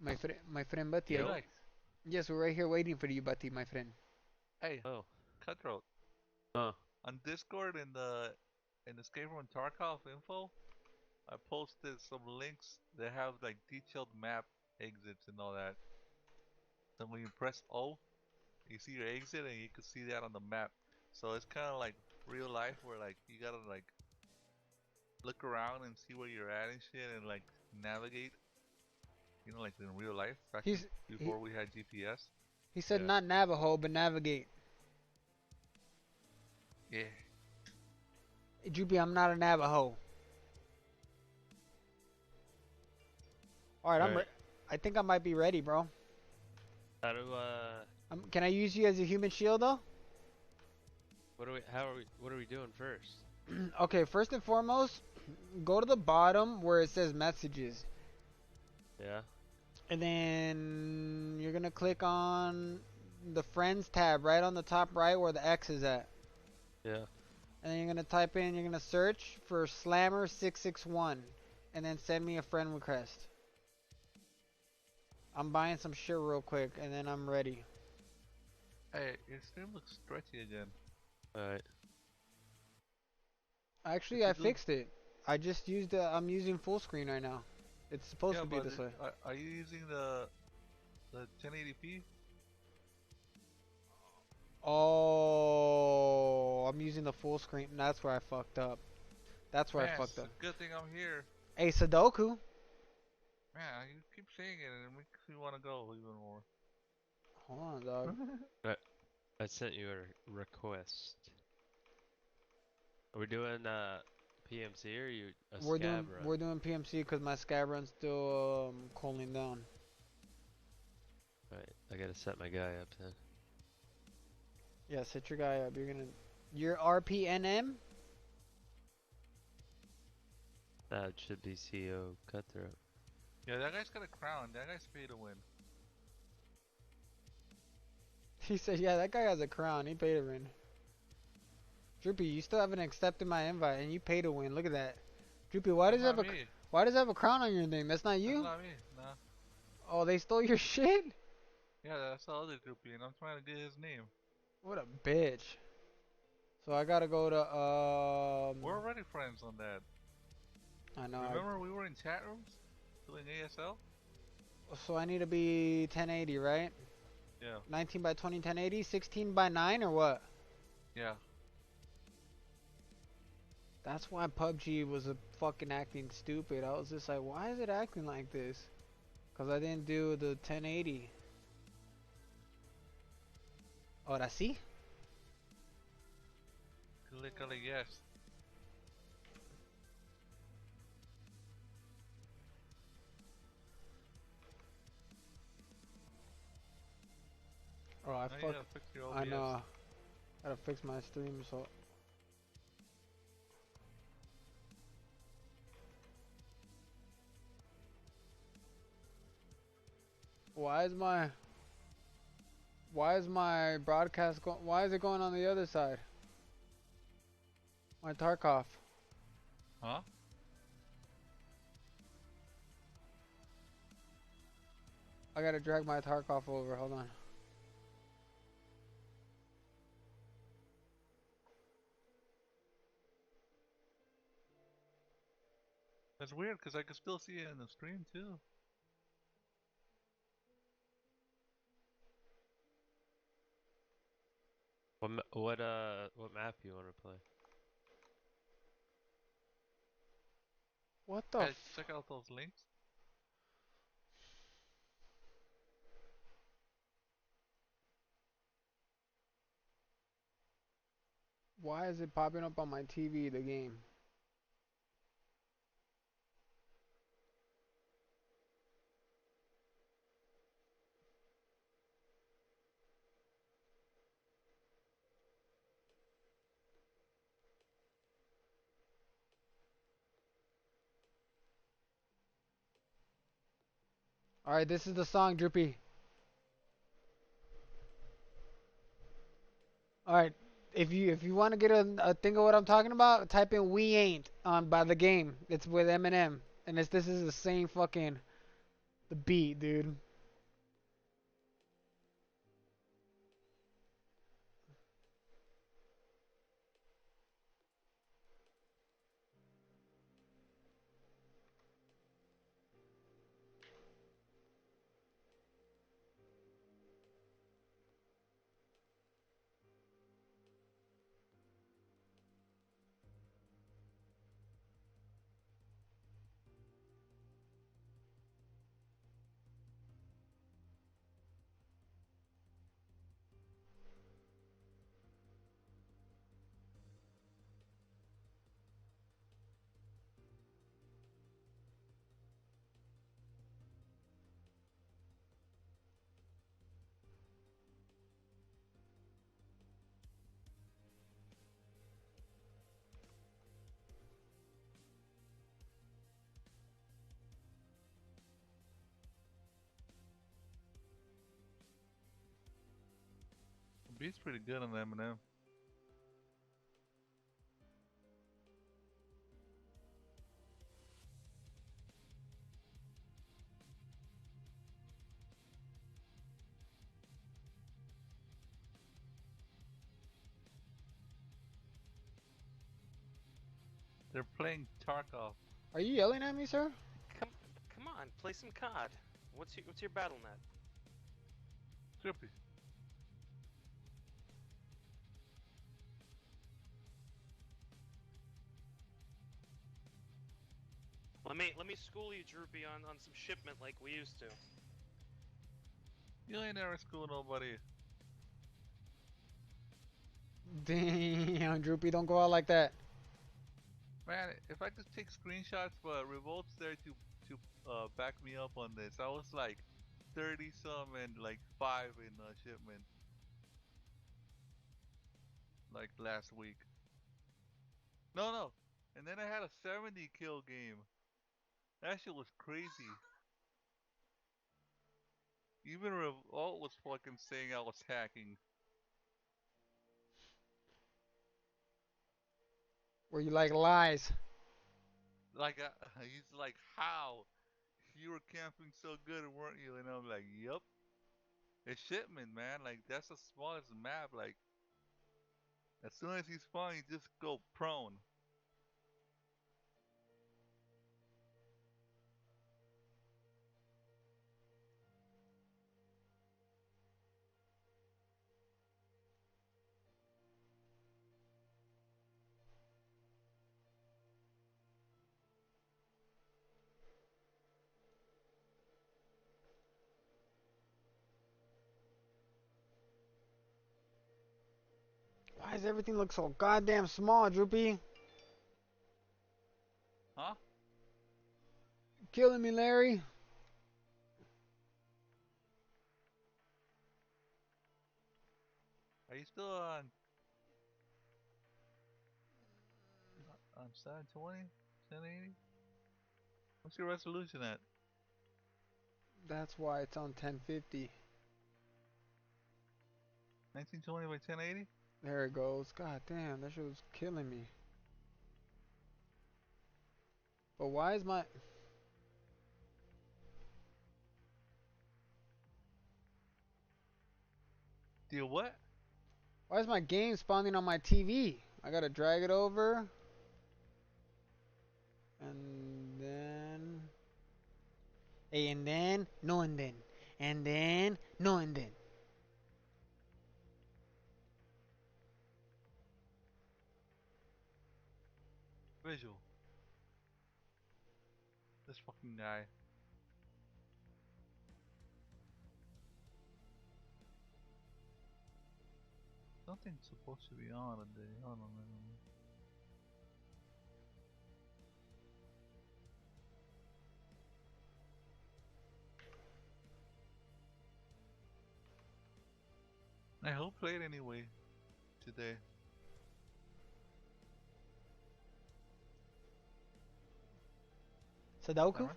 My friend Bati. Yo. Relax. Yes, we're right here waiting for you, Bati, my friend. Hey, Oh. Cutthroat. Huh. On Discord in the Escape from Tarkov info, I posted some links that have like detailed map exits and all that. So when you press O, you see your exit and you can see that on the map. So it's kind of like real life where like you gotta like look around and see where you're at and shit and like navigate. You know, like in real life back He's he before we had GPS. he said Yeah. not Navajo, but navigate. Yeah. Droopy, I'm not a Navajo. All right, Alright. I think I might be ready, bro. How do Can I use you as a human shield though? what are we doing first? Okay, first and foremost, go to the bottom where it says messages, Yeah. and then you're gonna click on the friends tab right on the top right where the X is at. Yeah. And then you're gonna type in, you're gonna search for Slammer661, and then send me a friend request. I'm buying some shit real quick, and then I'm ready. Hey, your stream looks stretchy again. Alright. Actually, What you I do? fixed it. I just used I'm using full screen right now. It's supposed Yeah, to be but this way. are you using the 1080p? Oh, I'm using the full screen. That's where I fucked up. That's where I Man, fucked it's up. a good thing I'm here. Hey, Sudoku. Man, you keep saying it and it makes me want to go even more. Hold on, dog. I sent you a request. Are we doing PMC or you a scab run? We're doing PMC because my scab run's still cooling down. Alright, I gotta set my guy up then. Yeah, set your guy up. You're RPNM. That should be CO Cutthroat. Yeah, that guy's got a crown. That guy's paid to win. He said, yeah, that guy has a crown. He paid to win. Droopy, you still haven't accepted my invite, and you pay to win. Look at that. Droopy, That's not me. why does it have a crown on your name? That's not That's you. not me. Nah. Oh, they stole your shit. Yeah, that's the other groupie, and I'm trying to get his name. What a bitch. So I gotta go to We're already friends on that. I know. Remember we were in chat rooms doing ASL? So I need to be 1080, right? Yeah. 19 by 20, 1080, 16 by 9 or what? Yeah. That's why PUBG was a fucking acting stupid. I was just like, why is it acting like this? Cause I didn't do the 1080. Ahora sí? Click on the yes. Oh, I Now you fuck. gotta fix your OBS. I know. Gotta fix my stream so. Why is my broadcast going? Why is it going on the other side? My Tarkov. Huh? I gotta drag my Tarkov over. Hold on. That's weird because I can still see it in the stream too. What map you wanna play? What the? Guys, check out those links. Why is it popping up on my TV? The game. All right, this is the song, Droopy. All right, if you want to get a thing of what I'm talking about, type in "We Ain't" by the game. It's with Eminem, and this is the The beat, dude. The beat's pretty good on Eminem. They're playing Tarkov. Are you yelling at me, sir? Come on, play some COD. What's your battle net? Trippy. Let me school you, Droopy, on some shipment like we used to. You ain't never school nobody. Damn, Droopy, don't go out like that. Man, if I could take screenshots, but Revolt's there to back me up on this. I was like 30 some and like 5 in shipment like last week. No. And then I had a 70 kill game. That shit was crazy. Even Revolt was fucking saying I was hacking. Where you like lies. Like, he's like, how? You were camping so good, weren't you? And I'm like, yup. It's shipment, man. Like, that's the smallest map. Like, as soon as he's spawned, you just go prone. Why does everything look so goddamn small, Droopy? Huh? You're killing me, Larry. Are you still on 720? 1080? What's your resolution at? That's why it's on 1050. 1920 by 1080? There it goes. God damn, that shit was killing me. But why is my... Deal what? Why is my game spawning on my TV? I gotta drag it over. And then... Hey, and then... No, and then. And then... No, and then. Visual. This fucking guy. Something's supposed to be on today. Hold on a minute. I hope played anyway today. Sudoku? Alright.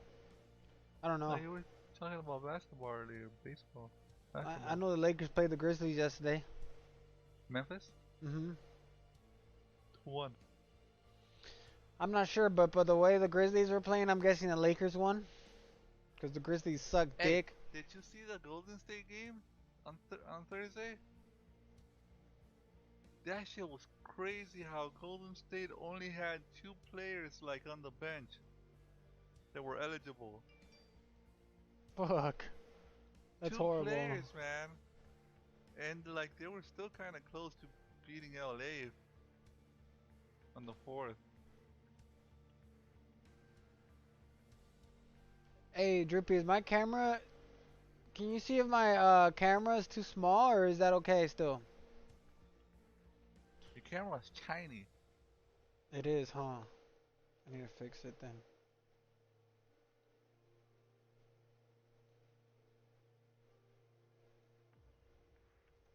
I don't know. You were talking about basketball earlier, baseball. I know the Lakers played the Grizzlies yesterday. Memphis? Mm-hmm. Who won? I'm not sure, but the way the Grizzlies were playing, I'm guessing the Lakers won. Cause the Grizzlies suck Hey, dick. did you see the Golden State game on Thursday? That shit was crazy how Golden State only had 2 players like on the bench that were eligible. Fuck. That's Two horrible. players, man. And like they were still kind of close to beating LA on the fourth. Hey, Drippy, is my camera? Can you see if my camera is too small or is that okay still? Your camera's tiny. It is, huh? I need to fix it then.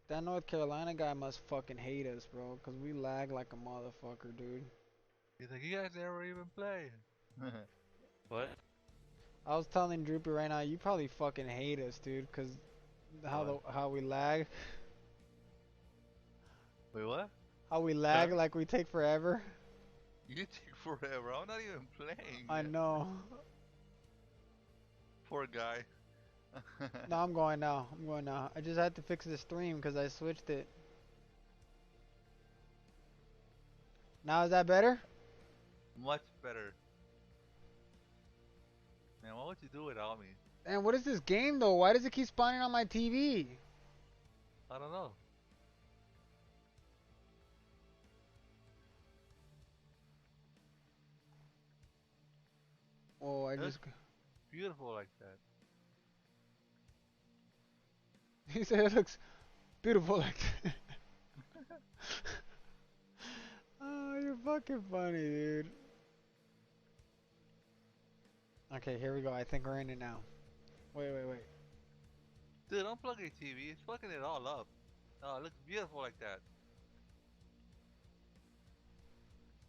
That North Carolina guy must fucking hate us, bro, cause we lag like a motherfucker, dude. He's like, you guys never even play. What? I was telling Droopy right now, you probably fucking hate us, dude, cause What? how we lag, Wait, what? how we lag Huh? like we take forever. You take forever. I'm not even playing. I know. Poor guy. No, I'm going now. I'm going now. I just had to fix the stream because I switched it. Now is that better? Much better. Man, what would you do without me? And what is this game though? Why does it keep spawning on my TV? I don't know. Oh, I It looks just. beautiful like that. He said it looks beautiful like that. Oh, you're fucking funny, dude. Okay, here we go. I think we're in it now. Wait. Dude, unplug your TV. It's fucking it all up. Oh, it looks beautiful like that.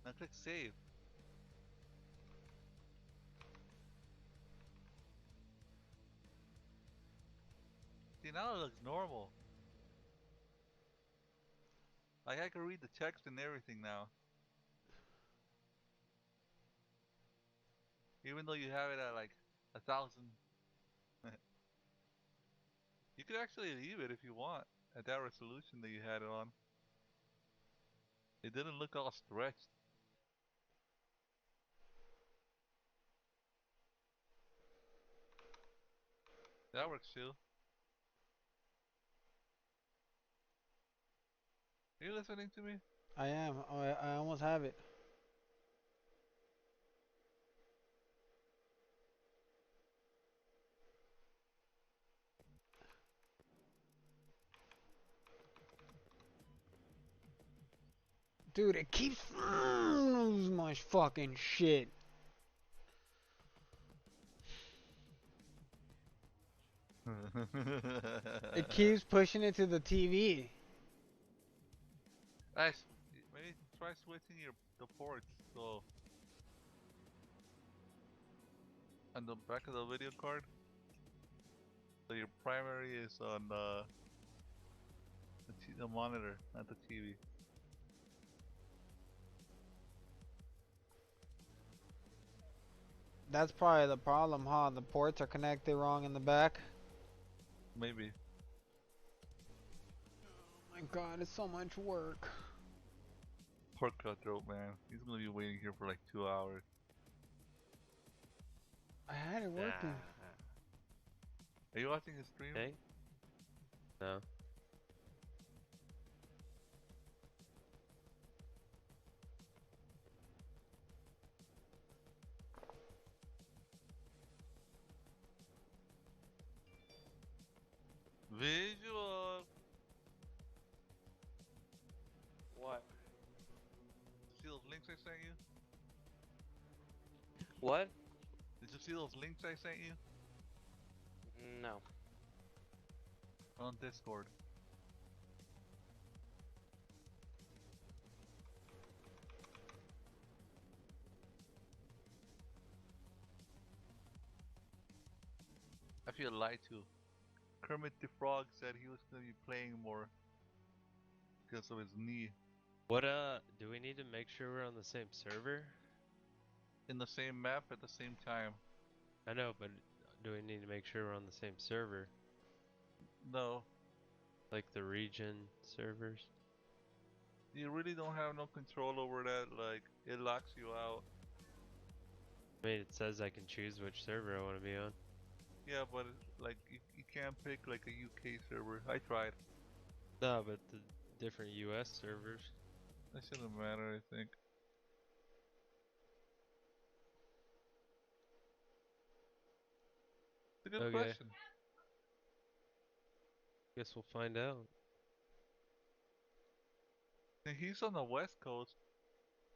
Now click save. See, now it looks normal. Like I can read the text and everything now. Even though you have it at like 1,000. You could actually leave it if you want at that resolution that you had it on. It didn't look all stretched. That works too. Are you listening to me? I am. Oh, I almost have it. Dude, it keeps. This much fucking shit. It keeps pushing it to the TV. Nice. Maybe try switching the ports so on the back of the video card. So your primary is on the monitor, not the TV. That's probably the problem, huh? The ports are connected wrong in the back. Maybe. Oh my god, it's so much work. Poor Cutthroat, man. He's gonna be waiting here for like 2 hours. I had it working. Are you watching his stream? Okay. No. Visual. What? See those links I sent you? What? Did you see those links I sent you? No. On Discord. I feel lied to. Kermit the Frog said he was gonna be playing more because of his knee. What do we need to make sure we're on the same server? In the same map at the same time. I know, but do we need to make sure we're on the same server? No, Like the region servers? you really don't have no control over that. Like, it locks you out. I mean, it says I can choose which server I want to be on. Yeah, but like you can't pick like a UK server. I tried. No, but the different US servers. That shouldn't matter, I think. It's a good Okay. question. Guess we'll find out. And he's on the West Coast.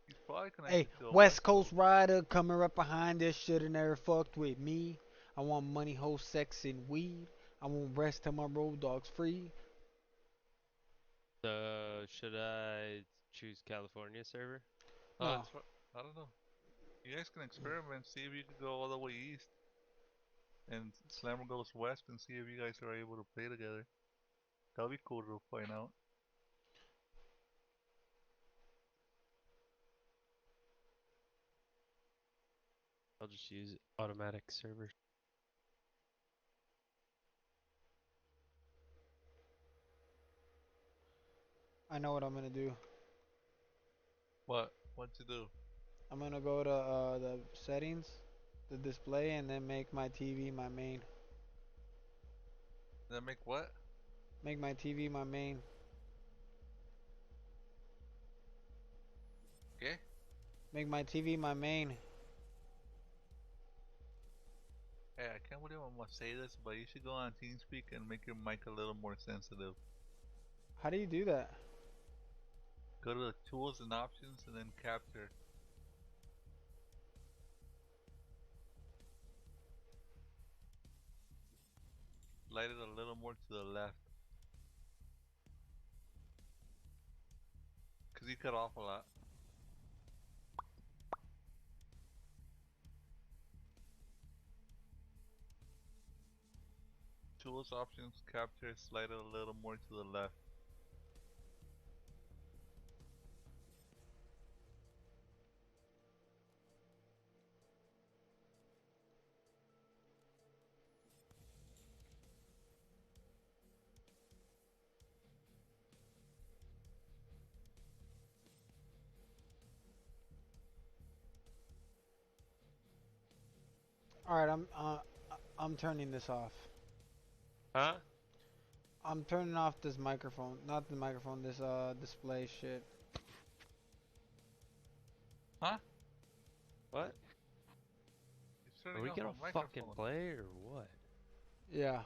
He's probably connected Hey, to a West Coast rider coming right behind this. Shoulda never fucked with me. I want money, hoe, sex, and weed. I want rest till my road dogs free. So, should I choose California server? No. I don't know. You guys can experiment, see if you can go all the way east. And Slammer goes west and see if you guys are able to play together. That'll be cool to find out. I'll just use automatic server. I know what I'm gonna do. What? What to do? I'm gonna go to the settings, the display, and then make my TV my main. Then make what? Make my TV my main. Okay? Make my TV my main. Hey, I can't believe I'm gonna say this, but you should go on TeamSpeak and make your mic a little more sensitive. How do you do that? Go to the tools and options and then capture. Light it a little more to the left. Cause you cut off a lot. Tools, options, capture, slide it a little more to the left. All right, I'm turning this off. Huh? I'm turning off this microphone, not the microphone, this display shit. Huh? What? Are we gonna fucking play or what? Yeah.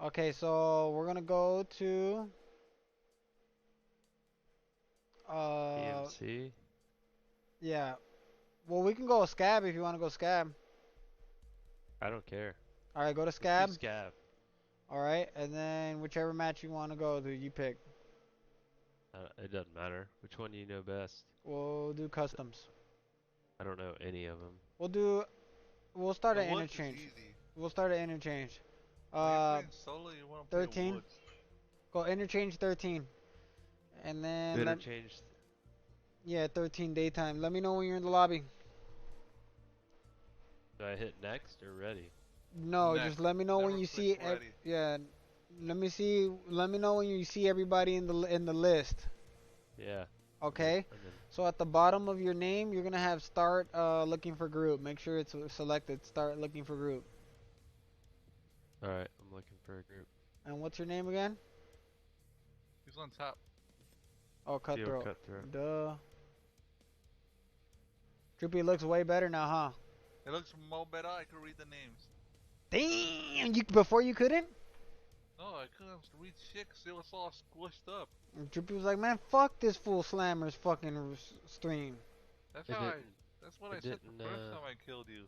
Okay, so we're gonna go to PMC? yeah. Well, we can go scab if you want to go scab. I don't care. All right, go to Let's scab. do Scab. All right, and then whichever match you want to go to, you pick. It doesn't matter. Which one do you know best? We'll do customs. I don't know any of them. We'll start The an woods is interchange. easy. We'll start an interchange. When you're playing solo, you want to play 13. woods. Go interchange 13. And then Interchange. yeah, 13 daytime. Let me know when you're in the lobby. Do I hit next or ready? No, Next. just let me know when Never you click see ready. yeah. Let me know when you see everybody in the list. Yeah. Okay? And then So at the bottom of your name, you're going to have start looking for group. Make sure it's selected. Start looking for group. alright, I'm looking for a group. And what's your name again? He's on top. Oh, Cutthroat. Cutthroat. Duh. Droopy looks way better now, huh? It looks more better. I can read the names. Damn! Before you couldn't? No, I couldn't read shit 'cause it was all squished up. Droopy was like, man, fuck this fool Slammer's fucking stream. That's It how I. didn't- That's what it I said the didn't, first time I killed you.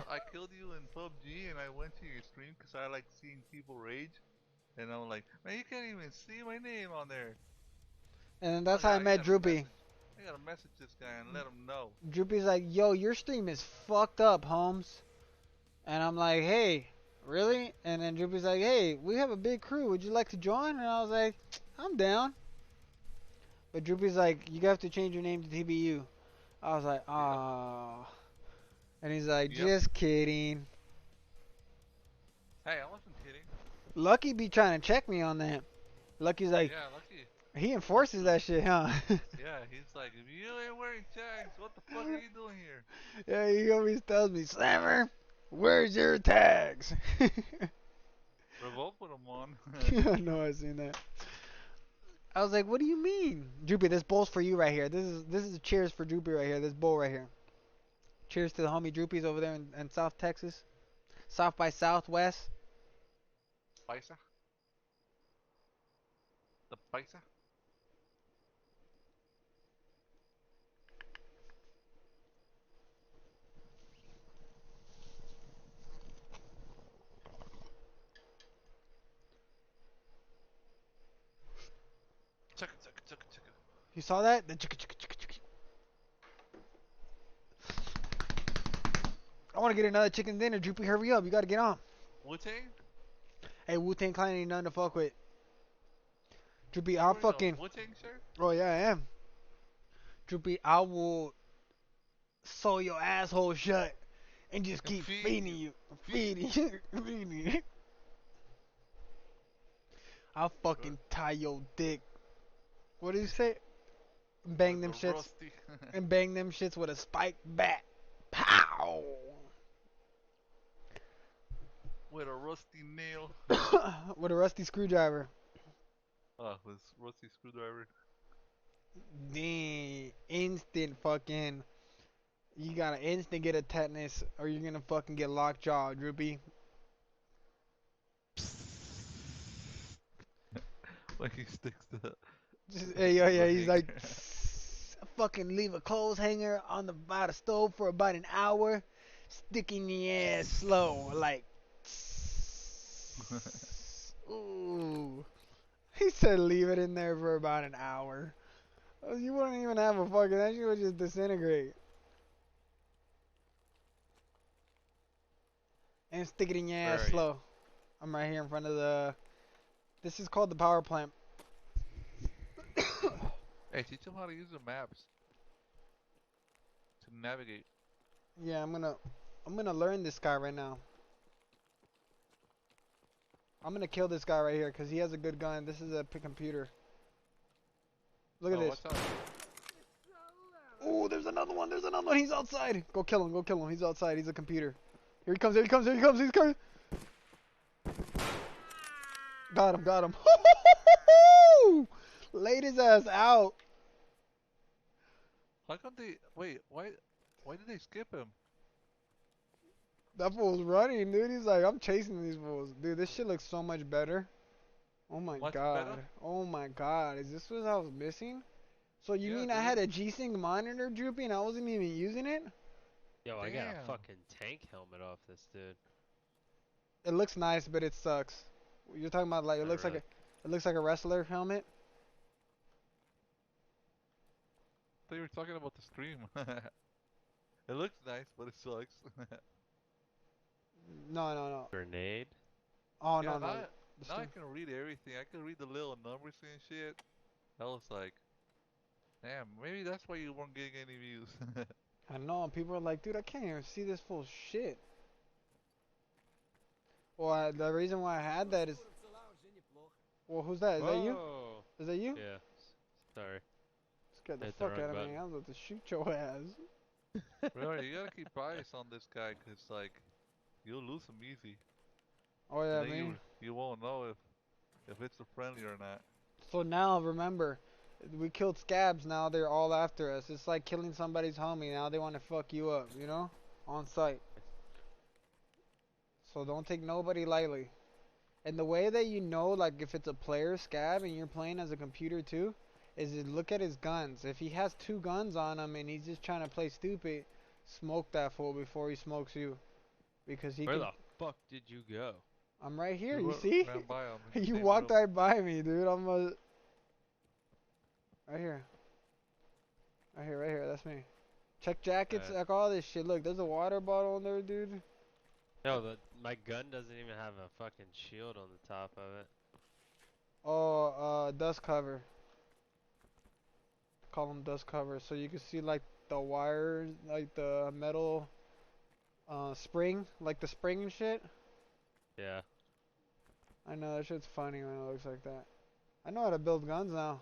I killed you in PUBG and I went to your stream 'cause I like seeing people rage. And I'm like, man, you can't even see my name on there. And that's Oh, how yeah, I met Droopy. I gotta message this guy and let him know. Droopy's like, yo, your stream is fucked up, Holmes. And I'm like, hey, really? And then Droopy's like, hey, we have a big crew. Would you like to join? And I was like, I'm down. But Droopy's like, you have to change your name to TBU. I was like, ah. And he's like, Yep. just kidding. Hey, I wasn't kidding. Lucky be trying to check me on that. Lucky's like, Yeah, Lucky. he enforces that shit, huh? Yeah, he's like, if you ain't wearing tags, what the fuck are you doing here? Yeah, he always tells me, Slammer, where's your tags? Revolt put them on. I know, I seen that. I was like, what do you mean? Droopy, this bowl's for you right here. This is a cheers for Droopy right here. This bowl right here. Cheers to the homie Droopies over there in South Texas. South by Southwest. Paisa? The Paisa? Chugga, chugga, chugga, chugga. You saw that? The chicka chicka chicka chicka. I want to get another chicken dinner. Droopy, hurry up. You got to get on. Wu-Tang? Hey, Wu-Tang Clan ain't nothing to fuck with. Droopy, You I'll wearing a fucking... Wu-Tang shirt? Oh, yeah, I am. Droopy, I will sew your asshole shut and just And keep feed feeding you. you. Feeding you. Feeding you. I'll fucking tie your dick. What do you say? Bang them With a shits. rusty. And bang them shits with a spiked bat. Pow! With a rusty nail. With a rusty screwdriver. With rusty screwdriver. Dang. Instant fucking. You gotta instant get a tetanus or you're gonna fucking get lockjaw, Droopy. Like he sticks the... Just, hey, yo, yeah, the he's like, hanger. fucking leave a clothes hanger on by the stove for about an hour, sticking your ass slow, like, ooh. He said leave it in there for about an hour. You wouldn't even have a fucking, that shit would just disintegrate. And stick it in your ass Where are you? slow. I'm right here in front of the, this is called the power plant. Hey, teach him how to use the maps. To navigate. Yeah, I'm gonna learn this guy right now. I'm gonna kill this guy right here because he has a good gun. This is a computer. Look at this. Watch out. Oh, there's another one. There's another one. He's outside. Go kill him. Go kill him. He's outside. He's a computer. Here he comes. Here he comes. Here he comes. He's coming. Got him. Got him. Laid his ass out. How come they... Wait, why did they skip him? That fool's running, dude. He's like, I'm chasing these fools. Dude, this shit looks so much better. Oh my Much god. better? Oh my god. Is this what I was missing? So you Yeah, mean I dude. had a G-Sync monitor, Droopy, and I wasn't even using it? Yo, I got Damn. a fucking tank helmet off this dude. It looks nice, but it sucks. You're talking about like it Not looks really. it looks like a wrestler helmet. I thought you were talking about the stream. It looks nice, but it sucks. No, no, no. Grenade? Oh Yeah, no, no. now, The now I stream- can read everything. I can read the little numbers and shit. I was like, damn, maybe that's why you weren't getting any views. I know. People are like, dude, I can't even see this full shit. Well, the reason why I had that is. Well, who's that? Is that you? Whoa! Is that you? Yeah. Sorry. Scared the Hit the fuck wrong out of me. button. I was about to shoot your ass. Bro, you gotta keep eyes on this guy, cause like, you'll lose him easy. Oh yeah, And then man. you won't know if it's a friendly or not. So now remember, we killed scabs. Now they're all after us. It's like killing somebody's homie. Now they want to fuck you up, you know, on sight. So don't take nobody lightly. And the way that you know, like if it's a player scab and you're playing as a computer too, is to look at his guns. If he has 2 guns on him and he's just trying to play stupid, smoke that fool before he smokes you, because he Where can. the fuck did you go? I'm right here. You You see? ran by him in the You same walked room. right by me, dude. I'm right here. Right here, right here. That's me. Check jackets, Alright. like all this shit. Look, there's a water bottle in there, dude. No, my gun doesn't even have a fucking shield on the top of it. Oh, dust cover. Call them dust cover. So you can see like the wires, like the metal spring, like the spring and shit. Yeah. I know, that shit's funny when it looks like that. I know how to build guns now.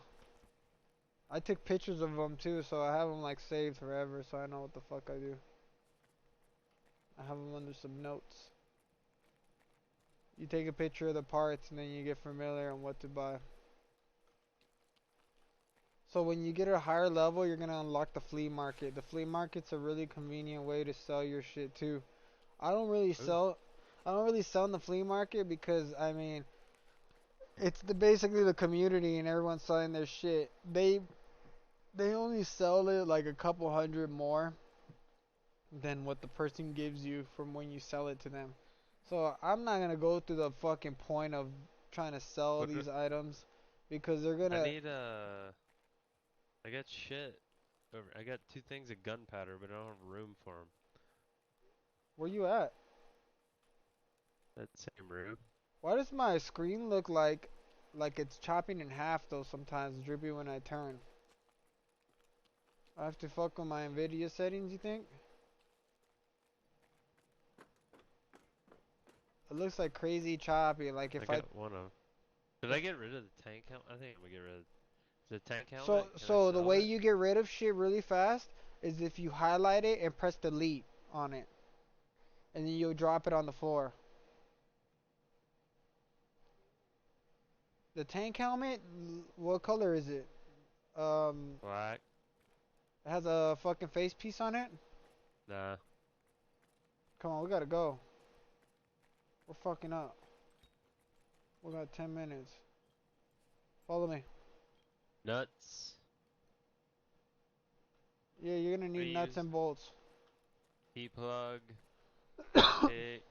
I took pictures of them too, so I have them like saved forever, so I know what the fuck I do. I have them under some notes. You take a picture of the parts and then you get familiar on what to buy. So when you get a higher level, you're gonna unlock the flea market. The flea market's a really convenient way to sell your shit too. I don't really sell in the flea market because I mean it's basically the community and everyone's selling their shit. They only sell it like a couple hundred more than what the person gives you from when you sell it to them. So I'm not gonna go through the fucking point of trying to sell What these items because they're I gonna. need I got shit. I got 2 things of gunpowder, but I don't have room for them. Where you at? That same room. Why does my screen look like it's chopping in half though sometimes, Drippy, when I turn? I have to fuck with my Nvidia settings, you think? It looks like crazy choppy, like if I got one of 'em. Did I get rid of the tank helmet? I think I'm gonna get rid of the tank helmet. Can I So the sell way it? you get rid of shit really fast is if you highlight it and press delete on it. And then you'll drop it on the floor. The tank helmet, what color is it? Black. It has a fucking face piece on it? Nah. Come on, we gotta go. We're fucking up. We got 10 minutes. Follow me. Nuts. Yeah, you're gonna need nuts Reuse. and bolts. T-plug. Hey.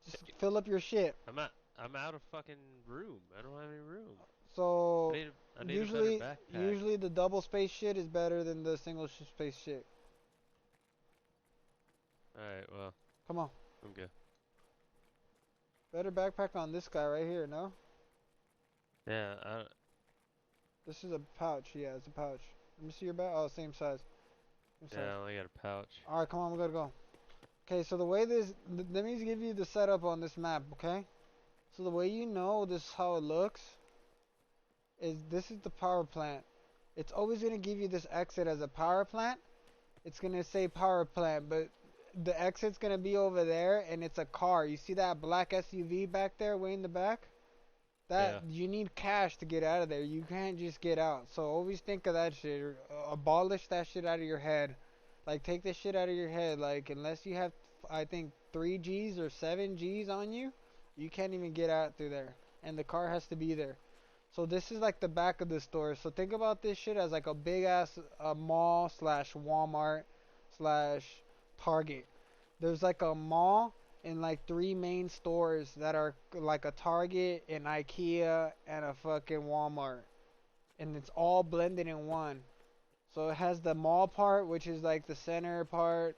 Just fill up your shit. I'm out of fucking room. I don't have any room. So I need a better backpack. usually the double space shit is better than the single space shit. Alright, well. Come on. I'm good. Better backpack on this guy right here, no? Yeah, This is a pouch. Yeah, it's a pouch. Let me see your back. Oh, same size. Same size. I only got a pouch. Alright, come on, we gotta go. Okay, so the way let me give you the setup on this map, okay? So the way you know this is how it looks is this is the power plant. It's always gonna give you this exit as a power plant. It's gonna say power plant, but the exit's gonna be over there and it's a car. You see that black SUV back there way in the back? That Yeah. you need cash to get out of there. You can't just get out. So always think of that shit. Abolish that shit out of your head. Like take this shit out of your head. Like unless you have, I think 3 G's or 7 G's on you, you can't even get out through there. And the car has to be there. So this is like the back of the store. So think about this shit as like a big ass mall slash Walmart slash Target. There's like a mall and like 3 main stores that are like a Target, an IKEA, and a fucking Walmart. And it's all blended in one. So it has the mall part, which is like the center part,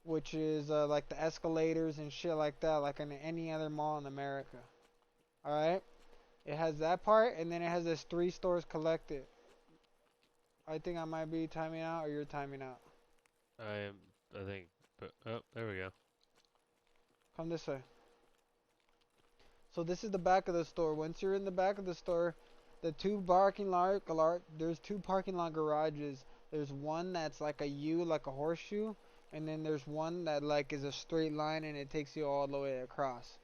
which is like the escalators and shit like that, like in any other mall in America. Alright? It has that part, and then it has this 3 stores collected. I think I might be timing out, or you're timing out. I think, but, oh, there we go. Come this way. So this is the back of the store. Once you're in the back of the store, the 2 parking lot, there's 2 parking lot garages. There's one that's like a U, like a horseshoe, and then there's one that like is a straight line and it takes you all the way across.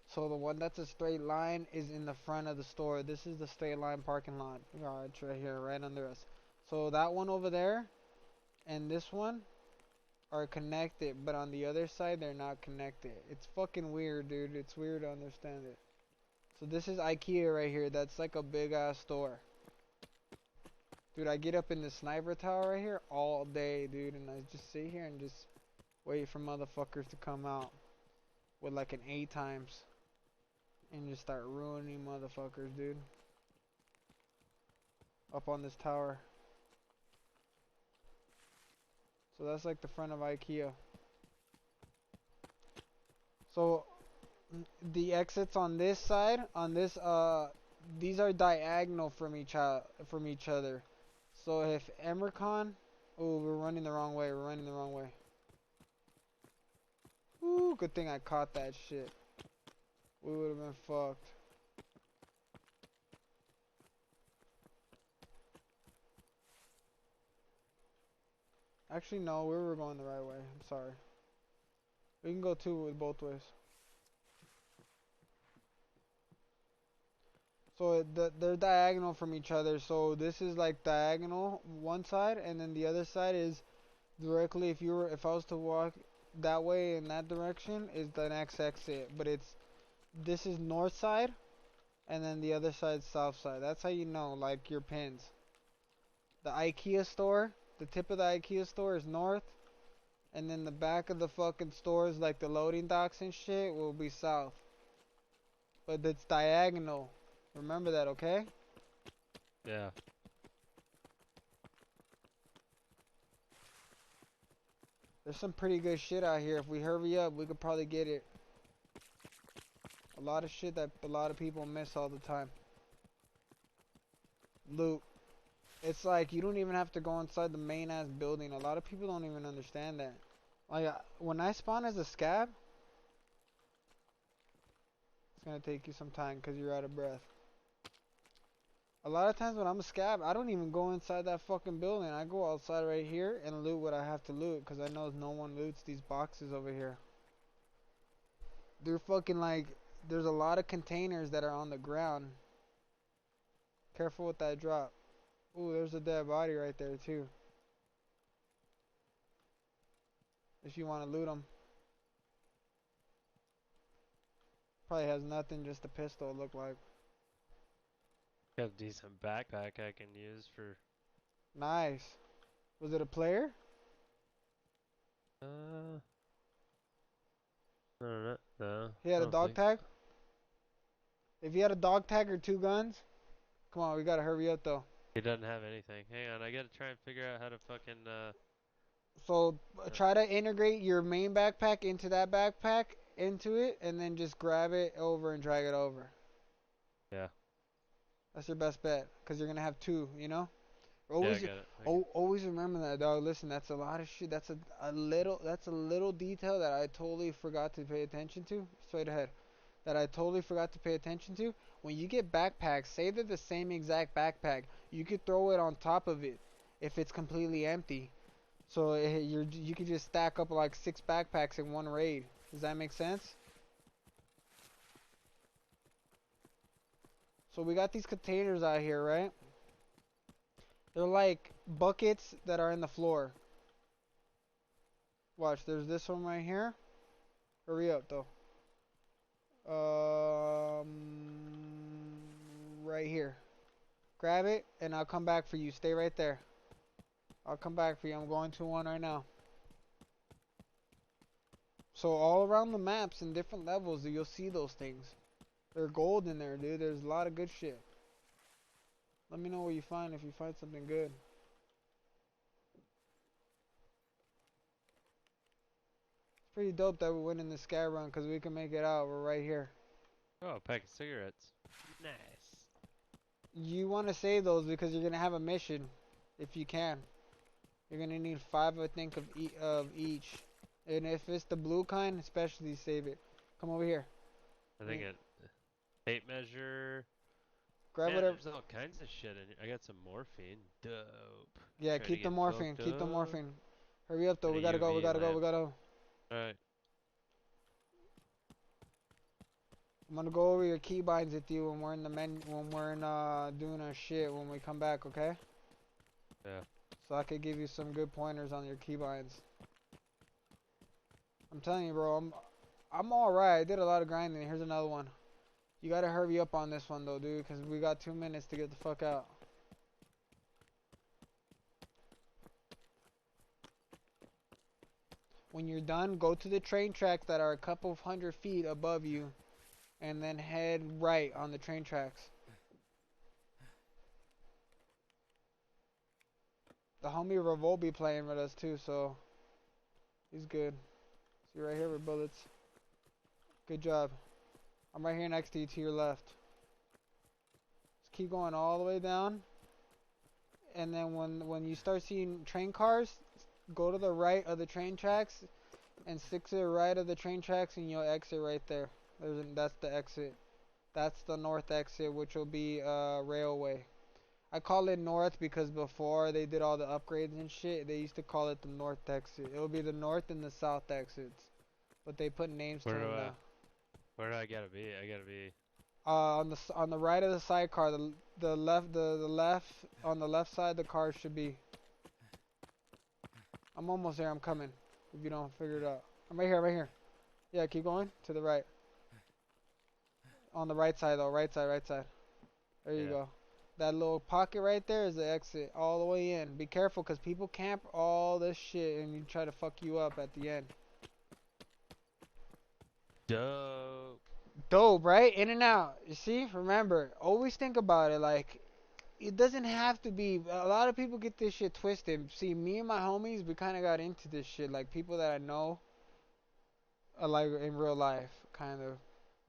So the one that's a straight line is in the front of the store. This is the straight line parking lot. It's right here, right under us. So that one over there and this one are connected, but on the other side they're not connected. It's fucking weird, dude. It's weird to understand it. So this is IKEA right here. That's like a big ass store. Dude, I get up in the sniper tower right here all day, dude, and I just sit here and just wait for motherfuckers to come out with like an 8 times and just start ruining motherfuckers, dude. Up on this tower. So that's like the front of IKEA. So the exits on this side, on this these are diagonal from each other. So if Emercon, oh, we're running the wrong way. We're running the wrong way. Ooh, good thing I caught that shit. we would have been fucked. Actually, no, we were going the right way. I'm sorry. We can go two with both ways. So they're diagonal from each other. So this is like diagonal one side, and then the other side is directly. If I was to walk that way in that direction, is the next exit. But this is north side, and then the other side south side. That's how you know, like your pins. The IKEA store, the tip of the IKEA store is north, and then the back of the fucking stores, like the loading docks and shit, will be south. But it's diagonal. Remember that, okay? Yeah. There's some pretty good shit out here. If we hurry up, we could probably get it. A lot of shit that a lot of people miss all the time. Loot. It's like you don't even have to go inside the main ass building. A lot of people don't even understand that. Like when I spawn as a scab, it's gonna take you some time because you're out of breath. A lot of times when I'm a scab, I don't even go inside that fucking building. I go outside right here and loot what I have to loot because I know no one loots these boxes over here. They're fucking like, there's a lot of containers that are on the ground. Careful with that drop. Ooh, there's a dead body right there too. If you want to loot them. Probably has nothing, just a pistol it look like. Got a decent backpack I can use for. Nice. Was it a player? I don't know. No. He had I a don't dog think tag? If he had a dog tag or 2 guns, come on, we gotta hurry up though. he doesn't have anything. Hang on, I gotta try and figure out how to fucking So try to integrate your main backpack into that backpack, into it, and then just grab it over and drag it over. Yeah. That's your best bet, because you're gonna have 2, you know? Yeah, I Always, got it. Okay. always remember that, dog. Listen, that's a lot of shit. That's a little detail that I totally forgot to pay attention to. Straight ahead. That I totally forgot to pay attention to. When you get backpacks, say they're the same exact backpack, you could throw it on top of it if it's completely empty. So you could just stack up like 6 backpacks in one raid. Does that make sense? So we got these containers out here, right? They're like buckets that are in the floor. Watch, there's this one right here. Hurry up though. Right here. Grab it and I'll come back for you. Stay right there. I'll come back for you. I'm going to one right now. So all around the maps in different levels, you'll see those things. They're gold in there, dude. There's a lot of good shit. Let me know what you find if you find something good. It's pretty dope that we went in the sky run because we can make it out. We're right here. Oh, a pack of cigarettes. Nice. You want to save those because you're going to have a mission if you can. You're going to need 5, I think, of each. And if it's the blue kind, especially save it. Come over here. I think it. Tape measure. Grab Man, whatever. there's all kinds of shit in here. I got some morphine. Dope. Yeah, Trying to keep the get morphine. fucked Keep the up. morphine. Hurry up though. And We a gotta go. We UV gotta go. We lamp. gotta go. Alright. I'm gonna go over your keybinds with you when we're in the when we're in doing our shit when we come back, okay? Yeah. So I could give you some good pointers on your keybinds. I'm telling you, bro, I'm alright. I did a lot of grinding. Here's another one. You gotta hurry up on this one though, dude, because we got 2 minutes to get the fuck out. When you're done, go to the train tracks that are a couple of 100 feet above you, and then head right on the train tracks. The homie Revolt be playing with us too, so he's good. See right here with bullets. Good job. I'm right here next to you to your left. Just keep going all the way down. And then when you start seeing train cars, go to the right of the train tracks and stick to the right of the train tracks and you'll exit right there. That's the exit. That's the north exit, which will be railway. I call it north because before they did all the upgrades and shit, they used to call it the north exit. It'll be the north and the south exits, but they put names to Where do them I, now. where do I gotta be? I gotta be. On the right of the sidecar, the left on the left side, the car should be. I'm almost there. I'm coming. If you don't figure it out, I'm right here. Right here. Yeah, keep going to the right. On the right side though, right side, right side. There you Yeah. go. That little pocket right there is the exit all the way in. Be careful because people camp all this shit and you try to fuck you up at the end. Dope. Dope, right? In and out. You see? Remember, always think about it. Like, it doesn't have to be. A lot of people get this shit twisted. See, me and my homies, we kind of got into this shit. Like, people that I know, like, in real life, kind of.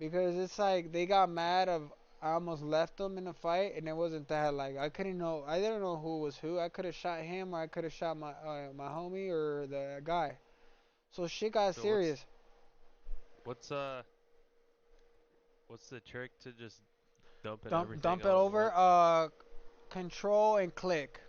Because it's like, they got mad of I almost left them in a fight, and it wasn't that. Like I couldn't know, I didn't know who was who. I could have shot him, or I could have shot my homie or the guy. So shit got So serious. what's what's the trick to just dumping everything Dump it all at over. once? Control and click,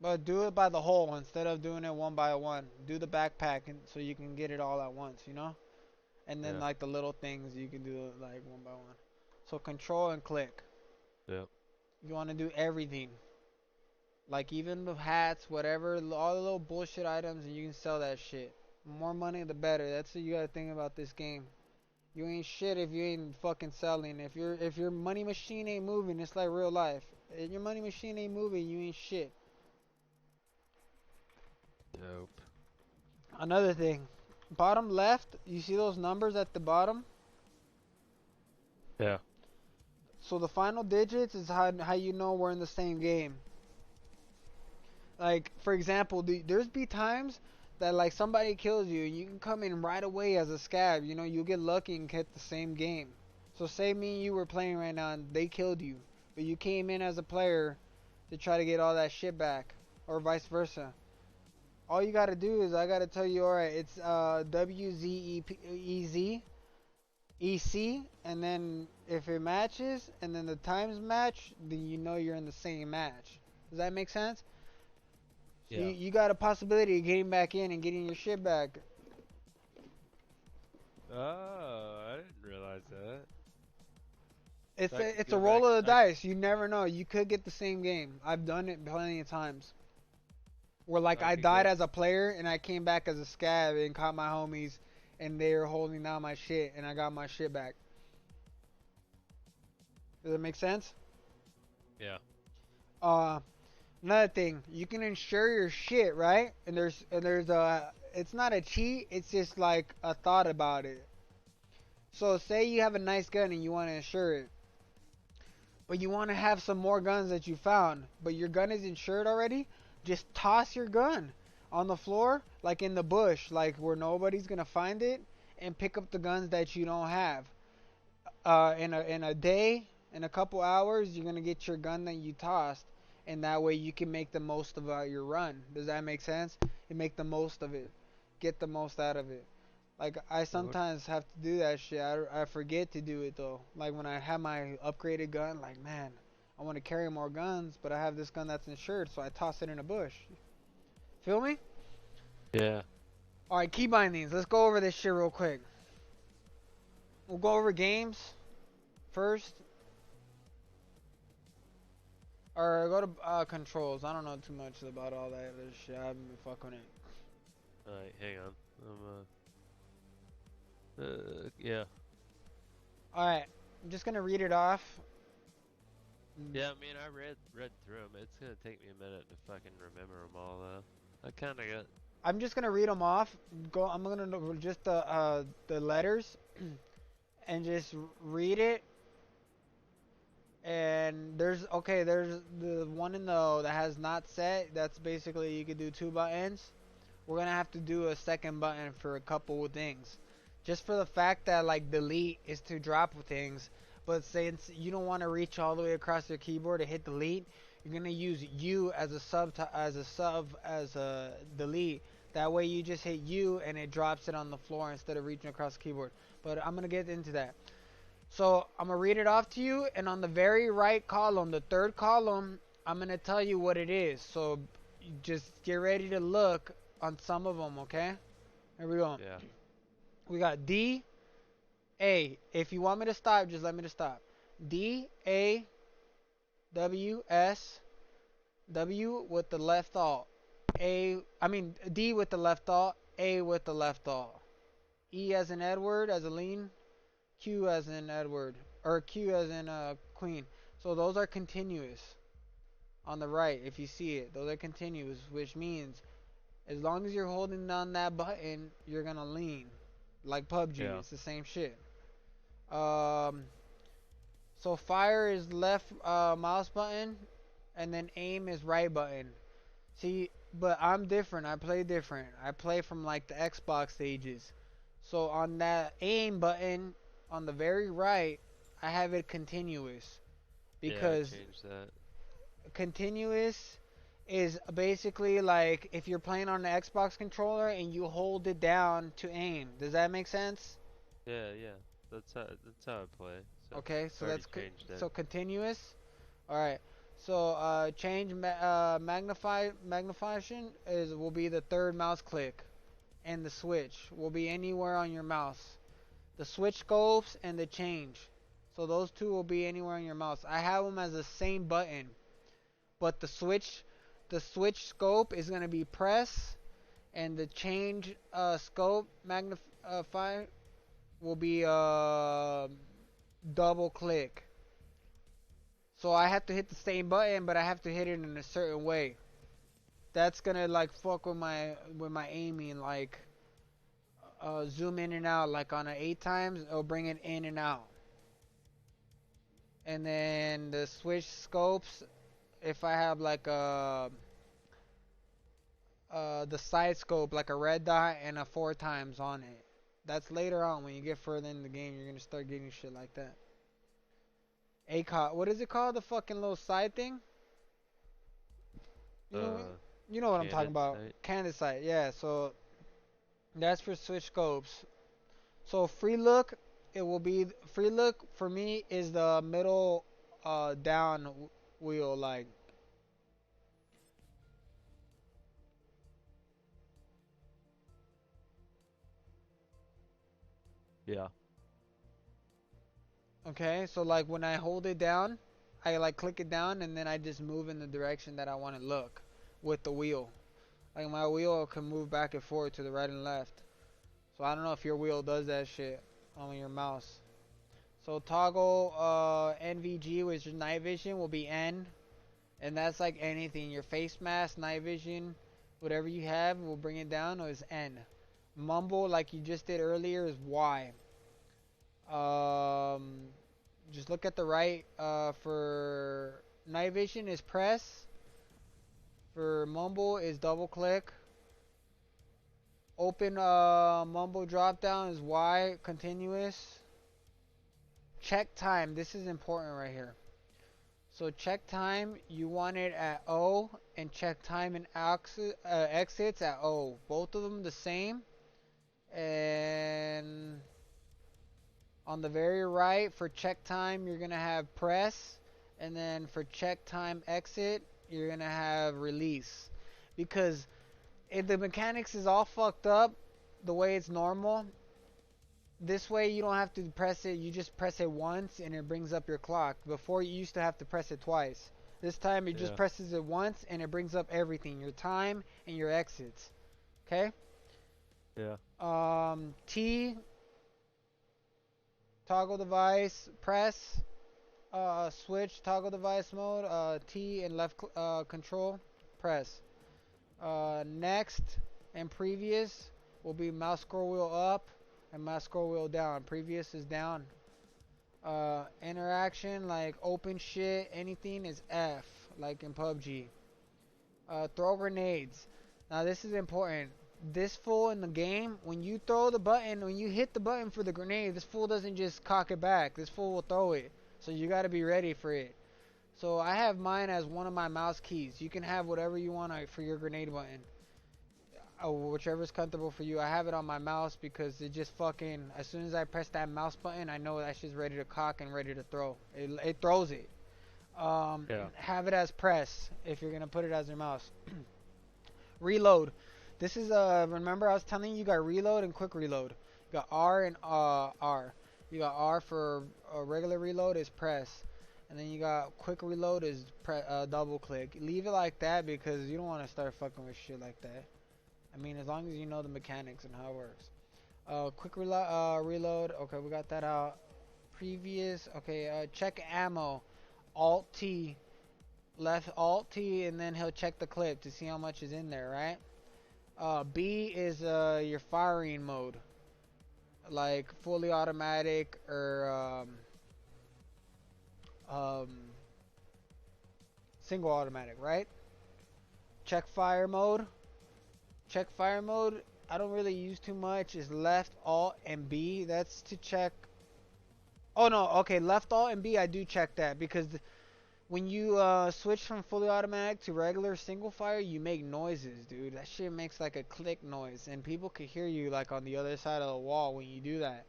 but do it by the whole instead of doing it one by one. Do the backpack, and so you can get it all at once. You know, and then Yeah. like the little things you can do like one by one. So control and click. Yep. You want to do everything. Like even the hats, whatever, all the little bullshit items, and you can sell that shit. More money, the better. That's what you gotta think about this game. You ain't shit if you ain't fucking selling. If your money machine ain't moving, it's like real life. If your money machine ain't moving, you ain't shit. Dope. Another thing, bottom left, you see those numbers at the bottom? Yeah. So the final digits is how you know we're in the same game. Like for example, there's be times that like somebody kills you and you can come in right away as a scab. You know, you get lucky and get the same game. So say me and you were playing right now and they killed you, but you came in as a player to try to get all that shit back, or vice versa. All you gotta do is I gotta tell you, alright, it's WZEZ and then if it matches and then the times match, then you know you're in the same match. Does that make sense? So Yeah. you got a possibility of getting back in and getting your shit back. Oh, I didn't realize that. It's So I could it's go a roll of the back. dice. You never know. You could get the same game. I've done it plenty of times. Where like I I could died go. as a player and I came back as a scab and caught my homies and they were holding down my shit and I got my shit back. Does that make sense? Yeah. Uh, Another thing, you can insure your shit, right? And there's a it's not a cheat. It's just like a thought about it. So say you have a nice gun and you want to insure it. But you want to have some more guns that you found, but your gun is insured already, just toss your gun on the floor, like in the bush, like where nobody's gonna find it, and pick up the guns that you don't have. In a day, in a couple hours, you're gonna get your gun that you tossed, and that way you can make the most of your run. Does that make sense? You make the most of it, get the most out of it. Like I What? sometimes have to do that shit. I forget to do it though. Like when I have my upgraded gun, like man, I want to carry more guns, but I have this gun that's insured, so I toss it in a bush. Feel me? Yeah. All right, key bindings. Let's go over this shit real quick. We'll go over games first, or go to controls. I don't know too much about all that other shit. I haven't been fucking it. Alright, hang on. Yeah. All right, I'm just gonna read it off. Yeah, I mean, I read through them. It's gonna take me a minute to fucking remember them all, though. I kind of got. I'm just gonna read them off. I'm gonna just the letters and just read it. And there's the one in the that has not set. That's basically you could do two buttons. We're gonna have to do a second button for a couple of things, just for the fact that like delete is to drop things. But since you don't want to reach all the way across your keyboard to hit delete, you're gonna use U as a delete That way you just hit U and it drops it on the floor instead of reaching across the keyboard. But I'm going to get into that. So I'm going to read it off to you, and on the very right column, the third column, I'm going to tell you what it is. So just get ready to look on some of them, okay? Here we go. Yeah. We got D, A. If you want me to stop, just let me to stop. D, A, W, S, W with the left alt. D with the left alt, A with the left alt. E as in Edward, as a lean, Q as in Edward, or Q as in Queen. So those are continuous on the right, if you see it. Those are continuous, which means as long as you're holding down that button, you're going to lean. Like PUBG, Yeah. it's the same shit. So fire is left mouse button, and then aim is right button. See, but I'm different. I play different. I play from like the Xbox stages. So on that aim button on the very right, I have it continuous. Because Yeah, I changed that. continuous is basically like if you're playing on the Xbox controller and you hold it down to aim. Does that make sense? Yeah, yeah. That's how I play. So Okay, so I already that's changed it. so continuous. All right. So change magnification will be the third mouse click, and the switch will be anywhere on your mouse. The switch scopes and the change. So those two will be anywhere on your mouse. I have them as the same button, but the switch scope is gonna be press, and the change scope magnify will be double click. So I have to hit the same button, but I have to hit it in a certain way. That's gonna like fuck with my aiming, like zoom in and out. Like on an 8 times, it'll bring it in and out. And then the switch scopes, if I have like the side scope, like a red dot and a 4 times on it. That's later on when you get further in the game, you're gonna start getting shit like that. What is it called? The fucking little side thing? You know, Uh, you know what I'm talking Canon about. sight. Candid sight, yeah. So that's for switch scopes. So free look, it will be free look for me is the middle down wheel, like. Yeah. Okay, so like when I hold it down, I like click it down and then I just move in the direction that I want to look with the wheel. Like my wheel can move back and forth to the right and left. So I don't know if your wheel does that shit on your mouse. So toggle NVG, which is night vision, will be N, and that's like anything. Your face mask, night vision, whatever you have, will bring it down. Or is N. Mumble, like you just did earlier, is Y. Um, just look at the right. For night vision is press. For mumble is double click. Open mumble drop down is Y, continuous. Check time. This is important right here. So check time, you want it at O, and check time and exits at O. Both of them the same. And on the very right, for check time, you're going to have press. And then for check time exit, you're going to have release. Because if the mechanics is all fucked up the way it's normal, this way you don't have to press it, you just press it once and it brings up your clock. Before you used to have to press it twice. This time it just presses it once and it brings up everything, your time and your exits. Okay? Yeah. T, toggle device, press, switch, toggle device mode, T and left control, press. Next and previous will be mouse scroll wheel up and mouse scroll wheel down. Previous is down. Interaction, like open shit, anything is F, like in PUBG. Throw grenades. Now this is important. This fool in the game, when you throw the button, when you hit the button for the grenade, this fool doesn't just cock it back. This fool will throw it. So you gotta be ready for it. So I have mine as one of my mouse keys. You can have whatever you want for your grenade button. whichever's comfortable for you. I have it on my mouse because it just fucking, as soon as I press that mouse button, I know that shit's ready to cock and ready to throw. It throws it. Yeah. Have it as press if you're gonna put it as your mouse. Reload. This is remember I was telling you, you got reload and quick reload. You got R and R. You got R for regular reload is press, and then you got quick reload is double click. Leave it like that because you don't want to start fucking with shit like that. I mean, as long as you know the mechanics and how it works. Quick reload. Okay, we got that out. Previous. Okay, check ammo. Alt T. Left Alt T, and then he'll check the clip to see how much is in there, right? B is your firing mode, like fully automatic or single automatic, right? Check fire mode. Check fire mode. I don't really use too much. Is left Alt and B. That's to check. Oh no, okay, left Alt and B. I do check that because when you switch from fully automatic to regular single fire, you make noises, dude. That shit makes like a click noise, and people can hear you like on the other side of the wall when you do that.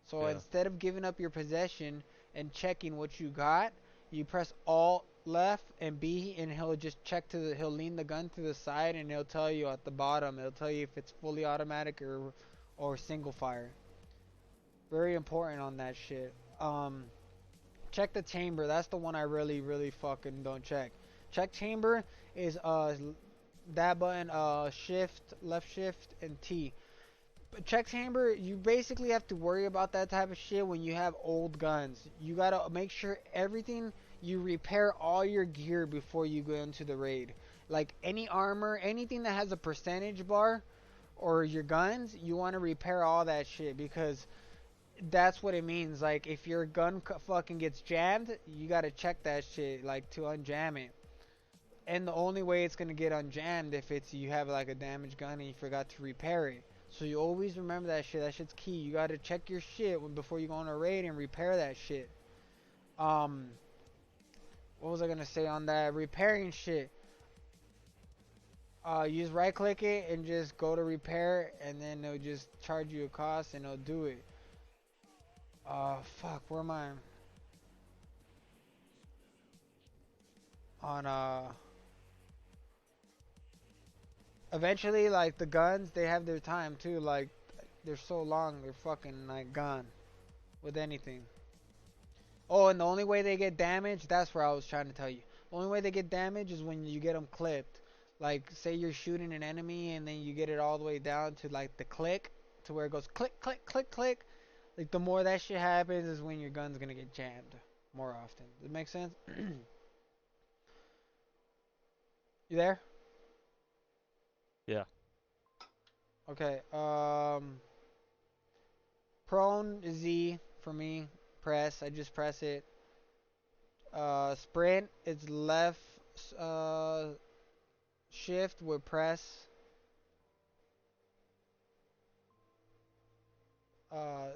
So Yeah. instead of giving up your possession and checking what you got, you press Alt left and B, and he'll just check to the. He'll lean the gun to the side, and he'll tell you at the bottom. It'll tell you if it's fully automatic or single fire. Very important on that shit. Check the chamber. That's the one I really fucking don't check. Check chamber is that button left shift and T. But check chamber, you basically have to worry about that type of shit when you have old guns. You gotta make sure everything, you repair all your gear before you go into the raid. Like any armor, anything that has a percentage bar or your guns, you want to repair all that shit because that's what it means. Like if your gun fucking gets jammed, you gotta check that shit like to unjam it. And the only way it's gonna get unjammed if it's you have like a damaged gun and you forgot to repair it. So you always remember that shit. That shit's key. You gotta check your shit before you go on a raid and repair that shit. What was I gonna say on that repairing shit? You just right click it and just go to repair, and then it'll just charge you a cost and it'll do it. Fuck, where am I? On, eventually, like, the guns, they have their time, too. Like, they're so long, they're fucking, like, gone. With anything. Oh, and the only way they get damaged, that's where I was trying to tell you. The only way they get damaged is when you get them clipped. Like, say you're shooting an enemy, and then you get it all the way down to, like, the click. To where it goes click, click, click, click. Like, the more that shit happens is when your gun's gonna get jammed more often. Does that make sense? You there? Yeah. Okay, prone is Z for me. Press, I just press it. Sprint is left shift with press. Uh,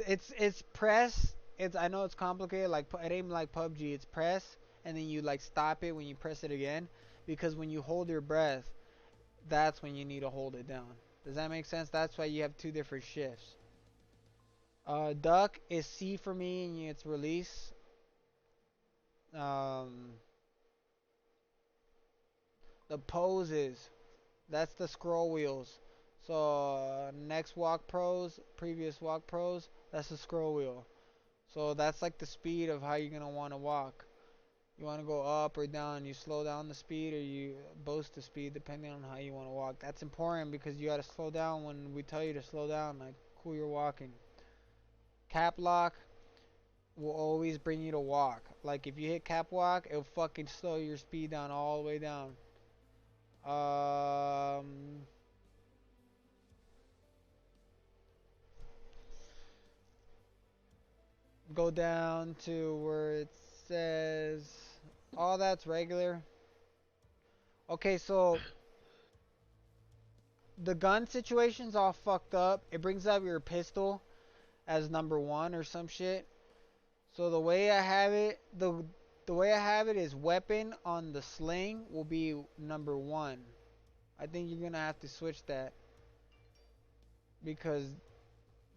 it's press. It's I know it's complicated. Like it ain't like PUBG. It's press, and then you like stop it when you press it again, because when you hold your breath, that's when you need to hold it down. Does that make sense? That's why you have two different shifts. Duck is C for me, and it's release. The poses, that's the scroll wheels. So next walk pros, previous walk pros, that's the scroll wheel. So that's like the speed of how you're gonna want to walk. You want to go up or down. You slow down the speed or you boost the speed depending on how you want to walk. That's important because you gotta slow down when we tell you to slow down, like cool you're walking. Cap lock will always bring you to walk. Like if you hit cap walk, it'll fucking slow your speed down all the way down. Go down to where it says all that's regular. Okay, so the gun situation's all fucked up. It brings up your pistol as number one or some shit. So the way I have it, the way I have it is weapon on the sling will be number one. I think you're gonna have to switch that because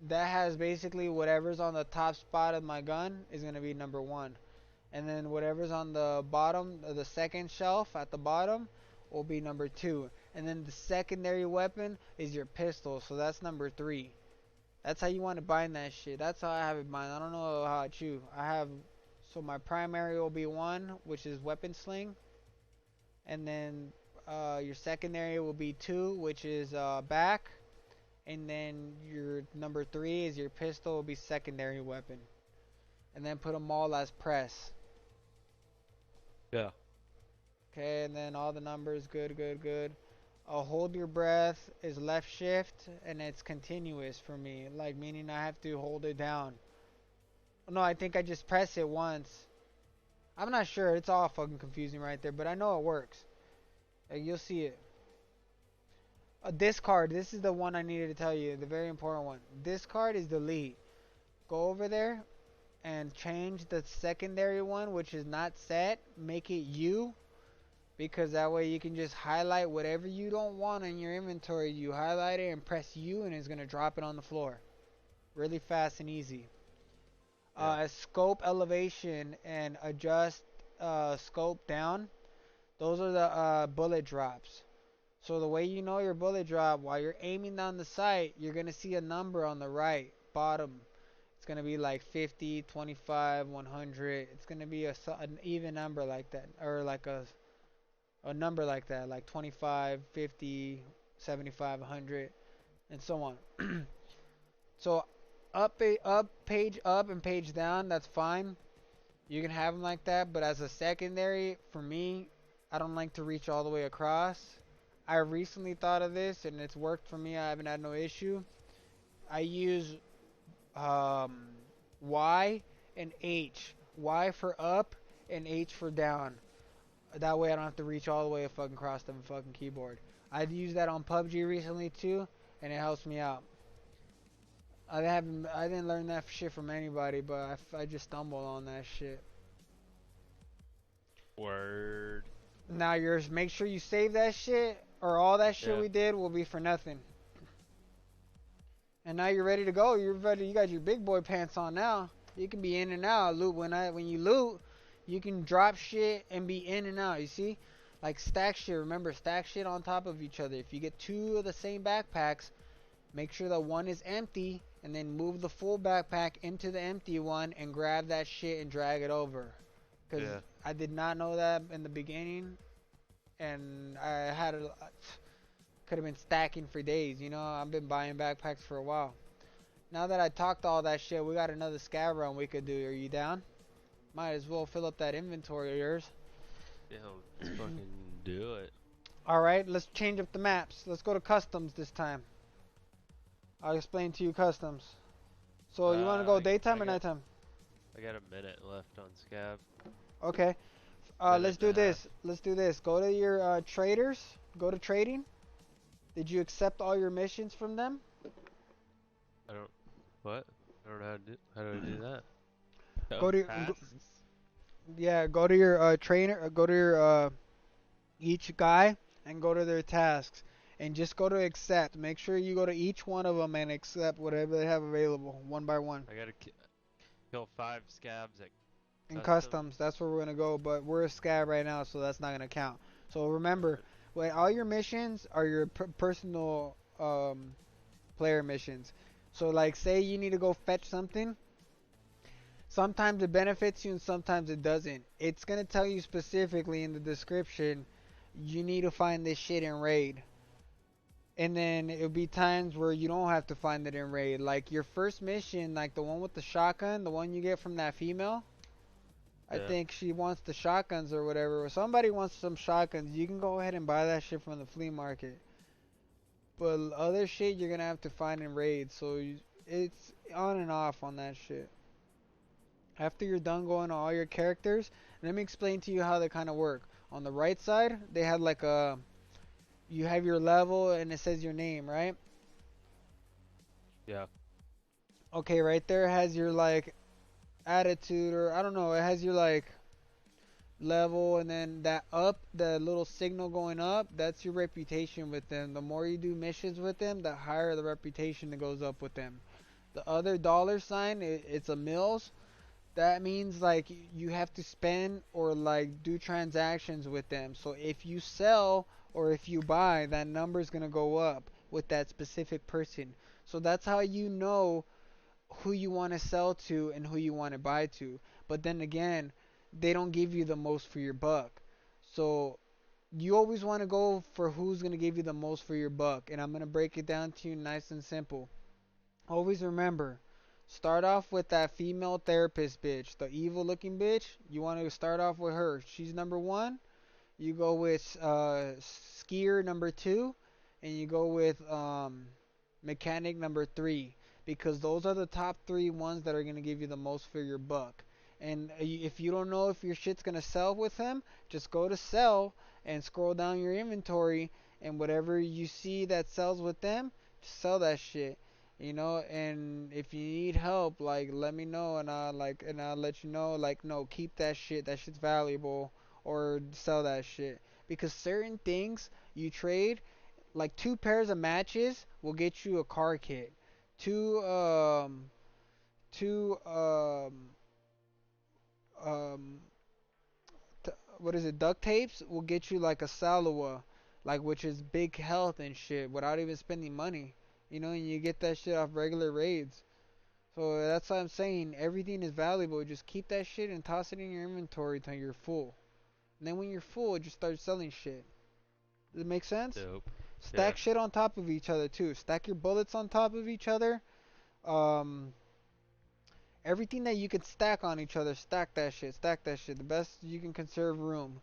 that has basically whatever's on the top spot of my gun is gonna be number one, and then whatever's on the bottom, the second shelf at the bottom, will be number two, and then the secondary weapon is your pistol, so that's number three. That's how you want to bind that shit. That's how I have it bind. I don't know how it's you. I have, so my primary will be one, which is weapon sling, and then your secondary will be two, which is back, and then your number three is your pistol will be secondary weapon, and then put them all as press. Yeah. Okay, and then all the numbers, good, good, good. Hold your breath is left shift, and it's continuous for me, like meaning I have to hold it down. No, I think I just press it once. I'm not sure. It's all fucking confusing right there, but I know it works. Like, you'll see it. A discard. This is the one I needed to tell you. The very important one. Discard is delete. Go over there and change the secondary one, which is not set. Make it U. Because that way you can just highlight whatever you don't want in your inventory. You highlight it and press U, and it's going to drop it on the floor. Really fast and easy. Scope elevation and adjust scope down. Those are the bullet drops. So the way you know your bullet drop, while you're aiming down the sight, you're going to see a number on the right bottom. It's going to be like 50, 25, 100. It's going to be an even number like that, or like a number like that, like 25, 50, 75, 100, and so on. So page up and page down, that's fine. You can have them like that, but as a secondary, for me, I don't like to reach all the way across. I recently thought of this, and it's worked for me. I haven't had no issue. I use Y and H. Y for up and H for down. That way I don't have to reach all the way fucking across the fucking keyboard. I've used that on PUBG recently too, and it helps me out. I didn't learn that shit from anybody, but I just stumbled on that shit. Word. Now yours, make sure you save that shit, or all that shit Yeah. we did will be for nothing. And now you're ready to go. You're ready. You got your big boy pants on now. You can be in and out. Loot when you loot, you can drop shit and be in and out. You see, like stack shit. Remember, stack shit on top of each other. If you get two of the same backpacks, make sure that one is empty, and then move the full backpack into the empty one and grab that shit and drag it over. Because I did not know that in the beginning, and I could have been stacking for days. You know, I've been buying backpacks for a while. Now that I talked all that shit, we got another scab run we could do. Are you down? Might as well fill up that inventory of yours. Yeah, let's fucking do it. Alright, let's change up the maps. Let's go to customs this time. I'll explain to you customs. So you want to go daytime or nighttime? I got a minute left on Scab. Okay. Let's do this. Let's do this. Go to your traders. Go to trading. Did you accept all your missions from them? What? I don't know how do I do that? Go to your, tasks? yeah, go to your trainer, go to your each guy and go to their tasks and just go to accept. Make sure you go to each one of them and accept whatever they have available one by one. I gotta kill 5 scabs at In customs, that's where we're gonna go, but we're a scab right now, so that's not gonna count. So remember, when all your missions are your personal player missions. So like, say you need to go fetch something. Sometimes it benefits you and sometimes it doesn't. It's gonna tell you specifically in the description, you need to find this shit in raid. And then it'll be times where you don't have to find it in raid. Like your first mission, like the one with the shotgun, the one you get from that female. I think she wants the shotguns or whatever. Or somebody wants some shotguns. You can go ahead and buy that shit from the flea market. But other shit you're gonna have to find in raids. So it's on and off on that shit. After you're done going to all your characters, let me explain to you how they kind of work. On the right side, they had like a... You have your level and it says your name, right? Yeah. Okay, right there has your like attitude, or I don't know, it has your like level, and then that up, the little signal going up, that's your reputation with them. The more you do missions with them, the higher the reputation that goes up with them. The other dollar sign, it's a mills. That means like you have to spend or like do transactions with them. So if you sell or if you buy, that number is gonna go up with that specific person. So that's how you know who you want to sell to and who you want to buy to. But then again, they don't give you the most for your buck. So you always want to go for who's going to give you the most for your buck. And I'm going to break it down to you nice and simple. Always remember, start off with that female therapist bitch, the evil looking bitch. You want to start off with her. She's number one. You go with skier number two, and you go with mechanic number three, because those are the top three ones that are gonna give you the most for your buck. And if you don't know if your shit's gonna sell with them, just go to sell and scroll down your inventory, and whatever you see that sells with them, just sell that shit. You know, and if you need help, like let me know, and I'll let you know. Like, no, keep that shit. That shit's valuable, or sell that shit. Because certain things you trade, like two pairs of matches will get you a car kit. Two two um what is it? Duct tapes will get you like a Salwa, like, which is big health and shit without even spending money. You know, and you get that shit off regular raids. So that's what I'm saying. Everything is valuable. Just keep that shit and toss it in your inventory until you're full. And then when you're full, just start selling shit. Does it make sense? Dope. Yeah. Stack shit on top of each other too. Stack your bullets on top of each other. Um, Everything that you could stack on each other, stack that shit. Stack that shit. The best you can conserve room.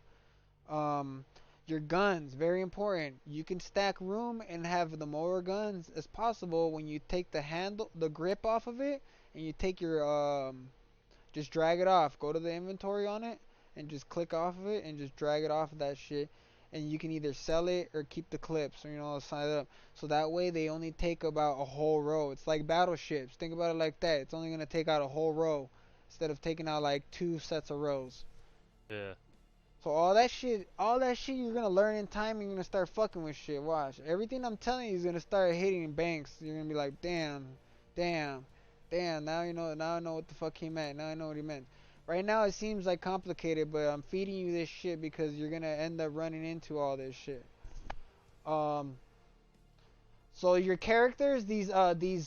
Um, your guns, very important. You can stack room and have the more guns as possible when you take the handle, the grip off of it, and you take your just drag it off. Go to the inventory on it and just click off of it and just drag it off of that shit. And you can either sell it or keep the clips, or sign it up. So that way they only take about a whole row. It's like battleships. Think about it like that. It's only gonna take out a whole row instead of taking out like two sets of rows. Yeah. So all that shit you're gonna learn in time. You're gonna start fucking with shit. Watch. Everything I'm telling you is gonna start hitting banks. You're gonna be like, damn, damn, damn. Now you know. Now I know what the fuck he meant. Now I know what he meant. Right now it seems like complicated, but I'm feeding you this shit because you're gonna end up running into all this shit. Um. So your characters, these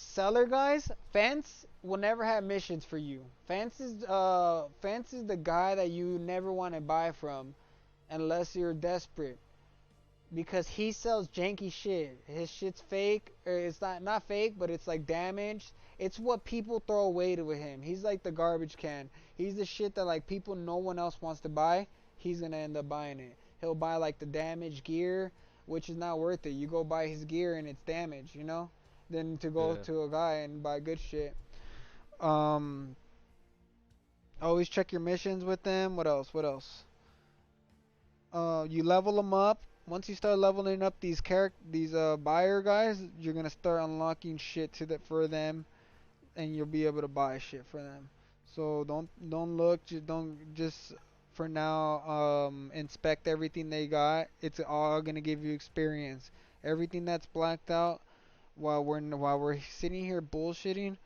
seller guys, Fence will never have missions for you. Fence is the guy that you never want to buy from unless you're desperate, because he sells janky shit. His shit's fake, or it's not fake, but it's like damaged. It's what people throw away to him. He's like the garbage can. He's the shit that like people no one else wants to buy. He's gonna end up buying it. He'll buy like the damaged gear, which is not worth it. You go buy his gear and it's damaged, Then to go Yeah. to a guy and buy good shit. Um, Always check your missions with them. What else? What else? You level them up. Once you start leveling up these buyer guys, you're gonna start unlocking shit for them, and you'll be able to buy shit for them. So don't look, just for now inspect everything they got. It's all gonna give you experience. Everything that's blacked out while we're sitting here bullshitting,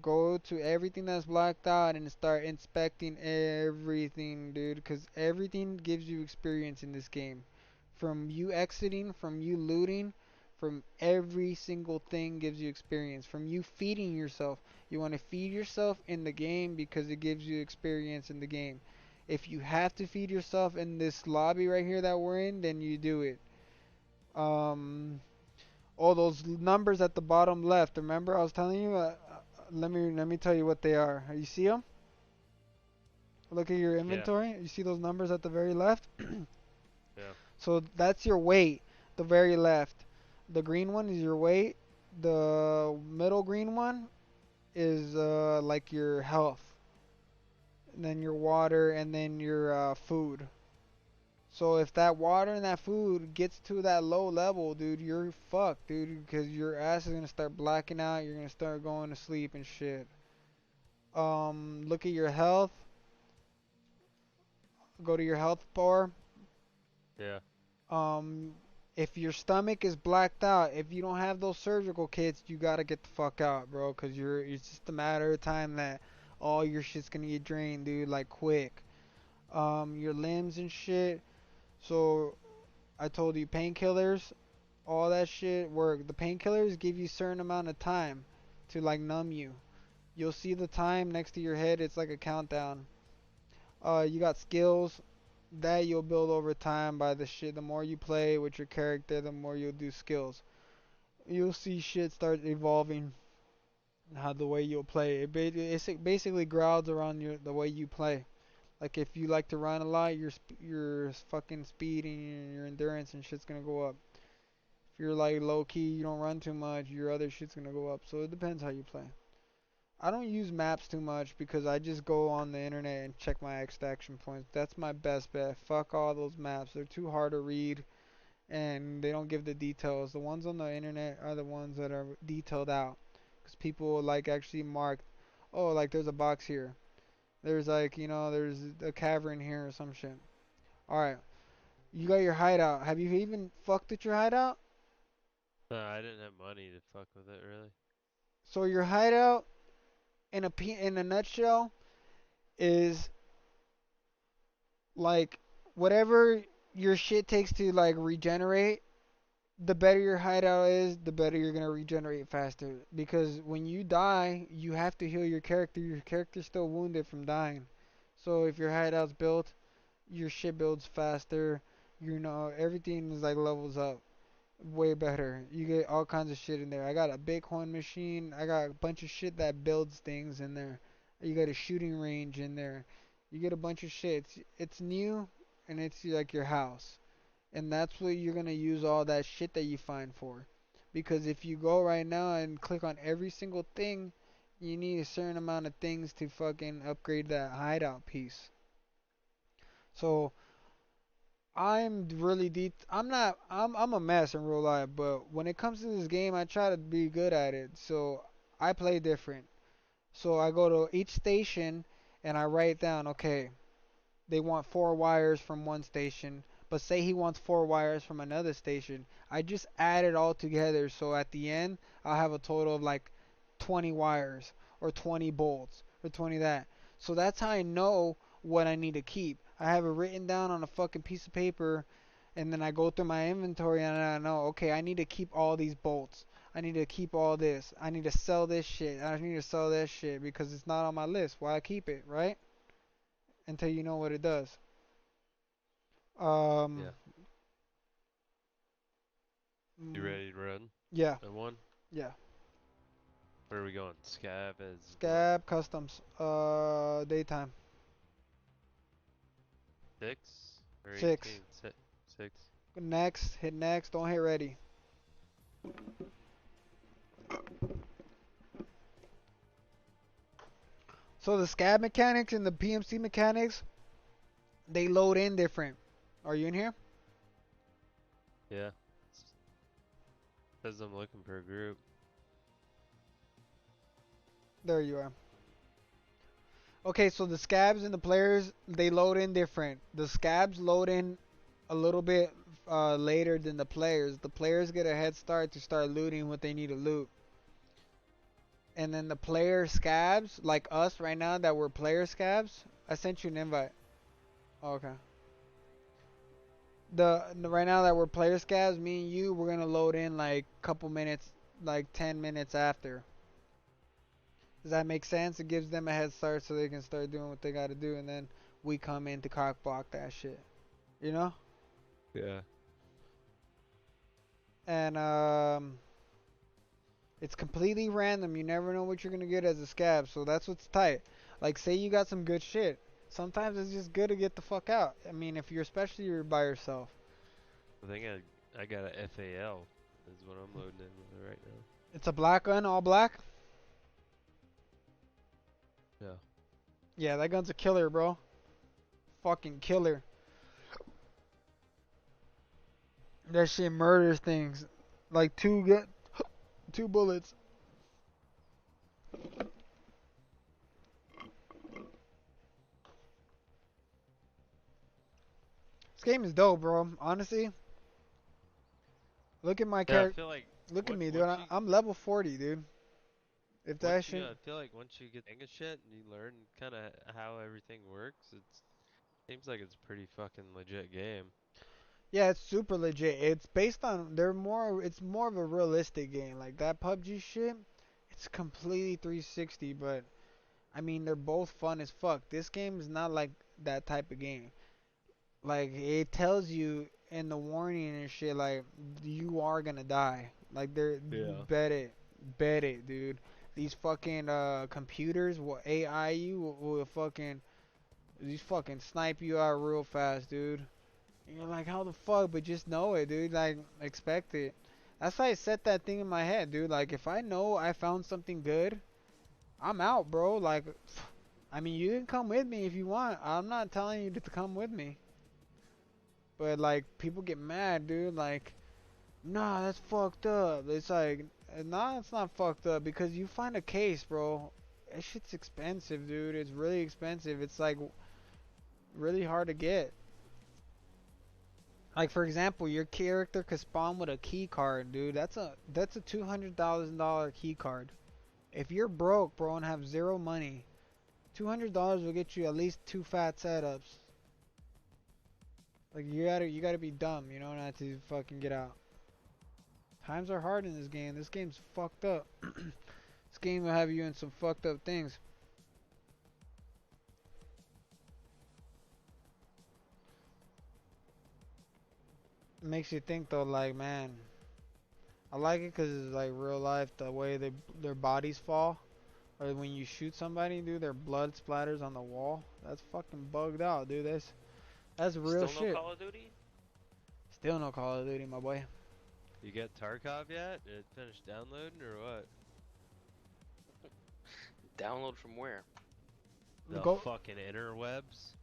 go to everything that's blacked out and start inspecting everything, dude, because everything gives you experience in this game. From you exiting, from you looting, from every single thing gives you experience. From you feeding yourself. You want to feed yourself in the game because it gives you experience in the game. If you have to feed yourself in this lobby right here that we're in, then you do it. Um, Oh, those numbers at the bottom left. Remember, I was telling you. Let me tell you what they are. You see them? Look at your Yeah. inventory. You see those numbers at the very left? Yeah. So that's your weight. The very left. The green one is your weight. The middle green one is like your health. And then your water, and then your food. So if that water and that food gets to that low level, dude, you're fucked, dude, because your ass is gonna start blacking out. You're gonna start going to sleep and shit. Look at your health. go to your health bar. Yeah. Um, if your stomach is blacked out, if you don't have those surgical kits, you gotta get the fuck out, bro. Cause it's just a matter of time that all your shit's gonna get drained, dude. Like quick. Your limbs and shit. So I told you painkillers, all that shit work. The painkillers give you a certain amount of time to like numb you. You'll see the time next to your head. It's like a countdown. You got skills that you'll build over time by the shit. The more you play with your character, the more you'll do skills. You'll see shit start evolving. How the way you'll play it basically grounds around the way you play. Like if you like to run a lot, your fucking speed and your endurance and shit's gonna go up. If you're like low key, you don't run too much, your other shit's gonna go up. So it depends how you play. I don't use maps too much because I just go on the internet and check my extraction points. That's my best bet. Fuck all those maps. They're too hard to read and they don't give the details. The ones on the internet are the ones that are detailed out. Because people like actually mark, oh, like there's a box here. There's like, there's a cavern here or some shit. Alright. You got your hideout. Have you even fucked with your hideout? No, I didn't have money to fuck with it really. So your hideout in a nutshell is like whatever your shit takes to like regenerate, the better your hideout is, the better you're gonna regenerate faster. Because when you die, you have to heal your character. Your character's still wounded from dying. So if your hideout's built, your shit builds faster. Everything is like levels up way better. You get all kinds of shit in there. I got a Bitcoin machine. I got a bunch of shit that builds things in there. You got a shooting range in there. You get a bunch of shit. It's new and it's like your house. And that's what you're gonna use all that shit that you find for. Because if you go right now and click on every single thing, you need a certain amount of things to fucking upgrade that hideout piece. So I'm really deep. I'm not. I'm a mess in real life, but when it comes to this game, I try to be good at it. So I play different. So I go to each station and I write down, okay, they want 4 wires from one station, but say he wants 4 wires from another station. I just add it all together, so at the end I'll have a total of like 20 wires or 20 bolts or 20 that. So that's how I know what I need to keep. I have it written down on a fucking piece of paper, and then I go through my inventory and I know, okay, I need to keep all these bolts. I need to keep all this. I need to sell this shit. I need to sell that shit because it's not on my list. Why keep it, right? Until you know what it does. Yeah. You Mm, ready to run? yeah, The one? yeah. Where are we going? Scab as what? Scab customs. Daytime. 6 or 6. 18? 6. Next. Hit next. Don't hit ready. So the scab mechanics and the PMC mechanics, they load in different. Are you in here? Yeah. Says I'm looking for a group. There you are. Okay, so the scabs and the players, they load in different. The scabs load in a little bit later than the players. The players get a head start to start looting what they need to loot. And then the player scabs, like us right now that we're player scabs, I sent you an invite. Oh, okay. The right now that we're player scabs, me and you, we're gonna load in like couple minutes, like 10 minutes after. Does that make sense? It gives them a head start so they can start doing what they gotta do, and then we come in to cock block that shit. You know? Yeah. And it's completely random. You never know what you're gonna get as a scab, so that's what's tight. Like, say you got some good shit. Sometimes it's just good to get the fuck out. I mean, if you're especially you're by yourself. I think I got a FAL is what I'm loading in with right now. It's a black gun, all black. Yeah. Yeah, that gun's a killer, bro. Fucking killer. That shit murders things. Like two bullets. This game is dope, bro. Honestly, look at my Yeah, I character. feel like Look at me, dude. once you I'm level 40, dude. If that shit. I feel like once you get the hang of shit and you learn kind of how everything works, it seems like it's a pretty fucking legit game. Yeah, it's super legit. It's based on it's more of a realistic game. Like that PUBG shit, it's completely 360, but I mean they're both fun as fuck. This game is not like that type of game. Like it tells you in the warning and shit like you are gonna die. Like they're Yeah. bet it, dude. These fucking computers will AI you will fucking these fucking snipe you out real fast, dude. And you're like, how the fuck? But just know it, dude. Like, expect it. That's why I set that thing in my head, dude. Like, if I know I found something good, I'm out, bro. Like, I mean, you can come with me if you want. I'm not telling you to come with me. But, like, people get mad, dude. Like, nah, that's fucked up. It's like, nah, it's not fucked up because you find a case, bro. That shit's expensive, dude. It's really expensive. It's, like, really hard to get. Like for example, your character could spawn with a key card, dude. That's a $200,000 key card. If you're broke, bro, and have zero money, $200 will get you at least 2 fat setups. Like you gotta be dumb, you know, not to fucking get out. Times are hard in this game. This game's fucked up. This game will have you in some fucked up things. It makes you think though, like man, I like it because it's like real life. The way their bodies fall. Or when you shoot somebody, dude, their blood splatters on the wall. That's fucking bugged out, dude. That's real Still no shit. Call of Duty? Still no Call of Duty, my boy. You get Tarkov yet? It finished downloading or what? Download from where? The Go fucking interwebs?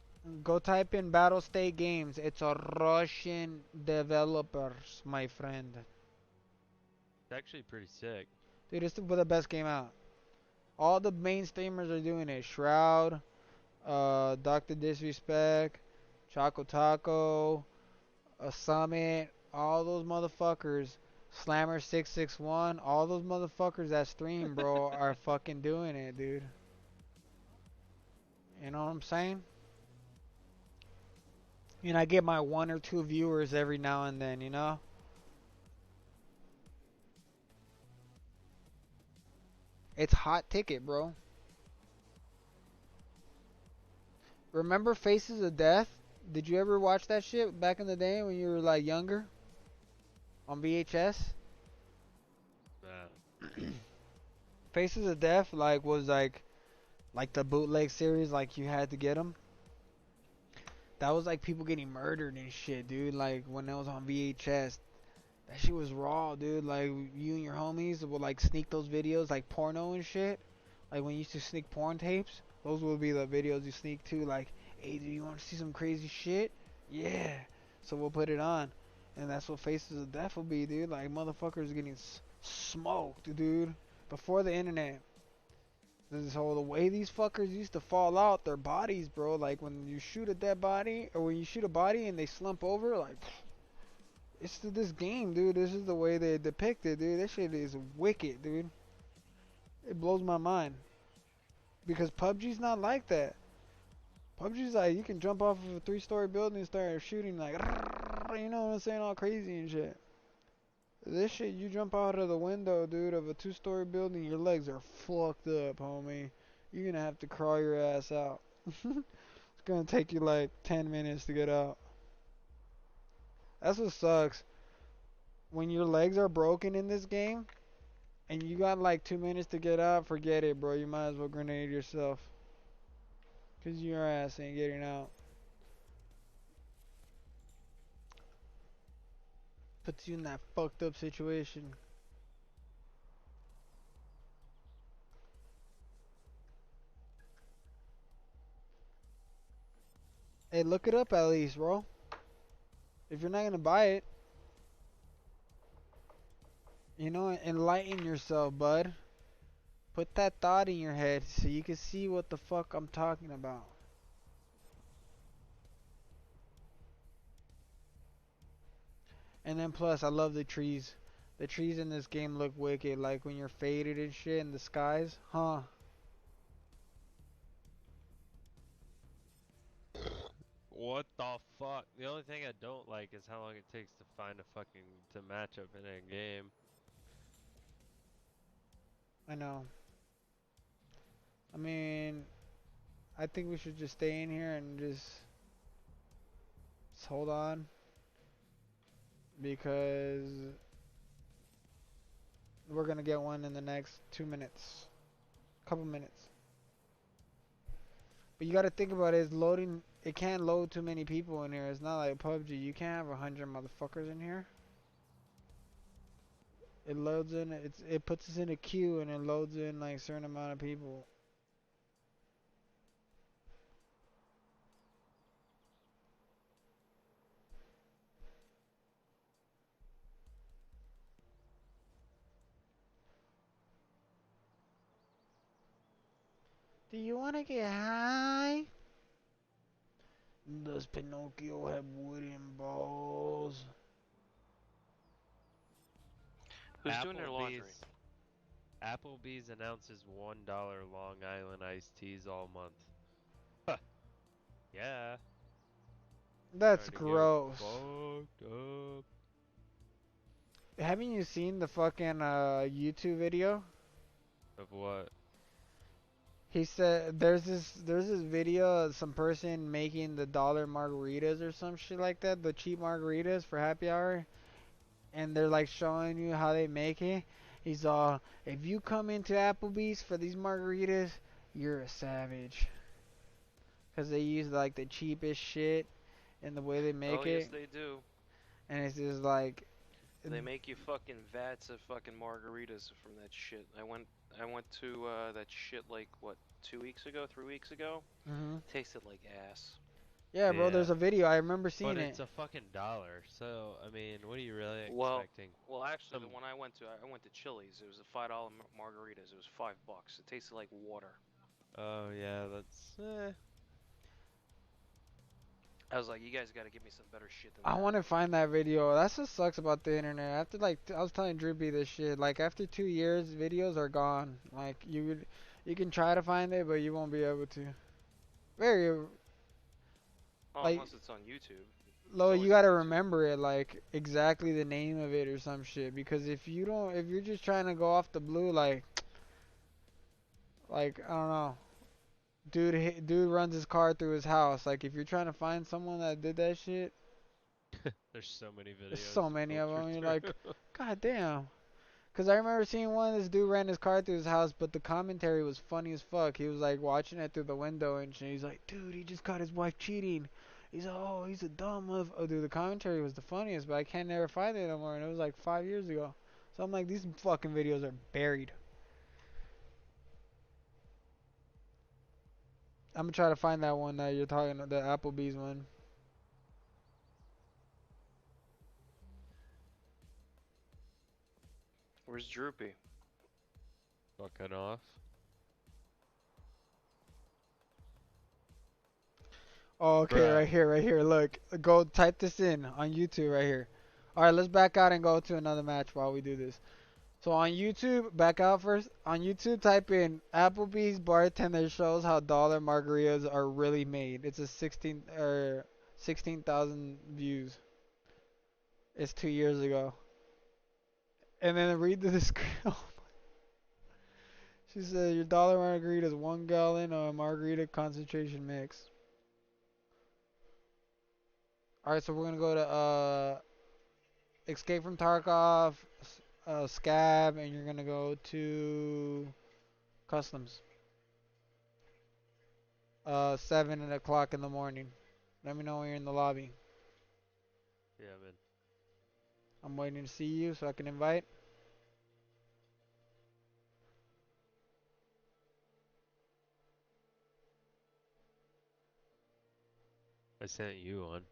go type in Battle State Games. It's a Russian developers, my friend. It's actually pretty sick. Dude, it's the best game out. All the main streamers are doing it. Shroud, Dr. Disrespect, Choco Taco, Summit, all those motherfuckers. Slammer661, all those motherfuckers that stream, bro, are fucking doing it, dude. You know what I'm saying? And I get my 1 or 2 viewers every now and then, you know? It's hot ticket, bro. Remember Faces of Death? Did you ever watch that shit back in the day when you were like younger? On VHS? Faces of Death was like the bootleg series, like you had to get them. That was like people getting murdered and shit, dude. Like when it was on VHS, that shit was raw, dude. Like you and your homies would like sneak those videos, like porno and shit. Like when you used to sneak porn tapes, those would be the videos you sneak to. Like, hey, do you want to see some crazy shit? Yeah. So we'll put it on, and that's what Faces of Death will be, dude. Like motherfuckers getting smoked, dude. Before the internet. This whole the way these fuckers used to fall out, their bodies, bro. Like when you shoot a dead body, or when you shoot a body and they slump over, like it's this game, dude. This is the way they depict it, dude. That shit is wicked, dude. It blows my mind because PUBG's not like that. PUBG's like you can jump off of a 3-story building and start shooting like, you know what I'm saying, all crazy and shit. This shit, you jump out of the window, dude, of a 2-story building, your legs are fucked up, homie. You're gonna have to crawl your ass out. It's gonna take you like 10 minutes to get out. That's what sucks. When your legs are broken in this game, and you got like 2 minutes to get out, forget it, bro. You might as well grenade yourself. Cause your ass ain't getting out. Puts you in that fucked up situation. Hey, look it up at least, bro. If you're not gonna buy it, you know, enlighten yourself, bud. Put that thought in your head so you can see what the fuck I'm talking about. And then plus, I love the trees. The trees in this game look wicked, like when you're faded and shit in the skies. Huh. What the fuck? The only thing I don't like is how long it takes to find a fucking to match up in a game. I know. I mean, I think we should just stay in here and just hold on. Because we're gonna get one in the next 2 minutes. Couple minutes. But you gotta think about it, it's loading. It can't load too many people in here. It's not like PUBG. You can't have 100 motherfuckers in here. It loads in. It puts us in a queue and it loads in like a certain amount of people. Do you wanna get high? Does Pinocchio have wooden balls? Who's doing their laundry? Applebee's announces $1 Long Island iced teas all month. Huh. Yeah. That's Trying to gross. get fucked up. Haven't you seen the fucking YouTube video? Of what? He said there's this video of some person making the dollar margaritas or some shit like that, the cheap margaritas for happy hour, and they're like showing you how they make it. He's all, if you come into Applebee's for these margaritas, you're a savage. 'Cause they use like the cheapest shit in the way they make Oh yes, it, they do. and it's just like, They make you fucking vats of fucking margaritas from that shit. I went to that shit like what 2 weeks ago, 3 weeks ago. hmm Tasted like ass. yeah, bro. There's Yeah. a video. I remember seeing But it. it's a fucking dollar. So, I mean, what are you really Well, expecting? well, actually, the Some one I went to Chili's. It was a $5 margaritas. It was $5. It tasted like water. Oh yeah, that's I was like, you guys got to give me some better shit than I that. want to find that video. That's what sucks about the internet. After like I was telling Droopy this shit. Like after 2 years, videos are gone. Like you can try to find it, but you won't be able to. Very Oh, like unless it's on YouTube. Lo, It's you always on gotta YouTube. remember it like exactly the name of it or some shit. Because if you don't, if you're just trying to go off the blue, like I don't know, dude runs his car through his house. Like if you're trying to find someone that did that shit, there's so many there's videos so to many of filter them. You're like, through. God damn. Cause I remember seeing one. This dude ran his car through his house, but the commentary was funny as fuck. He was like watching it through the window and shit. He's like, dude, he just caught his wife cheating. He's like, oh, he's a dumb mother. Oh, dude, the commentary was the funniest, but I can't never find it no more. And it was like 5 years ago. So I'm like, these fucking videos are buried. I'm gonna try to find that one that you're talking about, the Applebee's one. Where's Droopy? Fucking off. Oh, okay, Bruh. right here. Look, go type this in on YouTube right here. All right, let's back out and go to another match while we do this. So on YouTube, back out first. On YouTube, type in Applebee's bartender shows how dollar margaritas are really made. It's a 16,000 views. It's 2 years ago. And then read the description. She said your dollar margarita is 1 gallon of margarita concentration mix. All right, so we're gonna go to Escape from Tarkov, Scab, and you're gonna go to Customs. 7 o'clock in the morning. Let me know when you're in the lobby. Yeah, man. I'm waiting to see you so I can invite. I sent you one.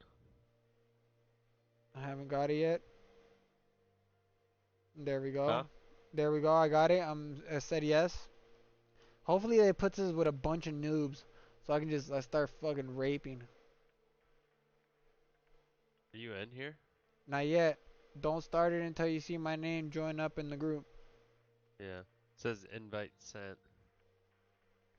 I haven't got it yet. There we go. Huh? There we go. I got it. I said yes. Hopefully they puts us with a bunch of noobs so I can just start fucking raping. Are you in here? Not yet. Don't start it until you see my name join up in the group. Yeah. It says invite sent.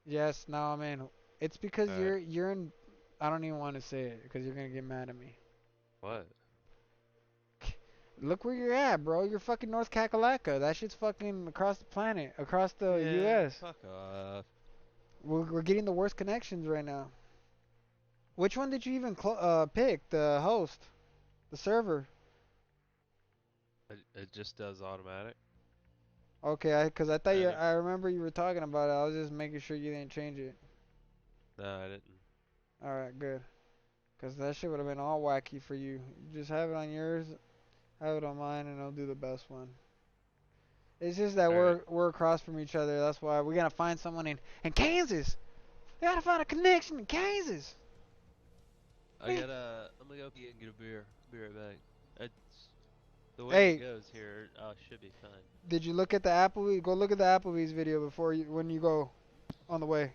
Yes, now I'm in. It's because Alright. you're in. I don't even want to say it because you're gonna get mad at me. What? Look where you're at, bro. You're fucking North Kakalaka. That shit's fucking across the planet, across the Yeah, U.S. fuck off. We're getting the worst connections right now. Which one did you even pick? The host, the server. It just does automatic. Okay, because I thought I you. didn't. I remember you were talking about it. I was just making sure you didn't change it. No, I didn't. All right, good. Because that shit would have been all wacky for you. You just have it on yours, have it on mine, and I'll do the best one. It's just that Alright. we're across from each other. That's why we gotta find someone in Kansas. We gotta find a connection in Kansas. Hey, I'm gonna go pee and get a beer. Be right back. It's the way it hey, goes here. Should be fine. did you look at the Applebee? Go look at the Applebee's video before you when you go on the way.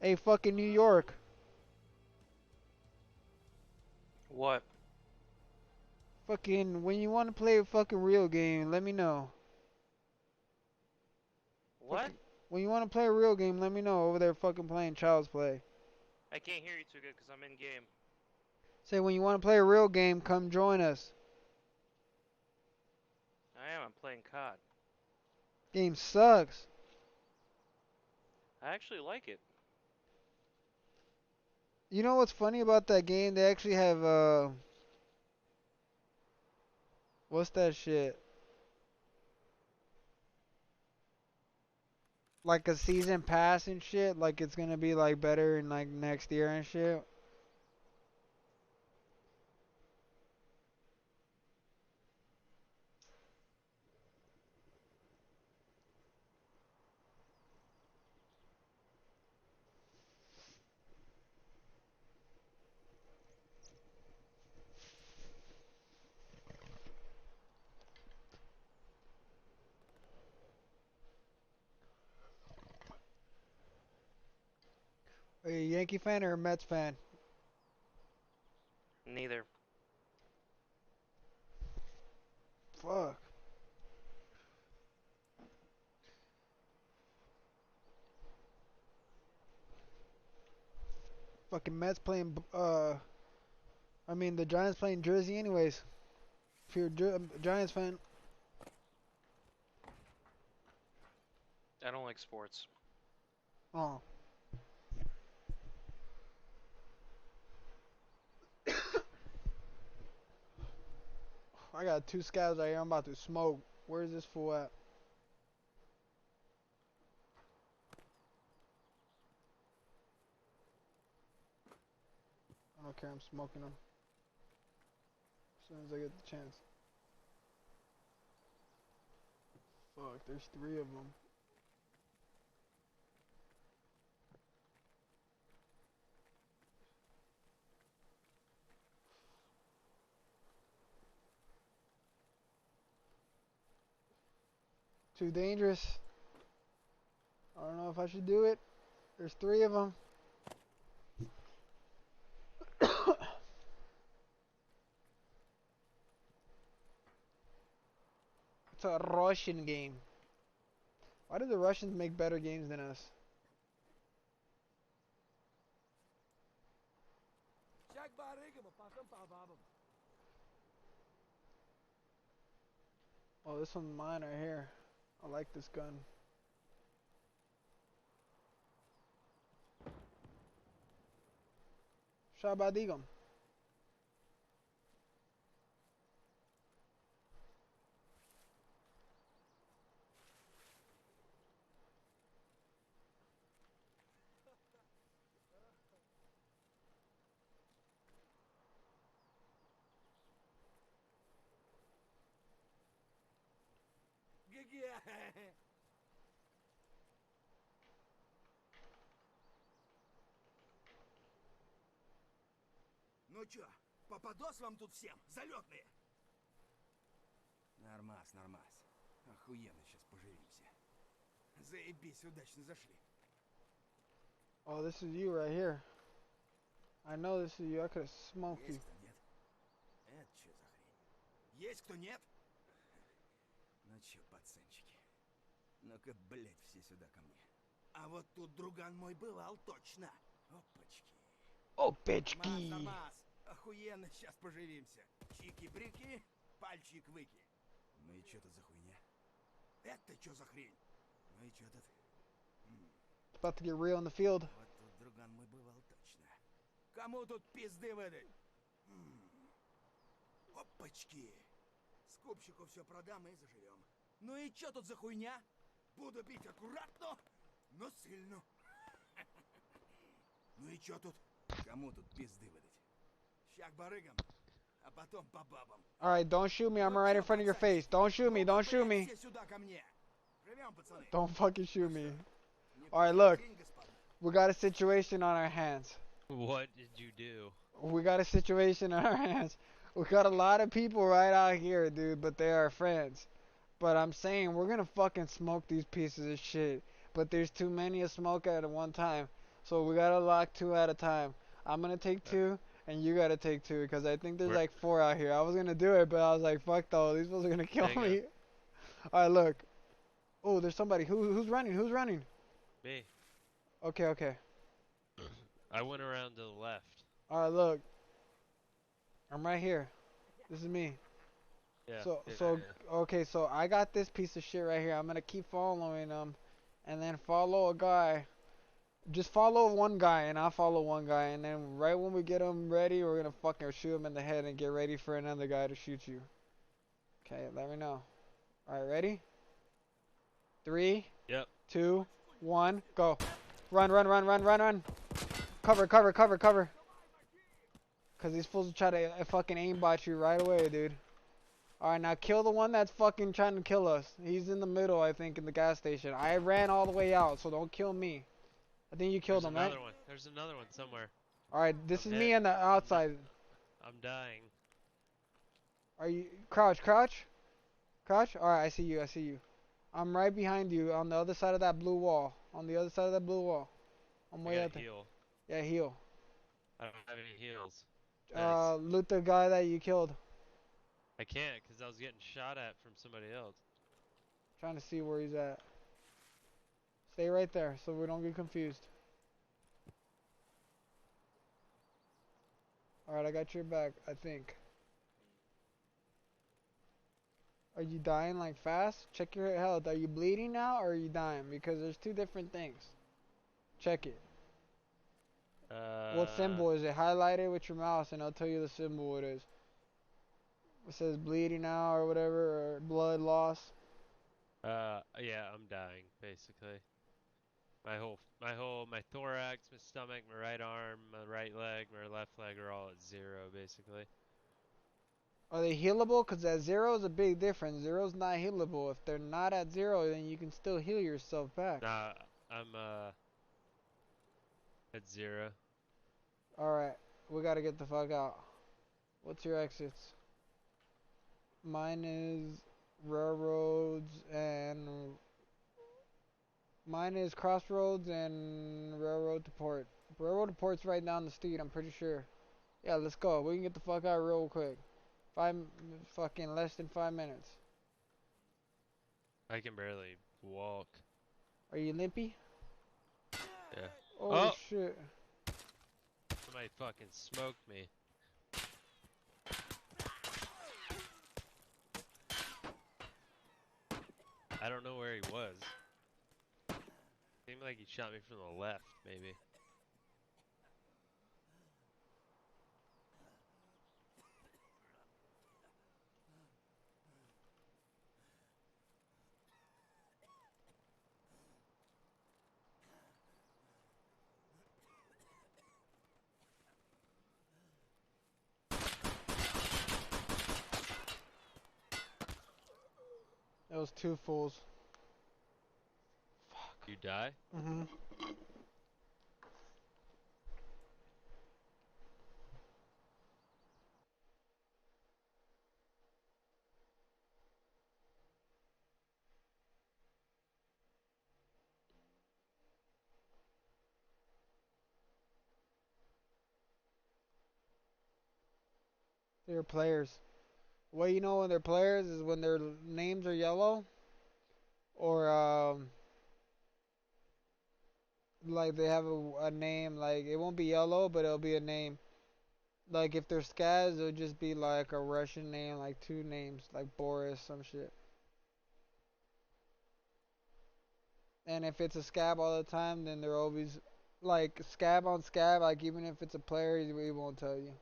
Hey, fucking New York. What? Fucking when you want to play a fucking real game, let me know. What? Fucking, when you want to play a real game, let me know. Over there, fucking playing Child's Play. I can't hear you too good because I'm in game. Say when you want to play a real game, come join us. I am. I'm playing COD. Game sucks. I actually like it. You know what's funny about that game? They actually have what's that shit? Like a season pass and shit. Like it's gonna be like better in like next year and shit. Are you a Yankee fan or a Mets fan? Neither. Fuck. Fucking Mets playing I mean the Giants playing Jersey anyways. If you're a Giants fan. I don't like sports. Oh. I got two scabs right here. I'm about to smoke. Where's this fool at? I don't care. I'm smoking them. As soon as I get the chance. Fuck, there's three of them. Too dangerous. I don't know if I should do it. There's three of them. It's a Russian game. Why do the Russians make better games than us? Oh, this one's mine right here. I like this gun. Shabadigam. Ну чё, попадос вам тут всем, залетные? Нормас, нормас. Охуенно сейчас поживимся. Заебись, удачно зашли. Oh, this is you right here. I know this is you. I could have smoked you. Есть кто нет? Это что за хрень? Есть кто нет? Ну чё, пацанчики. Ну-ка, блядь, все сюда ко мне. А вот тут друган мой бывал точно. Опачки. Oh, Нормас, bitchki. нормас. Охуенно, сейчас поживимся. Чики-брики, пальчик-выки. Ну и чё тут за хуйня? Это чё за хрень? Ну и чё тут? It's about to get real in the field. Вот тут друган мой бывал точно. Кому тут пизды выдать? Опачки. Скупщику все продам и заживем. Ну и чё тут за хуйня? Буду бить аккуратно, но сильно. Ну и чё тут? Кому тут пизды выдать? Ща к барыгам, а потом по бабам. Alright, don't shoot me. I'm right in front of your face. Don't shoot me. Don't shoot me. Все сюда ко мне. Живем, пацаны. Don't fucking shoot me. Не Alright, look. хрень, господа. We got a situation on our hands. What did you do? We got a situation on our hands. We got a lot of people right out here, dude, but they are friends. But I'm saying we're gonna fucking smoke these pieces of shit. But there's too many to smoke at one time. So we gotta lock 2 at a time. I'm gonna take 2, and you gotta take 2, because I think there's Where- like 4 out here. I was gonna do it, but I was like, fuck though, these fools are gonna kill Hang on. me. Alright, look. Oh, there's somebody. Who's running? Who's running? Me. Okay, okay. I went around to the left. Alright, look. I'm right here. This is me. Yeah. So, yeah, so yeah. okay, so I got this piece of shit right here. I'm gonna keep following him, and then follow a guy. Just follow one guy, and I'll follow one guy, and then right when we get him ready, we're gonna fucking shoot him in the head and get ready for another guy to shoot you. Okay, let me know. Alright, ready? 3, Yep. 2, 1, go. Run, run, run, run, run, run. Cover, cover, cover, cover. Cause these fools will try to fucking aimbot you right away, dude. Alright, now kill the one that's fucking trying to kill us. He's in the middle, I think, in the gas station. I ran all the way out, so don't kill me. I think you killed There's him, right? another one. There's another one somewhere. Alright, this I'm is me dead. on the outside. I'm dying. Are you... Crouch, crouch. Crouch? Alright, I see you, I see you. I'm right behind you on the other side of that blue wall. On the other side of that blue wall. I'm I way got out there. heal. Yeah, heal. I don't have any heals. Nice. Loot the guy that you killed. I can't because I was getting shot at from somebody else. Trying to see where he's at. Stay right there so we don't get confused. Alright, I got your back, I think. Are you dying like fast? Check your health. Are you bleeding now or are you dying? Because there's 2 different things. Check it. What symbol is it? Highlight it with your mouse and I'll tell you the symbol it is. It says bleeding now or whatever, or blood loss. Yeah, I'm dying basically. My thorax, my stomach, my right arm, my right leg, my left leg are all at 0 basically. Are they healable? Because at 0 is a big difference. 0's not healable. If they're not at 0, then you can still heal yourself back. Nah, I'm at 0. Alright, we gotta get the fuck out. What's your exits? Mine is railroads and... Mine is crossroads and railroad to port. Railroad to port's right down the street, I'm pretty sure. Yeah, let's go. We can get the fuck out real quick. Fucking less than 5 minutes. I can barely walk. Are you limpy? Yeah. Oh, Oh! shit. Somebody fucking smoked me. I don't know where he was. Seemed like he shot me from the left, maybe. It was 2 fools. You die? Mm-hmm. They're players. What you know when they're players is when their names are yellow, or like they have a name. Like it won't be yellow, but it'll be a name. Like if they're scabs, it'll just be like a Russian name, like two names, like Boris, some shit. And if it's a scab all the time, then they're always like scab on scab. Like even if it's a player, he won't tell you.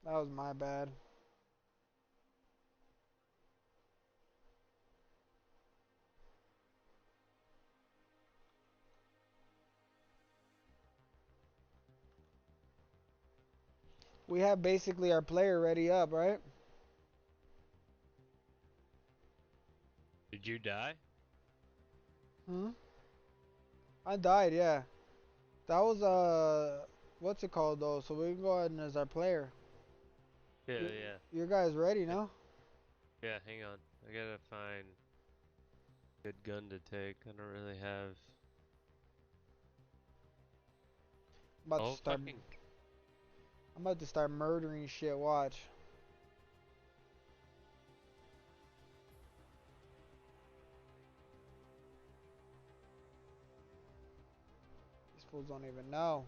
That was my bad. We have basically our player ready up, right? Did you die? Hmm. I died, yeah. That was what's it called though? So we can go ahead and as our player. Yeah, Your, yeah. your guys ready H- now? Yeah, hang on. I gotta find a good gun to take. I don't really have. About to Oh, start. fucking. I'm about to start murdering shit. Watch. These fools don't even know.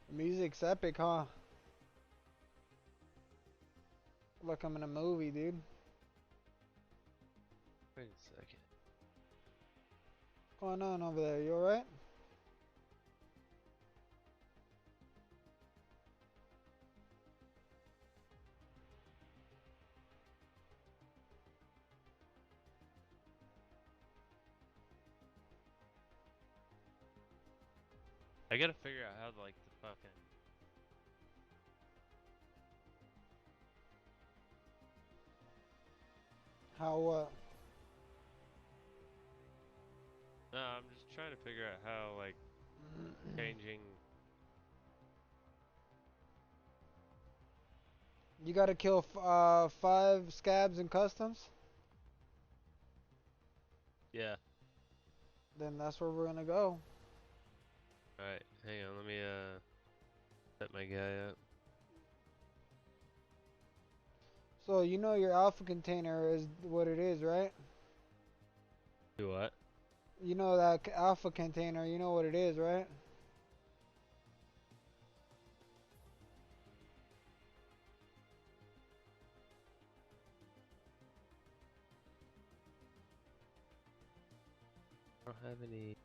The music's epic, huh? Like I'm in a movie, dude. Wait a second. What's going on over there? You alright? I gotta figure out how to, like, the fucking. How No, I'm just trying to figure out how, like, changing. You gotta kill 5 scabs in customs? Yeah. Then that's where we're gonna go. Alright, hang on. Let me, set my guy up. So you know your alpha container is what it is, right? Do what? You know that alpha container, you know what it is, right? I don't have any.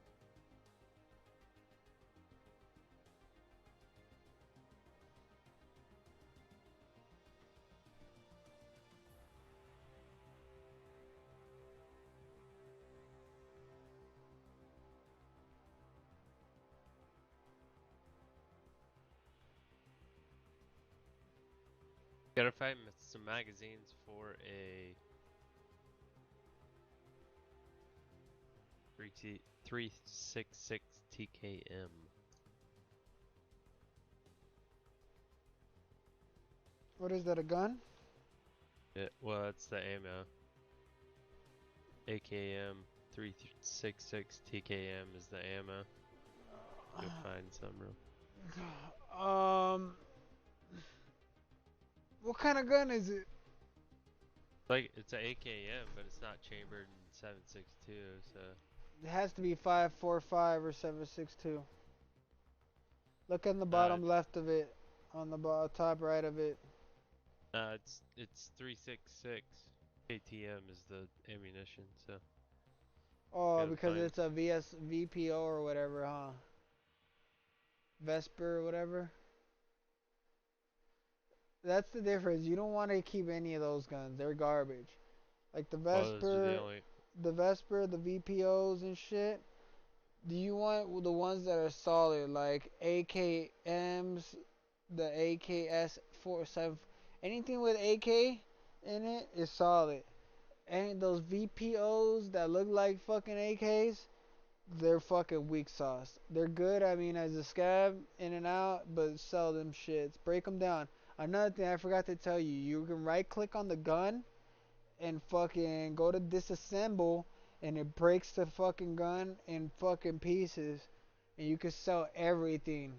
Gotta find some magazines for a 366 TKM. What is that, a gun? Well, that's the ammo. AKM 366 TKM is the ammo. Go find some real. Um, what kind of gun is it? Like it's an AKM, but it's not chambered in 7.62, so It has to be 5.45 or 7.62. Look in the uh, bottom left of it, on the top right of it. it's 366 KTM is the ammunition, so Oh, gotta because find. it's a VPO or whatever, huh? Vesper or whatever. That's the difference. You don't want to keep any of those guns. They're garbage. Like Well, those are the the only. Vesper, the VPOs and shit. Do you want the ones that are solid, like AKMs, the AKS-47? Anything with AK in it is solid. And those VPOs that look like fucking AKs, they're fucking weak sauce. They're good, I mean, as a scab, in and out, but sell them shits. Break them down. Another thing I forgot to tell you, you can right click on the gun and fucking go to disassemble, and it breaks the fucking gun in fucking pieces, and you can sell everything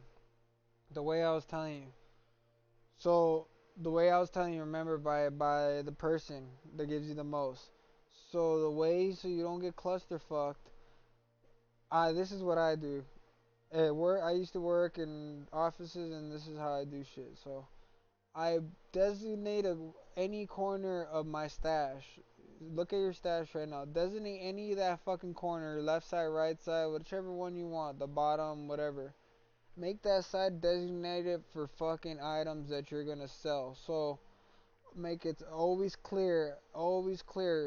the way I was telling you. So the way I was telling you, remember, by the person that gives you the most. So the way so you don't get cluster fucked, this is what I do. At work, I used to work in offices, and this is how I do shit. So I designate any corner of my stash. Look at your stash right now. Designate any of that fucking corner, left side, right side, whichever one you want, the bottom, whatever. Make that side designated for fucking items that you're gonna sell. So make it always clear,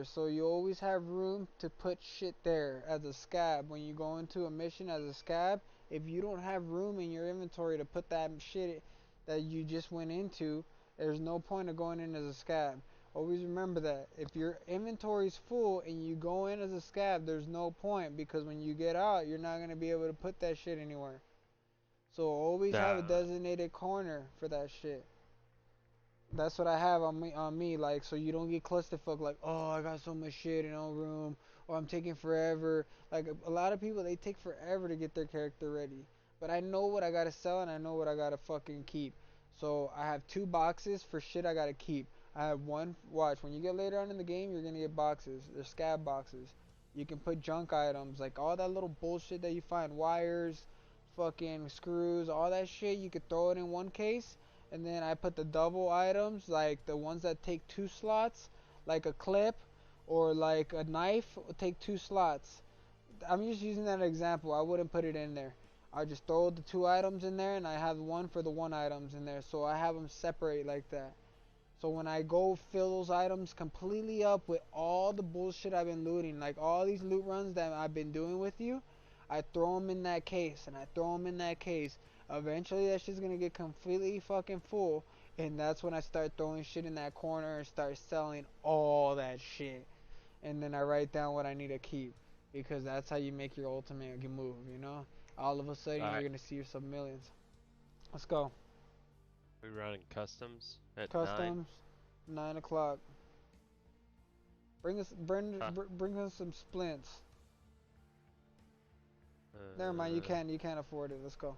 so you always have room to put shit there as a scab. When you go into a mission as a scab, if you don't have room in your inventory to put that shit that you just went into, there's no point of going in as a scab. Always remember that. If your inventory is full and you go in as a scab, there's no point, because when you get out, you're not going to be able to put that shit anywhere. So always have a Damn. designated corner for that shit. That's what I have on me, like, so you don't get clusterfuck, like, oh, I got so much shit in no room, or I'm taking forever. Like, a lot of people, they take forever to get their character ready. But I know what I gotta sell, and I know what I gotta fucking keep. So I have 2 boxes for shit I gotta keep. I have one, watch, when you get later on in the game, you're gonna get boxes. They're scab boxes. You can put junk items, like all that little bullshit that you find, wires, fucking screws, all that shit, you could throw it in one case. And then I put the double items, like the ones that take 2 slots, like a clip or like a knife, will take 2 slots. I'm just using that example. I wouldn't put it in there. I just throw the 2 items in there, and I have one for the 1 items in there. So I have them separate like that. So when I go fill those items completely up with all the bullshit I've been looting, like all these loot runs that I've been doing with you, I throw them in that case, and I throw them in that case. Eventually that shit's gonna get completely fucking full, and that's when I start throwing shit in that corner and start selling all that shit. And then I write down what I need to keep, because that's how you make your ultimate move, you know? All of a sudden you're Alright, gonna see yourself millions. Let's go. we running customs at 9? Customs, 9 o'clock. Huh. Bring us some splints. Never mind, Uh, you can't afford it. Let's go.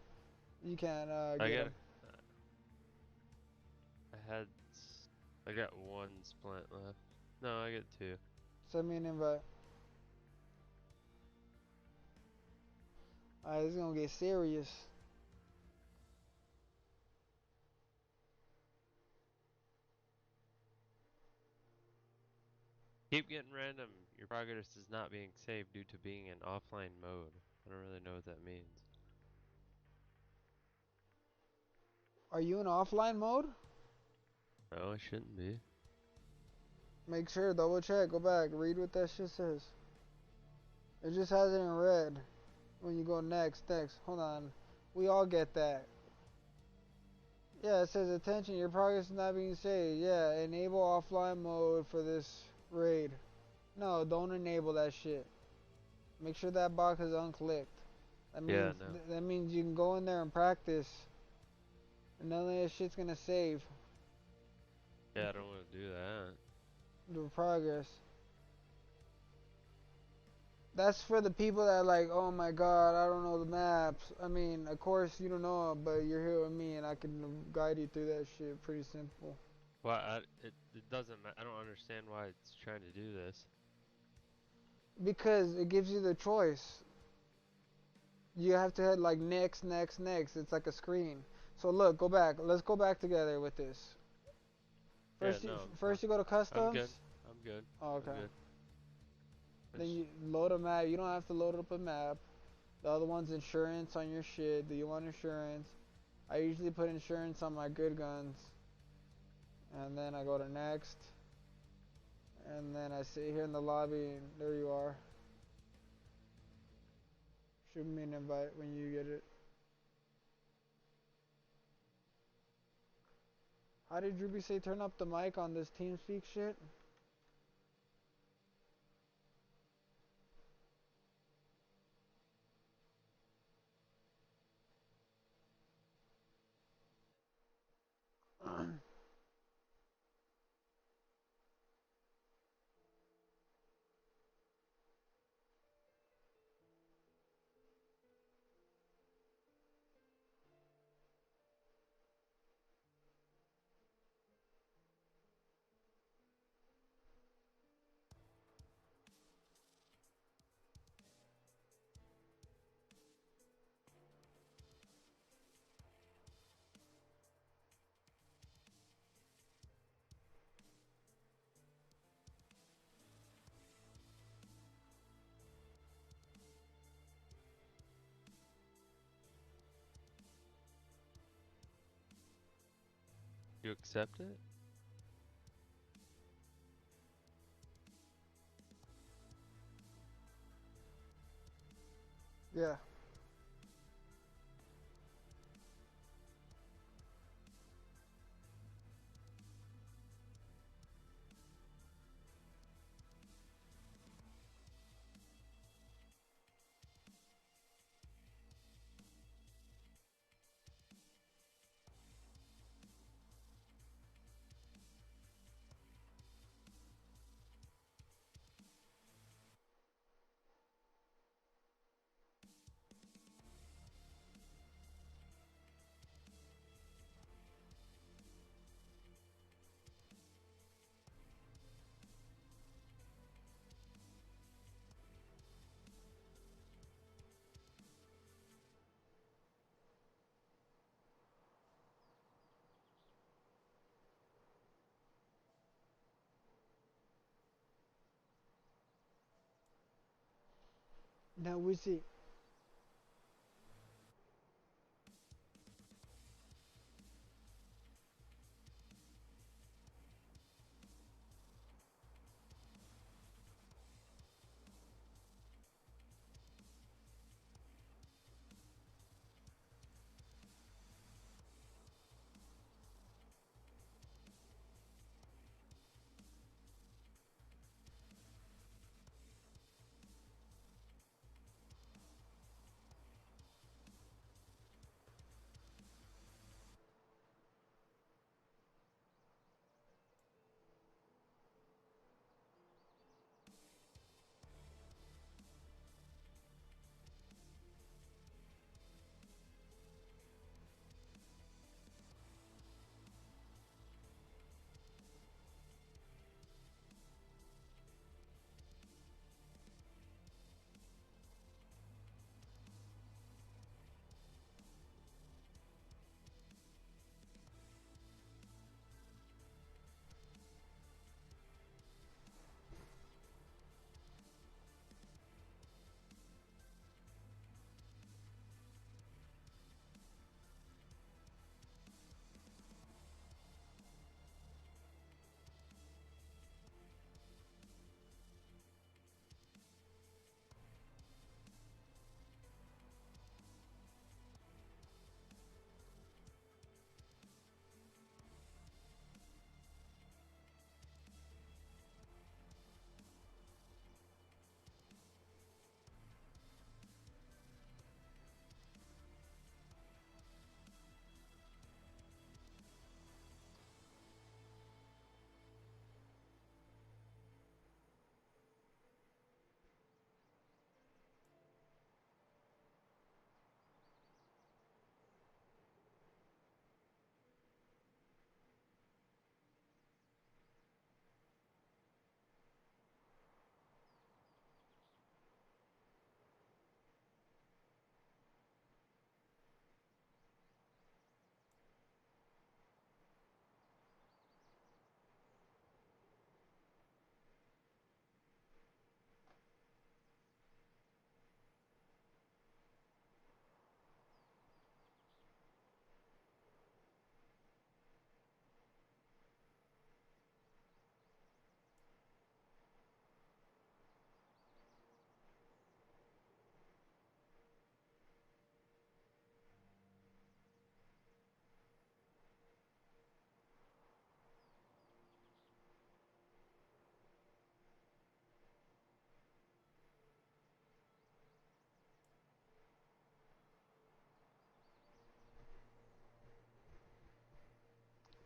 You can't I get got, them. I got 1 splint left. No, I got 2. Send me an invite. Alright, this is gonna get serious. Keep getting random. Your progress is not being saved due to being in offline mode. I don't really know what that means. Are you in offline mode? No, it shouldn't be. Make sure, double check, go back, read what that shit says. It just has it in red. When you go next. Hold on. We all get that. Yeah, it says attention, your progress is not being saved. Yeah, enable offline mode for this raid. No, don't enable that shit. Make sure that box is unclicked. Yeah, no. That means you can go in there and practice, and none of that shit's gonna save Yeah, I don't want to do that. the progress. That's for the people that are like, oh my god, I don't know the maps. I mean, of course you don't know it, but you're here with me, and I can guide you through that shit. Pretty simple. Well, it doesn't I don't understand why it's trying to do this. Because it gives you the choice. You have to hit like next. It's like a screen. So look, go back. Let's go back together with this. Yeah, First, no, first you go to I'm good. customs. I'm good. Oh, I'm okay. good. Then Just- you load a map. You don't have to load up a map. The other one's insurance on your shit. Do you want insurance? I usually put insurance on my good guns. And then I go to next. And then I sit here in the lobby, and there you are. Shoot me an invite when you get it. How did Droopy say turn up the mic on this TeamSpeak shit? You accept it? Yeah. Now we see.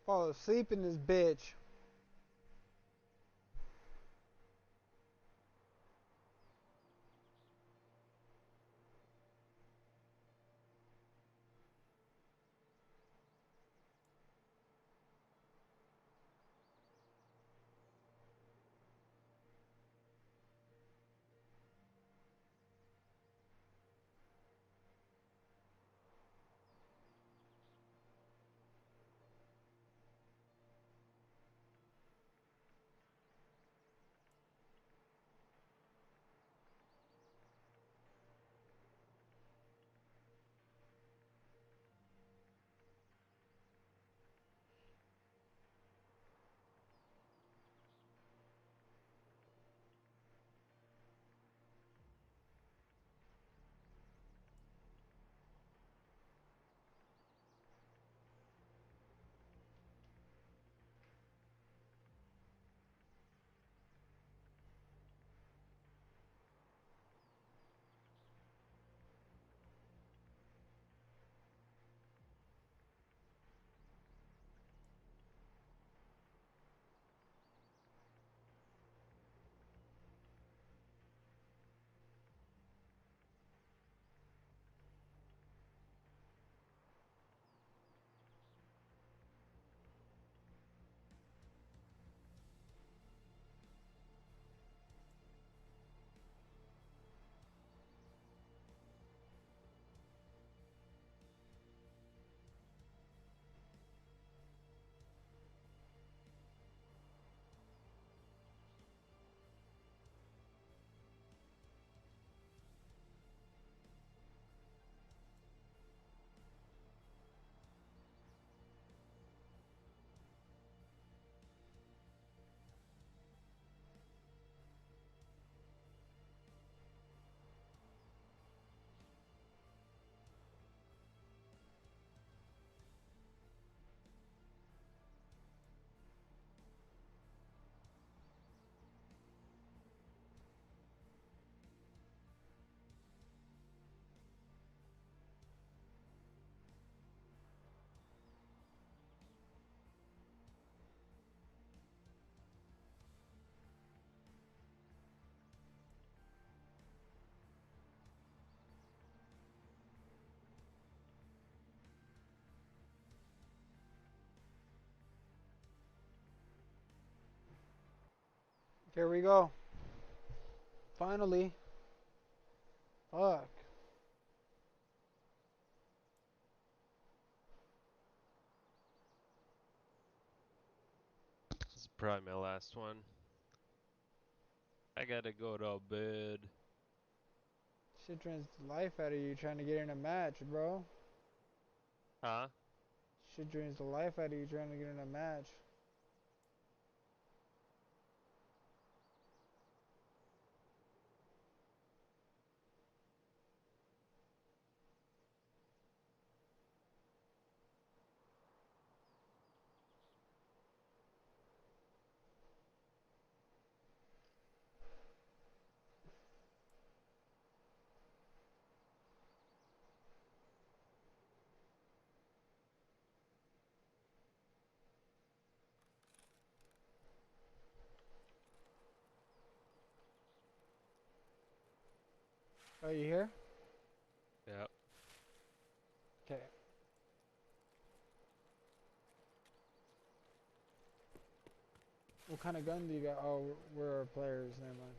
Fall asleep in this bitch. Here we go. Finally. Fuck. This is probably my last one. I gotta go to bed. Shit drains the life out of you trying to get in a match, bro. Huh? Shit drains the life out of you trying to get in a match. Are you here? Yep. Okay. What kind of gun do you got? Oh, we're players. Never mind.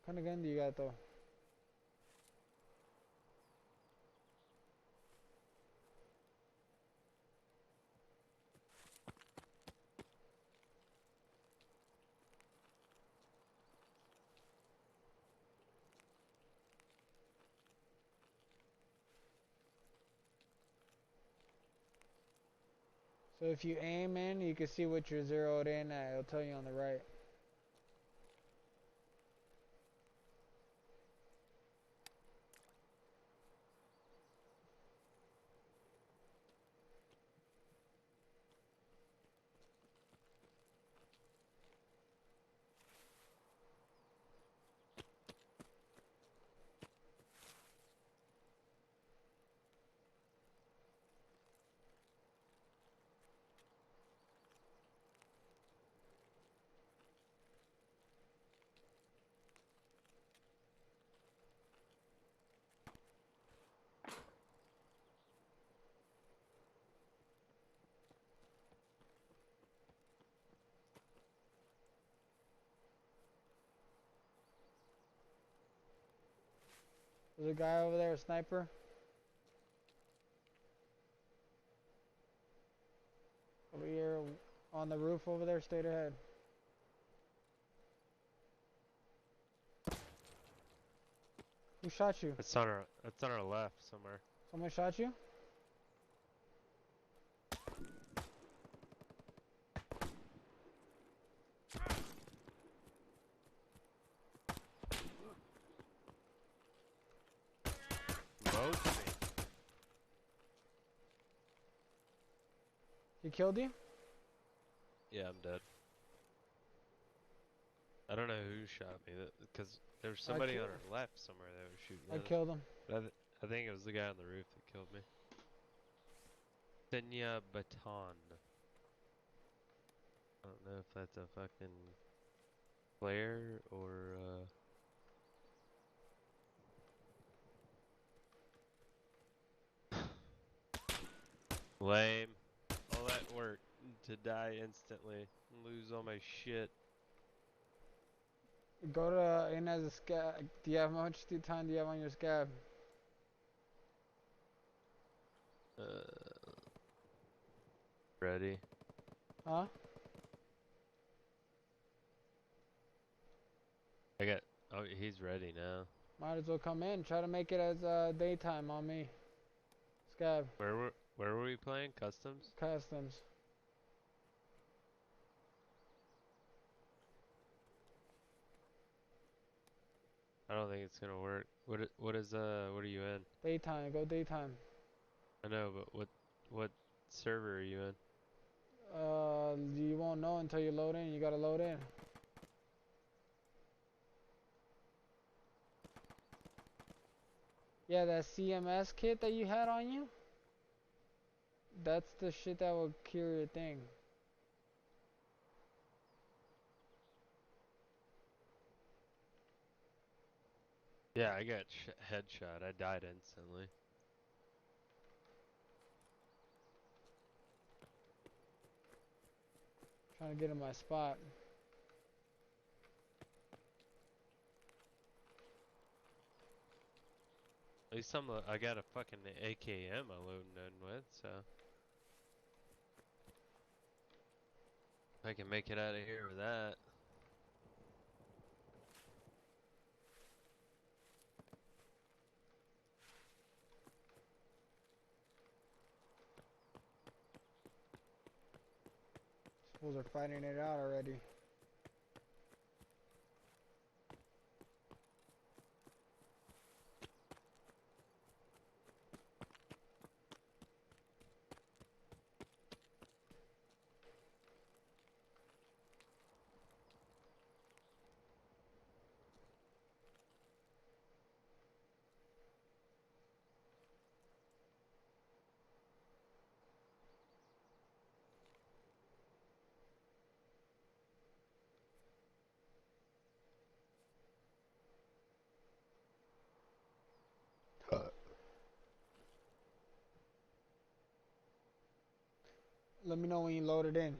What kind of gun do you got though? So if you aim in, you can see what you're zeroed in at. It'll tell you on the right. There's a guy over there, a sniper. Over here on the roof over there, straight ahead. Who shot you? It's on our left somewhere. Someone shot you? Both me. He killed you? Yeah, I'm dead. I don't know who shot me, because there was somebody on our left somewhere that was shooting I at us. killed him. But I think it was the guy on the roof that killed me. Senya Baton. I don't know if that's a fucking player or lame. All that work to die instantly and lose all my shit. Go to in as a scab. Do you have how much time do you have on your scab? Ready? Huh? Oh, he's ready now. Might as well come in. Try to make it as daytime on me. Scab. Where were we playing? Customs? Customs. I don't think it's gonna work. What are you in? Daytime. Go daytime. I know, but what server are you in? You won't know until you load in. You gotta load in. Yeah, that CMS kit that you had on you? That's the shit that will cure your thing. Yeah, I got headshot. I died instantly. Trying to get in my spot. At least I got a fucking AKM I'm loading in with, so I can make it out of here with that. Fools are fighting it out already. Let me know when you load it in.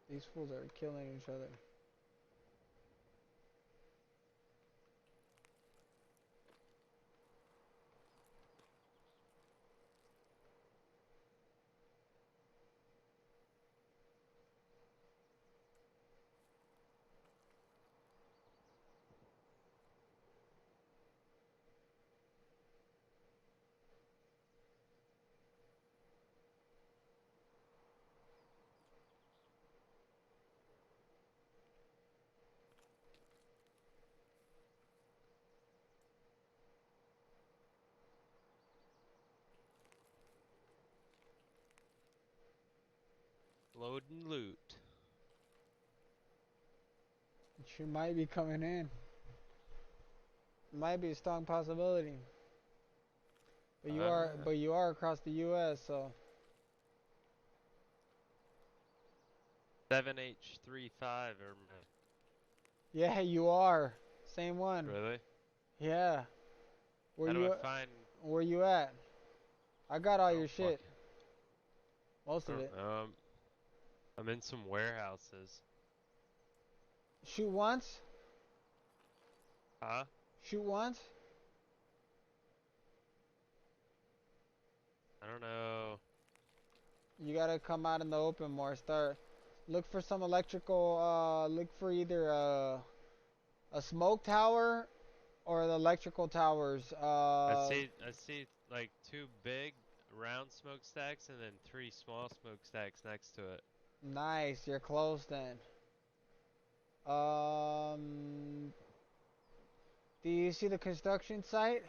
These fools are killing each other. loading loot. She might be coming in. Might be a strong possibility. But you are across the U.S., so 7H35 or yeah, you are. Same one. really? Yeah. How do I find? Where you at? I got all I your don't shit. fucking- Most I of don't it. know. I'm in some warehouses. Shoot once. Huh? Shoot once. I don't know. You gotta come out in the open more. Look for some electrical. Look for either a smoke tower or the electrical towers. I see like 2 big round smokestacks and then 3 small smokestacks next to it. Nice. You're close then. Do you see the construction site?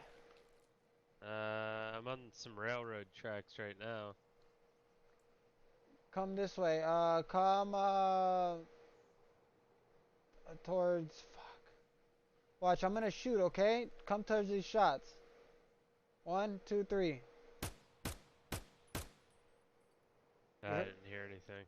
I'm on some railroad tracks right now. Come this way. Come towards. Fuck. Watch. I'm gonna shoot. Okay. Come towards these shots. 1, 2, 3. I didn't hear anything.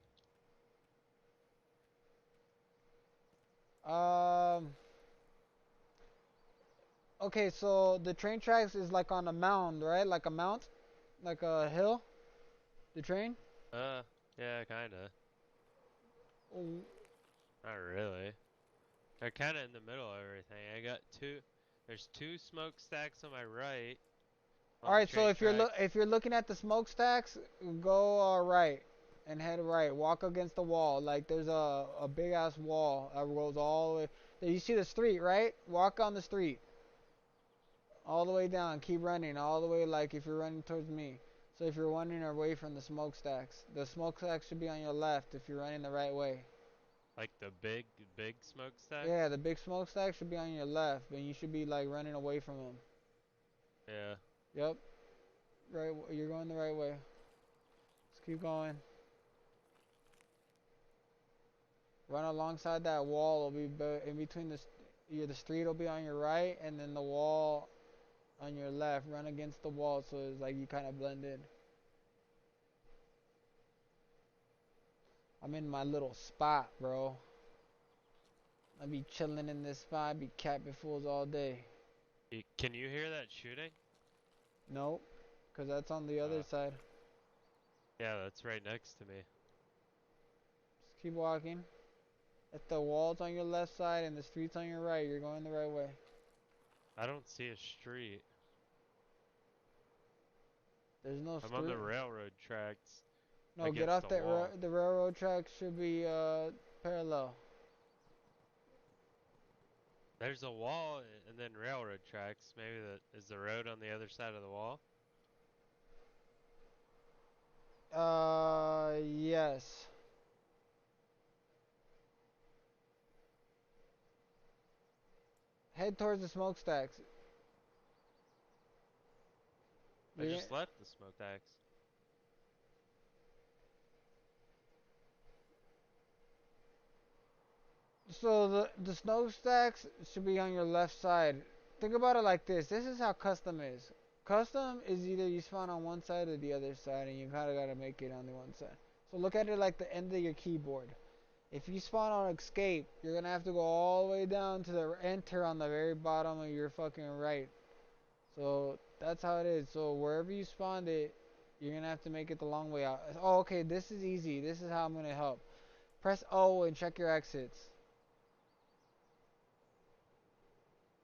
Okay, so the train tracks is like on a mound, right? Like a mount, like a hill. The train. Yeah, kinda. Oh, Not really. They're kinda in the middle of everything. I got 2. There's 2 smokestacks on my right. all On the right, so train tracks. if you're looking at the smokestacks, go right and head right. Walk against the wall. Like there's a big ass wall that goes all the way. You see the street, right? Walk on the street all the way down. Keep running all the way. Like if you're running towards me. So if you're running away from the smokestacks should be on your left if you're running the right way. Like the big smokestacks? Yeah, the big smokestack should be on your left, and you should be like running away from them. Yeah. Yep. Right, you're going the right way. Just keep going. Run alongside that wall. It'll be in between the street will be on your right, and then the wall on your left. Run against the wall, so it's like you kind of blend in. I'm in my little spot, bro. I be chilling in this spot. I be capping fools all day. Can you hear that shooting? Nope, cause that's on the other side. Yeah, that's right next to me. Just keep walking. If the wall's on your left side and the street's on your right, you're going the right way. I don't see a street. There's no I'm street. on the railroad tracks. No, get off that. The railroad tracks should be parallel. There's a wall and then railroad tracks. Maybe is the road on the other side of the wall? Yes. Head towards the smokestacks. I just left the smokestacks. So the smokestacks should be on your left side. Think about it like this. This is how custom is. Custom is either you spawn on one side or the other side, and you kind of gotta make it on the one side. So look at it like the end of your keyboard. If you spawn on escape, you're gonna have to go all the way down to the enter on the very bottom of your fucking right. So that's how it is. So wherever you spawned it, you're gonna have to make it the long way out. Oh, okay, this is easy. This is how I'm gonna help. Press O and check your exits.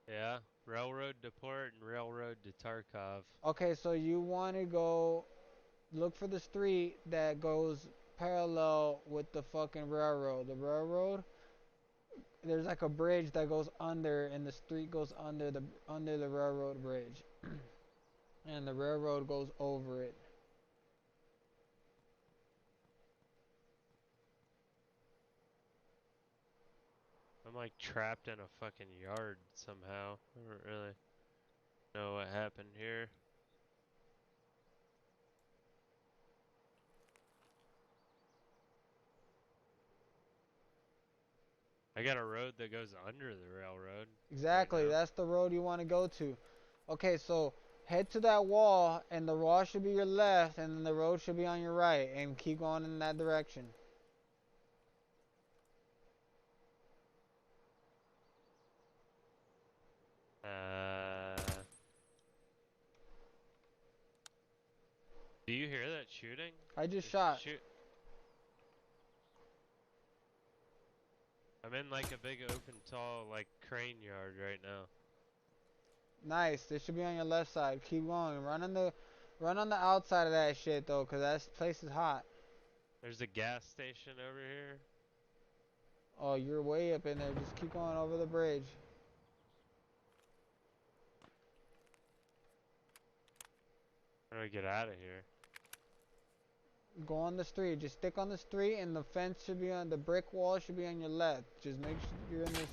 Yeah, railroad to port and railroad to Tarkov. Okay, so you want to go look for the street that goes parallel with the fucking railroad. The railroad, there's like a bridge that goes under, and the street goes under the railroad bridge, and the railroad goes over it. I'm like trapped in a fucking yard somehow. I don't really know what happened here. I got a road that goes under the railroad. Exactly, Right now. that's the road you want to go to. Okay, so head to that wall, and the wall should be your left, and then the road should be on your right, and keep going in that direction. Do you hear that shooting? I just shot. Shoot. I'm in like a big open tall like crane yard right now. Nice. This should be on your left side. Keep going. Run on the outside of that shit though, 'cause that place is hot. There's a gas station over here. Oh, you're way up in there. Just keep going over the bridge. How do I get out of here? Go on the street. Just stick on the street, and the fence should be on the brick wall. Should be on your left. Just make sure you're in this.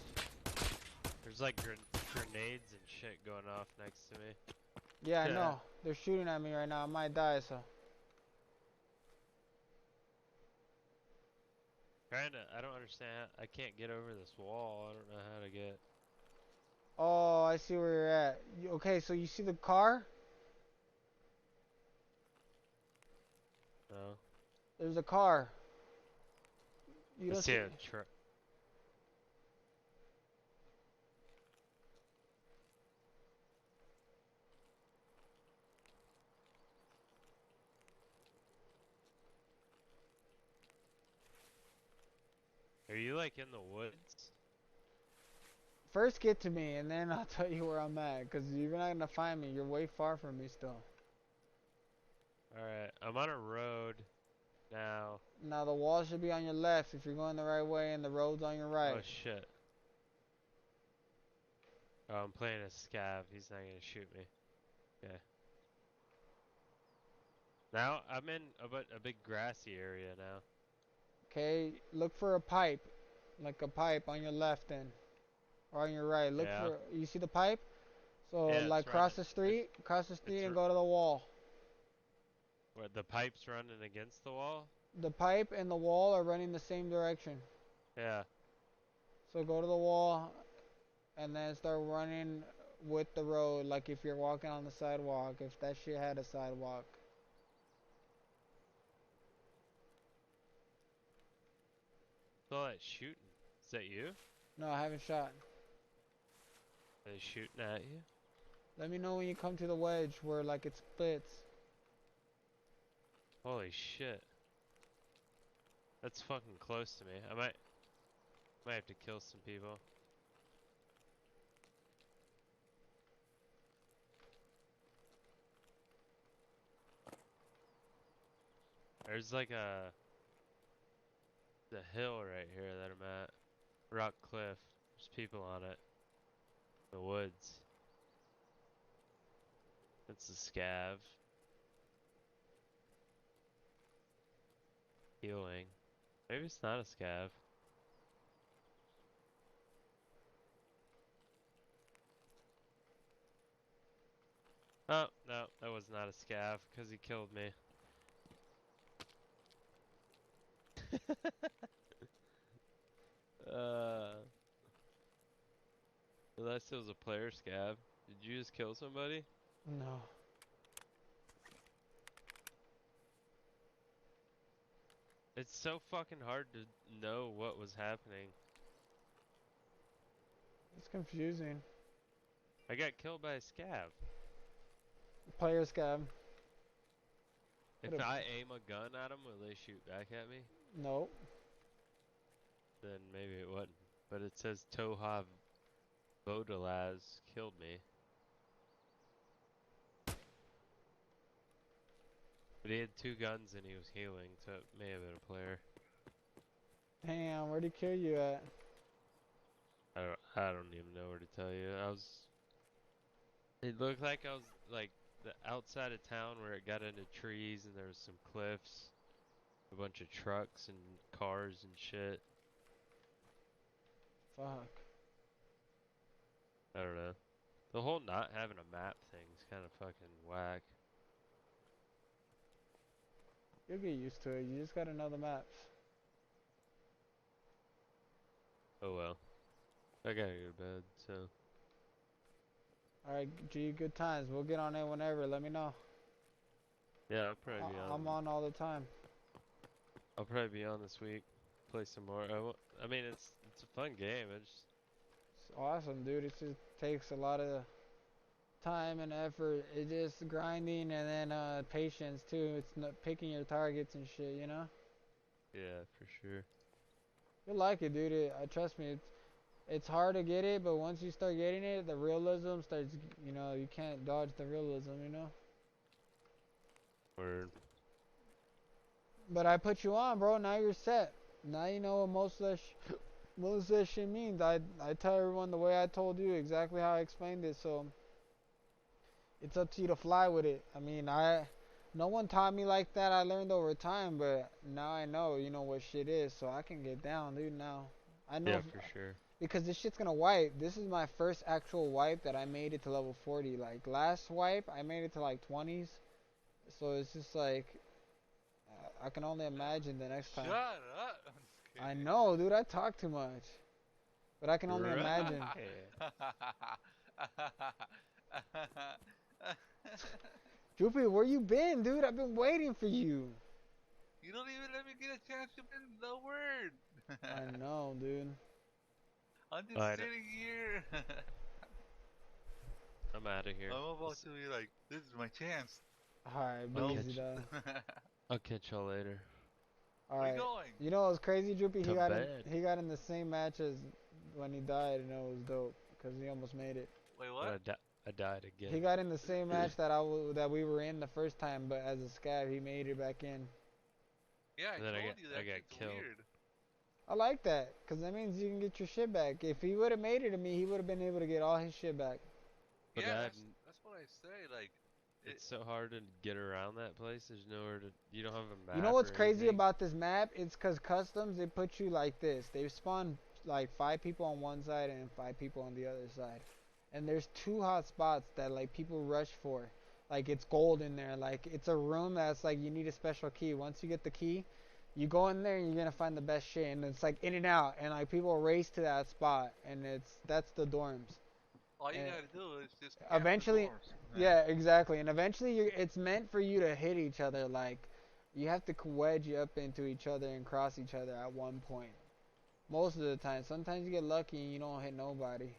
There's like grenades and shit going off next to me. Yeah, I know. They're shooting at me right now. I might die, so. I don't understand. I can't get over this wall. I don't know how to get. Oh, I see where you're at. Okay, so you see the car? No. There's a car. You I don't see see. a truck. Are you like in the woods? First get to me, and then I'll tell you where I'm at. 'Cause you're not gonna find me. You're way far from me still. Alright, I'm on a road now. Now the wall should be on your left if you're going the right way, and the road's on your right. Oh shit. Oh, I'm playing a scav. He's not gonna shoot me. Okay. Now I'm in a big grassy area now. Okay, look for a pipe, like a pipe on your left then, or on your right. Look Yeah. for. You see the pipe? So Yeah, like it's running. cross the street, and r- go to the wall. What, the pipe's running against the wall? The pipe and the wall are running the same direction. Yeah. So go to the wall, and then start running with the road, like if you're walking on the sidewalk, if that shit had a sidewalk. All that shooting. Is that you? No, I haven't shot. Are they shooting at you? Let me know when you come to the wedge where like it splits. Holy shit. That's fucking close to me. I might have to kill some people. There's like the hill right here that I'm at. Rock Cliff. There's people on it. The woods. It's a scav. Healing. Maybe it's not a scav. Oh, no, that was not a scav, because he killed me. Unless it was a player scav. Did you just kill somebody? No. It's so fucking hard to know what was happening. It's confusing. I got killed by a scav. Player scab. If What a- I aim a gun at them, will they shoot back at me? Nope. Then maybe it wouldn't. But it says Tohav Vodalaz killed me. But he had 2 guns and he was healing, so it may have been a player. Damn, where'd he kill you at? I don't even know where to tell you. It looked like I was like the outside of town where it got into trees and there was some cliffs, a bunch of trucks and cars and shit. Fuck. I don't know. The whole not having a map thing's kind of fucking whack. You'll get used to it. You just gotta know the maps. Oh well. I gotta go to bed, so. Alright, G, good times. We'll get on it whenever. Let me know. Yeah, I'll probably be on. I'm on all the time. I'll probably be on this week. Play some more. I mean, it's a fun game. It's It's awesome, dude. It just takes a lot of time and effort. It's just grinding and then patience too. It's not picking your targets and shit, you know? yeah, for sure. You'll like it, dude. Trust me. It's hard to get it, but once you start getting it, the realism starts. You know, you can't dodge the realism. You know. Word. But I put you on, bro. Now you're set. Now you know what most of that shit means. I tell everyone the way I told you, exactly how I explained it. So it's up to you to fly with it. I mean, no one taught me like that. I learned over time, but now I know, you know what shit is, so I can get down, dude. Now I know Yeah, for sure. because this shit's gonna wipe. This is my first actual wipe that I made it to level 40. Like last wipe, I made it to like 20s. So it's just like I can only imagine the next time. Shut up! I'm just I kidding. know, dude. I talk too much, but I can only imagine. Droopy, where you been, dude? I've been waiting for you. You don't even let me get a chance to win the word. I know, dude. I'm just Alright, sitting here. I'm out of here. I'm about to be like, this is my chance. Alright, Nope. easy, dog. I'll catch y'all later. Where you Alright. going? You know what's crazy, Droopy? To bed. He got in the same match as when he died, and it was dope because he almost made it. Wait, But what? I died again. He got in the same match that we were in the first time, but as a scab, he made it back in. Yeah, I And then told you that I got shit's killed. weird. I like that because that means you can get your shit back. If he would have made it to me, he would have been able to get all his shit back. But Yeah, that that's what I say. Like, it's so hard to get around that place. There's nowhere to. You don't have a map. You know what's or crazy anything. about this map? It's because customs, they put you like this. They spawn like 5 people on one side and 5 people on the other side. And there's 2 hot spots that like people rush for. Like it's gold in there. Like it's a room that's like you need a special key. Once you get the key, you go in there and you're gonna find the best shit. And it's like in and out. And like people race to that spot. And that's the dorms. all you And gotta do is just camp the eventually, doors. yeah, exactly. And eventually, it's meant for you to hit each other. Like, you have to wedge up into each other and cross each other at one point. Most of the time. Sometimes you get lucky and you don't hit nobody.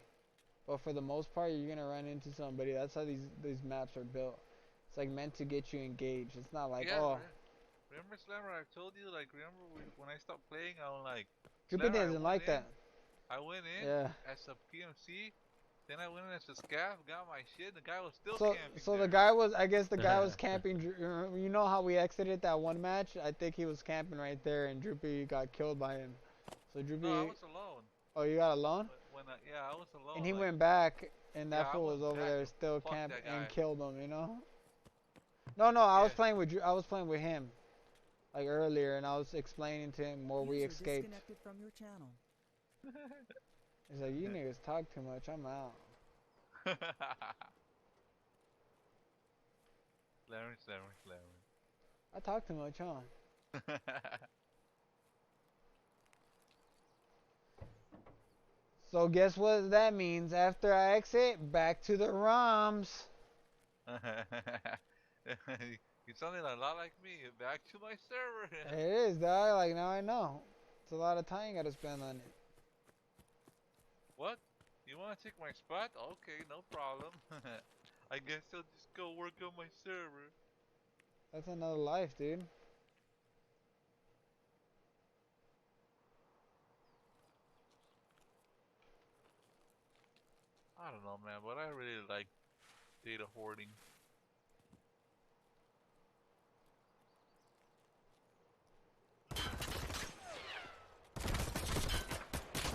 But for the most part, you're gonna run into somebody. That's how these maps are built. It's like meant to get you engaged. It's not like, Yeah, oh, remember Slammer? I told you, like, remember when I stopped playing, I was like, Jupiter Slammer, doesn't like that. I went in Yeah. as a PMC, then I went in as a scav, got my shit, the guy was still So, camping so there. the guy was, I guess the guy was camping. You know how we exited that one match? I think he was camping right there, and Droopy got killed by him. So Droopy. No, I was alone. Oh, you got alone? Yeah, I was alone. And he like, went back, and that yeah, I fool was went over back there and still fuck camping that guy. and killed him. You know? No, I was Yeah. playing with I was playing with him, like earlier, and I was explaining to him where we User escaped. disconnected from your channel. He's like, "You niggas talk too much. I'm out." Slammer. I talk too much, huh? So guess what that means? After I exit, back to the ROMs. You sounded a lot like me. Back to my server. It is, dog. Like now I know. It's a lot of time you gotta spend on it. What? You want to take my spot? Okay, no problem. I guess I'll just go work on my server. That's another life, dude. I don't know, man, but I really like data hoarding.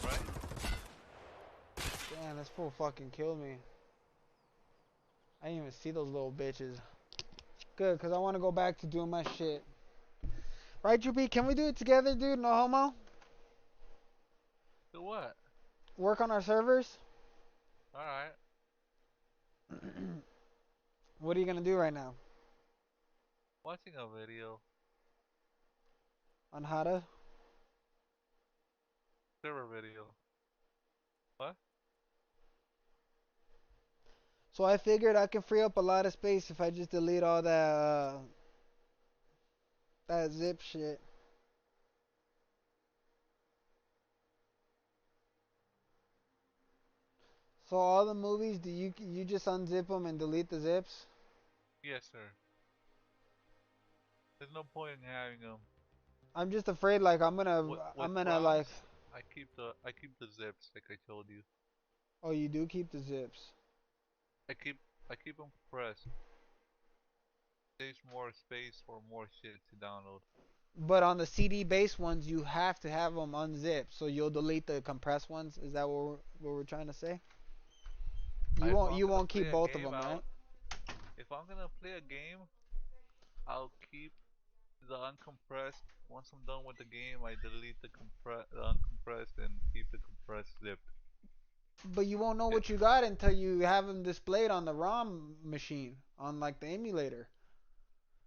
Right? Damn, this fool fucking killed me. I didn't even see those little bitches. Good, because I want to go back to doing my shit. Right, Droopy? Can we do it together, dude? No homo? Do what? Work on our servers? Alright. What are you going to do right now? Watching a video. On how to? Server video. So I figured I can free up a lot of space if I just delete all that zip shit. So all the movies, do you just unzip them and delete the zips? Yes, sir. There's no point in having them. I'm just afraid like With I'm gonna like. ROMs, I keep the zips like I told you. Oh, you do keep the zips. I keep I keep them compressed. Saves more space for more shit to download. But on the CD based ones, you have to have them unzipped. So you'll delete the compressed ones. Is that what we're trying to say? You If won't I'm you gonna won't play keep a both of game them, right? out, if I'm gonna play a game, I'll keep the uncompressed. Once I'm done with the game, I delete the uncompressed and keep the compressed zipped. But you won't know It, what you got until you have them displayed on the ROM machine on like the emulator.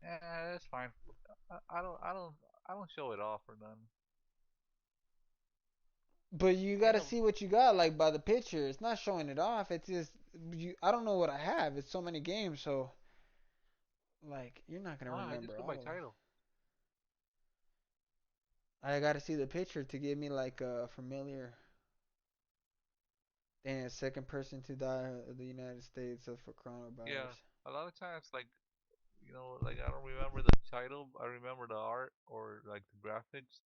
that's fine. I don't show it off or none. But you Ain't gotta no, see what you got like by the picture. It's not showing it off. It's just I don't know what I have. It's so many games, so like you're not gonna I just remember go all by of them. title. I gotta see the picture to give me like a familiar. And second person to die in the United States of a Yeah, coronavirus. a lot of times like like I don't remember the title. I remember the art or like the graphics,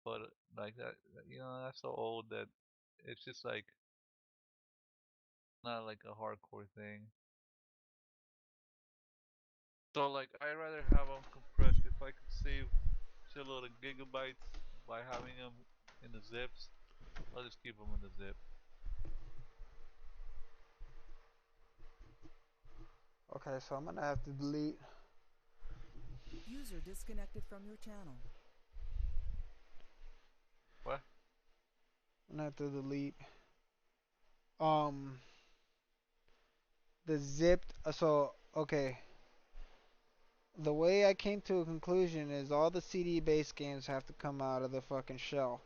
but like that, that's so old that it's just like not like a hardcore thing. So like I rather have them compressed. If I could save shitload of gigabytes by having them in the zips, I'll just keep them in the zip. Okay, so I'm gonna have to delete. User disconnected from your channel. What? I'm gonna have to delete um the zipped. So okay, the way I came to a conclusion is all the CD based games have to come out of the fucking shell,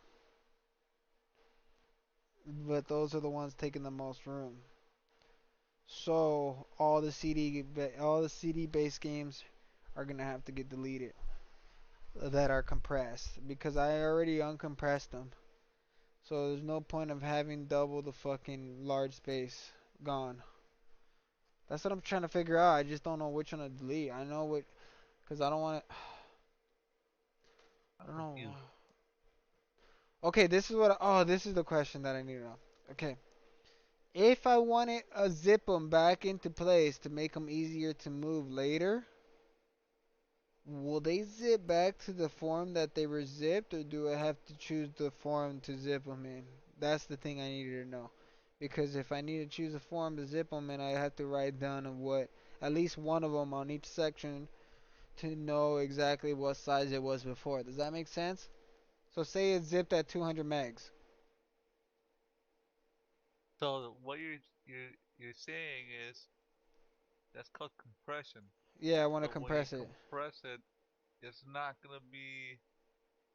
but those are the ones taking the most room. So all the CD based games are gonna have to get deleted that are compressed because I already uncompressed them. So there's no point of having double the fucking large space gone. That's what I'm trying to figure out. I just don't know which one to delete. I know what, cause I don't want to. I'm I don't know. confused. Okay, this is what. Oh, this is the question that I need to know. Okay, if I wanted to zip them back into place to make them easier to move later, will they zip back to the form that they were zipped, or do I have to choose the form to zip them in? That's the thing I needed to know. Because if I need to choose a form to zip them in, I have to write down at least one of them on each section to know exactly what size it was before. Does that make sense? So say it's zipped at 200 megs. So what you're saying is that's called compression. Yeah, I want to So when you compress it. compress it, it's not gonna be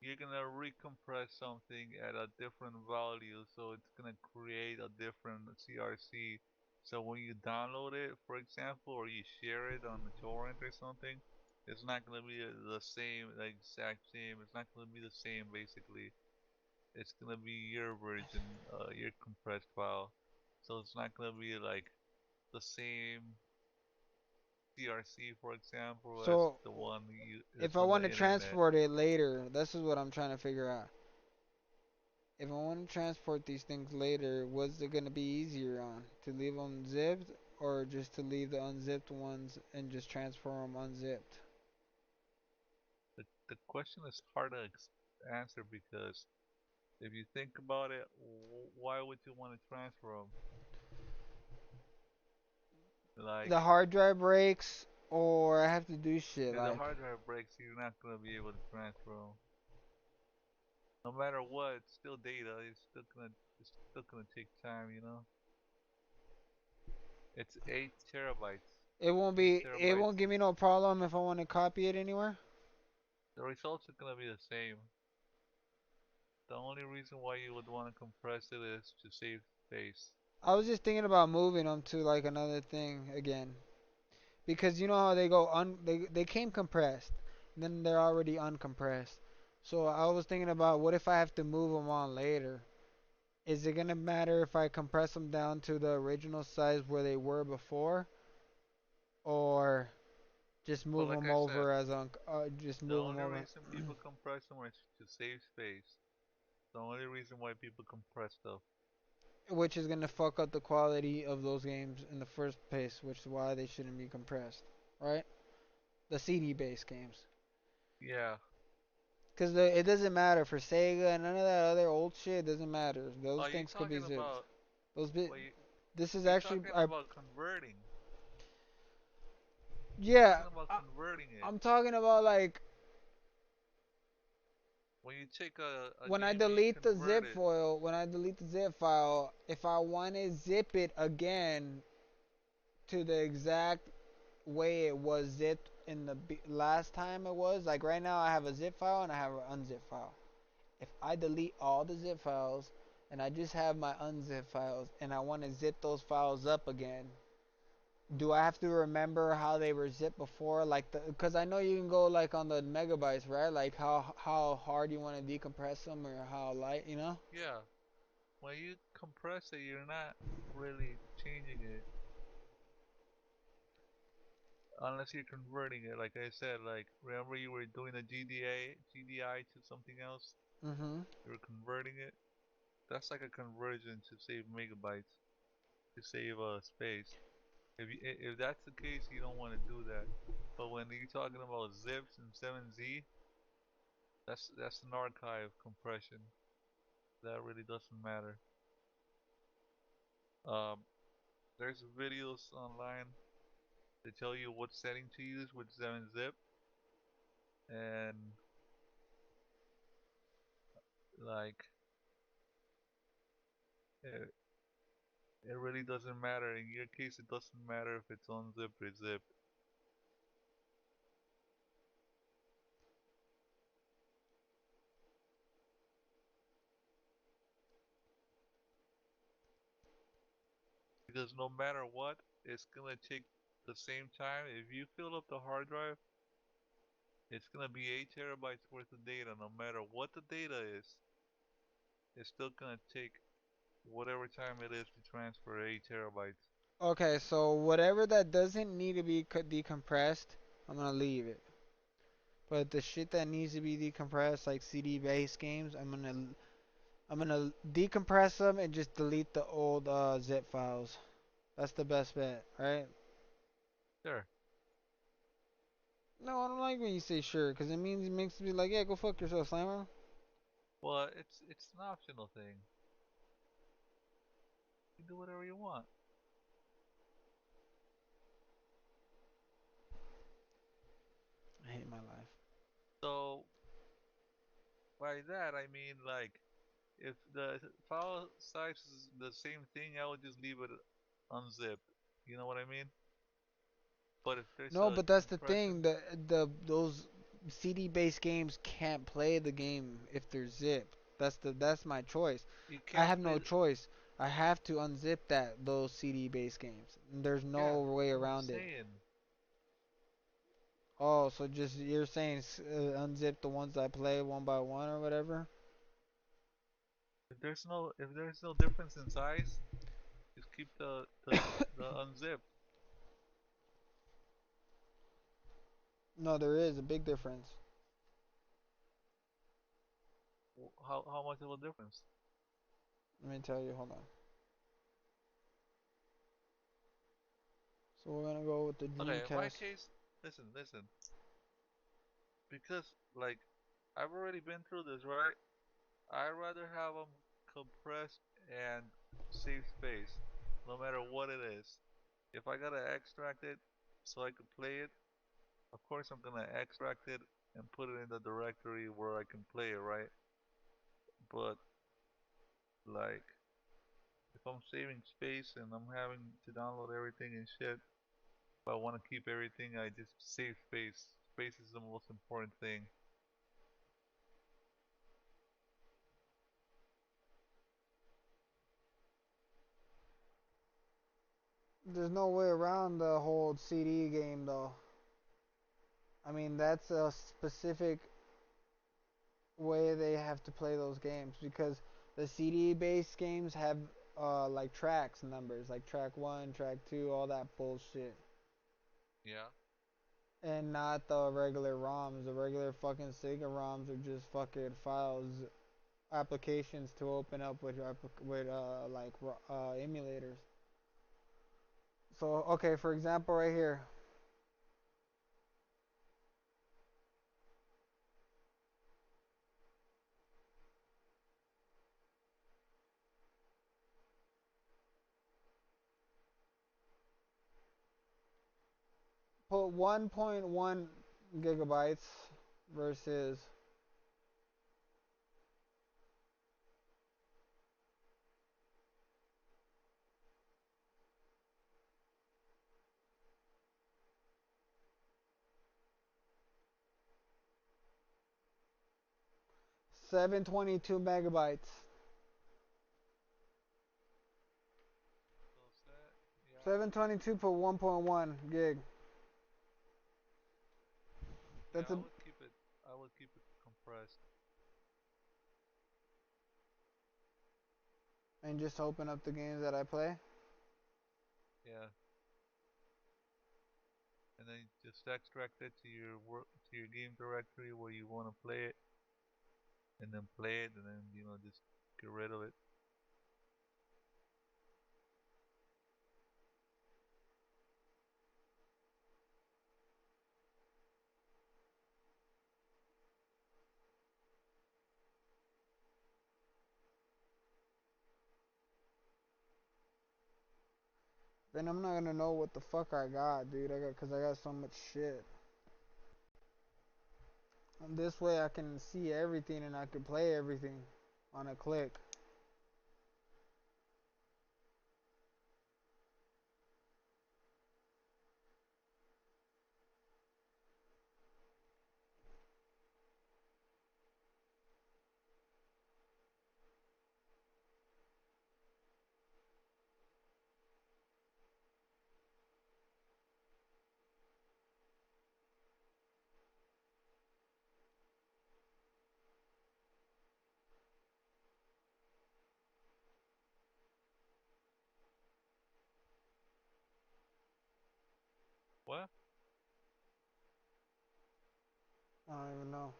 you're gonna recompress something at a different value, so it's gonna create a different CRC. So when you download it, for example, or you share it on the torrent or something, it's not gonna be the same, the exact same. It's not gonna be the same basically. It's gonna be your version, your compressed file. So it's not gonna be like the same CRC, for example, as So the one if that's I on want the to internet. transport it later, this is what I'm trying to figure out. If I want to transport these things later, what's it gonna be easier on? To leave them zipped or just to leave the unzipped ones and just transfer them unzipped? The question is hard to answer because if you think about it, why would you want to transfer them? The Like, hard drive breaks or I have to do shit if the like hard drive breaks, you're not gonna be able to transfer them. No matter what, it's still data. It's still gonna take time. It's 8 terabytes. Eight it terabytes. won't give me no problem if I want to copy it anywhere. The results are gonna be the same. The only reason why you would want to compress it is to save space. I was just thinking about moving them to like another thing again because you know how they came compressed, then they're already uncompressed. So I was thinking about what if I have to move them on later? Is it gonna matter if I compress them down to the original size where they were before, or just But move like them I said, over as just the move them only over, reason people compress them is to save space. The only reason why people compress stuff. which is gonna fuck up the quality of those games in the first place, which is why they shouldn't be compressed, right? The CD-based games. Yeah. Because it doesn't matter for Sega and none of that other old shit. Doesn't matter. Those Are you things could be talking zipped. about? Those bit. Well, This is you're actually. talking about converting. You're Yeah. talking about converting it. I'm talking about like When you take a when I game and you delete the convert zip it. file. When I delete the zip file, if I want to zip it again to the exact way it was zipped in the last time it was, like right now I have a zip file and I have an unzip file. If I delete all the zip files and I just have my unzip files and I want to zip those files up again, do I have to remember how they were zipped before? Like because I know you can go like on the megabytes, right? Like how hard you want to decompress them or how light, you know? Yeah. When you compress it, you're not really changing it unless you're converting it. Like I said, like remember you were doing a GDI to something else. Mhm. You were converting it. That's like a conversion to save megabytes, to save space. If that's the case, you don't want to do that. But when you're talking about zips and 7Z, that's an archive compression. That really doesn't matter. Um, there's videos online that tell you what setting to use with 7-zip, and like it, it really doesn't matter. In your case, it doesn't matter if it's unzipped or zipped. Because no matter what, it's gonna take the same time. If you fill up the hard drive, it's gonna be 8 terabytes worth of data. No matter what the data is, it's still gonna take whatever time it is to transfer 8 terabytes. Okay, so whatever that doesn't need to be decompressed, I'm gonna leave it. But the shit that needs to be decompressed, like CD-based games, I'm gonna decompress them and just delete the old zip files. That's the best bet, right? Sure. No, I don't like when you say sure, because it means it makes me like, yeah, go fuck yourself, Slammer. Well, it's an optional thing. You do whatever you want. I hate my life. So by that I mean like if the file size is the same thing, I would just leave it unzipped. You know what I mean? But if there's No, a but that's the compression, thing. Those CD-based games can't play the game if they're zipped. That's my choice. you I can't have play. no choice. I have to unzip those CD-based games. There's Yeah, no way that's what I'm around it. saying. Oh, so just you're saying unzip the ones I play one by one or whatever? If there's no difference in size, just keep the unzipped. No, there is a big difference. How much of a difference? Let me tell you. Hold on. So we're gonna go with the Okay, in my Dreamcast. case, listen. Because like I've already been through this, right? I'd rather have them compressed and save space, no matter what it is. If I gotta extract it so I could play it, of course I'm gonna extract it and put it in the directory where I can play it, right? But like, if I'm saving space and I'm having to download everything and shit, if I want to keep everything, I just save space. Space is the most important thing. There's no way around the whole CD game though. I mean, that's a specific way they have to play those games because the CD based games have like tracks numbers, like track 1, track 2, all that bullshit. Yeah. And not the regular ROMs. The regular fucking Sega ROMs are just fucking files, applications to open up with emulators. So okay, for example, right here, put 1.1 gigabytes versus 722 megabytes. So that, yeah, 722 per 1.1 gig. yeah, That's a I would keep it compressed. and just open up the games that I play. Yeah, and then just extract it to your game directory where you want to play it, and then play it, and then just get rid of it. Then I'm not gonna know what the fuck I got, dude. Cause I got so much shit. And this way I can see everything and I can play everything on a click. What? I don't even know.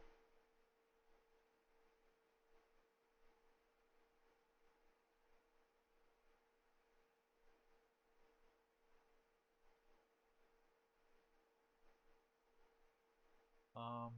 Um,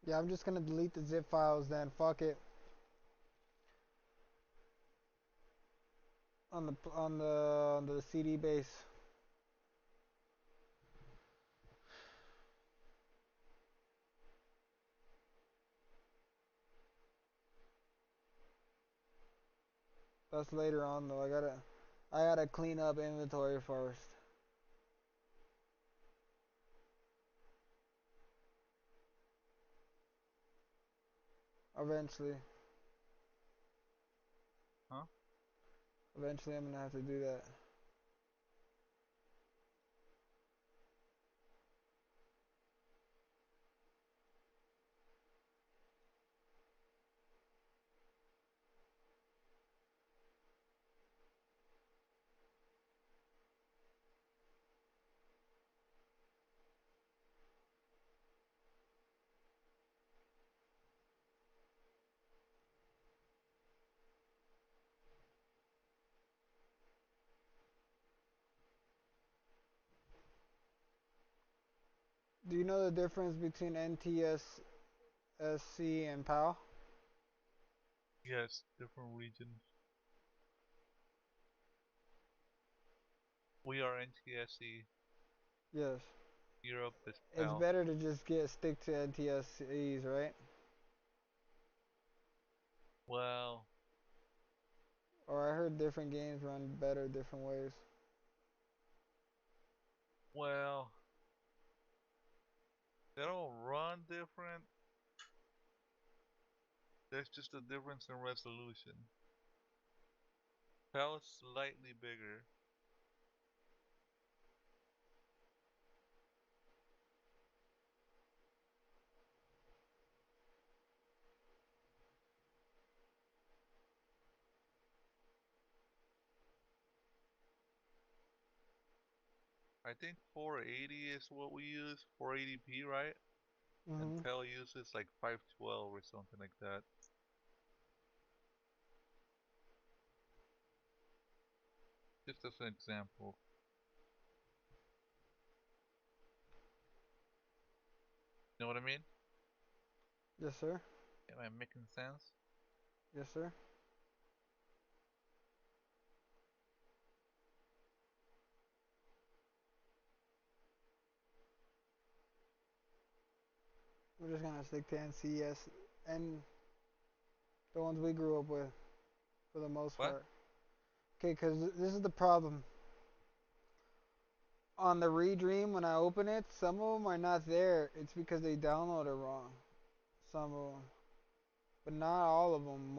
Yeah, I'm just gonna delete the zip files then. Fuck it. On the CD base. That's later on though. I gotta clean up inventory first. Eventually. Huh? Eventually I'm gonna have to do that. Do you know the difference between NTSC and PAL? Yes, different regions. We are NTSE. Yes. Europe is It's PAL. better to just stick to NTSCs, right? Well, Or I heard different games run better different ways. well, they don't run different. There's just a difference in resolution. PAL is slightly bigger. I think 480 is what we use, 480p, right? And Mhm. PAL uses like 512 or something like that. Just as an example. You know what I mean? Yes, sir. Am I making sense? Yes, sir. We're just gonna stick to NCS and the ones we grew up with for the most What? part. Okay, because this is the problem. On the Redream, when I open it, some of them are not there. It's because they downloaded wrong. Some of them. But not all of them.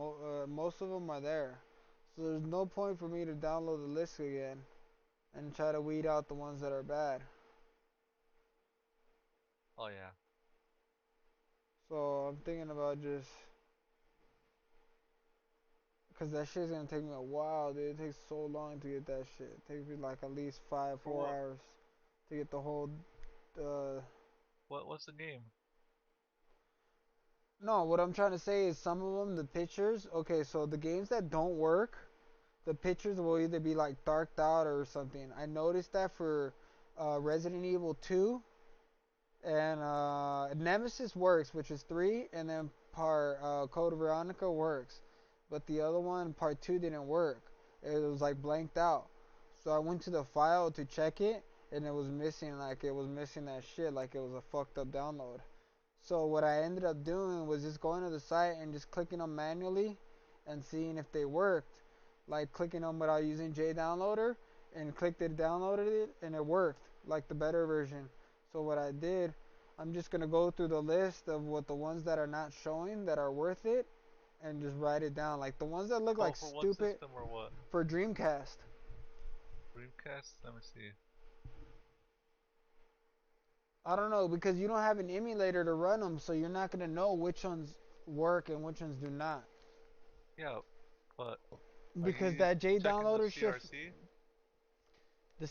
Most of them are there. So there's no point for me to download the list again and try to weed out the ones that are bad. Oh yeah. So I'm thinking about just, cause that shit's gonna take me a while, dude. It takes so long to get that shit. It takes me like at least five, For four what? hours to get the whole. Uh, What's the game? no, what I'm trying to say is some of them, the pictures. Okay, so the games that don't work, the pictures will either be like darked out or something. I noticed that for Resident Evil 2 and Nemesis works, which is 3, and then part Code Veronica works, but the other one, part 2, didn't work. It was like blanked out. So I went to the file to check it, and it was missing, like it was missing that shit, like it was a fucked up download. So what I ended up doing was just going to the site and just clicking them manually and seeing if they worked. Like clicking them without using JDownloader and clicked it, downloaded it, and it worked, like the better version. So what I did, I'm just gonna go through the list of what the ones that are not showing that are worth it and just write it down. Like the ones that look Oh, like for what stupid system or what? for Dreamcast. Dreamcast? Let me see. I don't know because you don't have an emulator to run them, so you're not gonna know which ones work and which ones do not. Yeah, but are Because you that J checking the downloader shit, CRC? the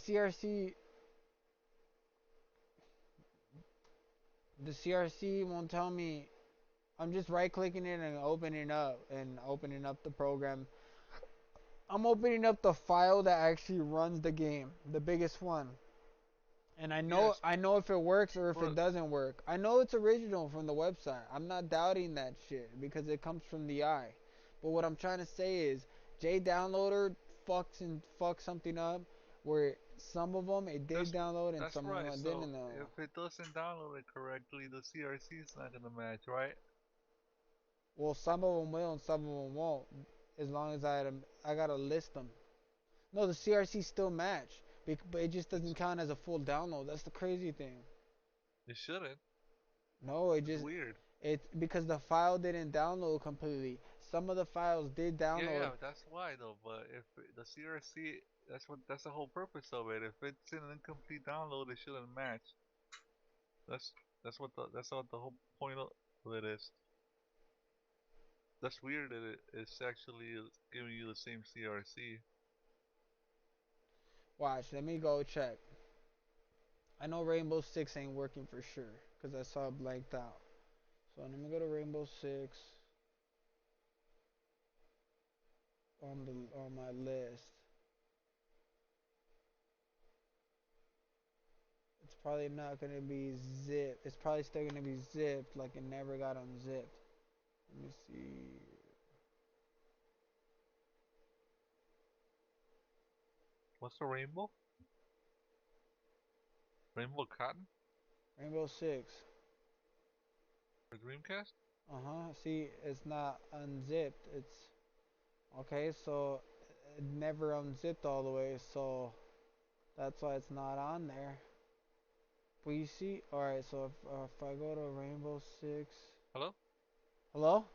CRC won't tell me. I'm just right clicking it and opening up the program. I'm opening up the file that actually runs the game, the biggest one. And Yes, I know if it works or if it but doesn't work. I know it's original from the website. I'm not doubting that shit because it comes from the eye. But what I'm trying to say is J Downloader fucks something up where some of them it did that's download and that's some of them right. it So didn't though. if it doesn't download it correctly, the CRC is not gonna match, right? Well, some of them will and some of them won't. As long as I gotta list them. No, the CRC still match, but it just doesn't It's count as a full download. That's the crazy thing. it shouldn't. No, it It's just weird. it's because the file didn't download completely. Some of the files did Yeah, download. yeah, that's why though. But if the CRC, that's the whole purpose of it. If it's an incomplete download, it shouldn't match. That's that's what the whole point of it is. That's weird that it's actually giving you the same CRC. Watch, let me go check. I know Rainbow Six ain't working for sure because I saw it blanked out. So let me go to Rainbow Six on my list. It's probably not gonna be zipped. It's probably still gonna be zipped like it never got unzipped. Let me see. What's the rainbow? Rainbow Cotton Rainbow Six. for Dreamcast? See, it's not unzipped. It's okay. So it never unzipped all the way. So that's why it's not on there. But you see, alright, so if I go to Rainbow Six. Hello? Hello?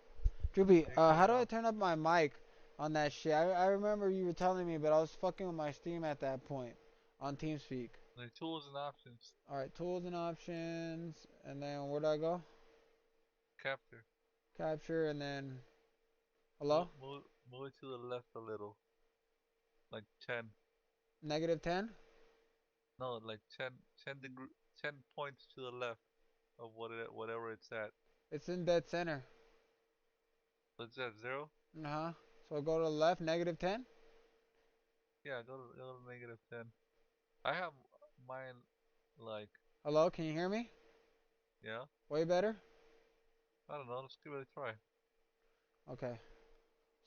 Droopy, Yeah, you cut how it do I off. turn up my mic on that shit? I remember you were telling me, but I was fucking with my Steam at that point on TeamSpeak. The tools and options. Alright, tools and options, and then where do I go? Capture. Capture, and then. Move, Hello? move, move it to the left a little. Like 10. -10? No, like 10 points to the left of whatever it's at. It's in dead center. So it's at 0? Uh huh. So go to the left, -10? Yeah, go to -10. I have mine like, Hello, can you hear me? yeah? Way better? I don't know, let's give it a try. Okay.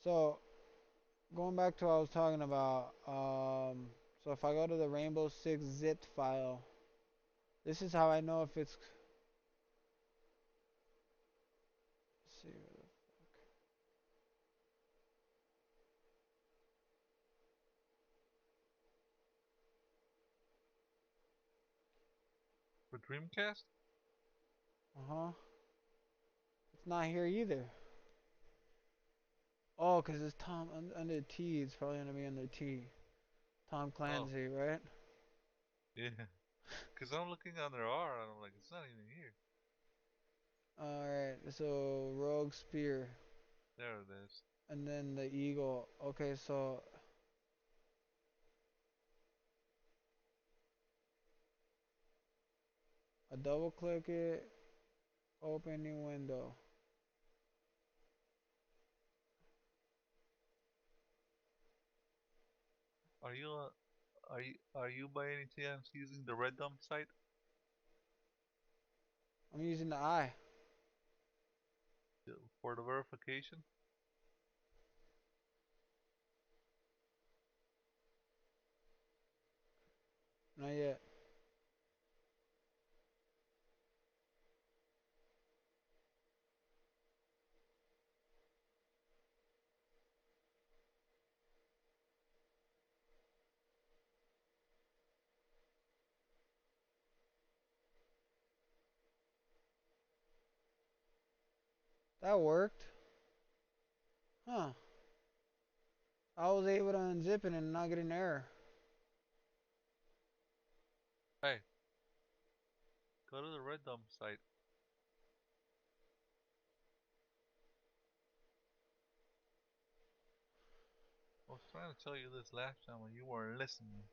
So, going back to what I was talking about, so if I go to the Rainbow Six zipped file, this is how I know if it's. Let's see. For Dreamcast? Uh huh. It's not here either. Oh, because it's Tom under T. It's probably gonna be under T. Tom Oh, Clancy, right? yeah. Because I'm looking under R and I'm like, it's not even here. Alright, so Rogue Spear. There it is. And then the Eagle. Okay, so I double click it, open new window. Are you, are you by any chance using the Red Dump site I'm using the eye. for the verification? Not yet. That worked. Huh. I was able to unzip it and not get an error. Hey, go to the Red Dump site. I was trying to tell you this last time when you weren't listening.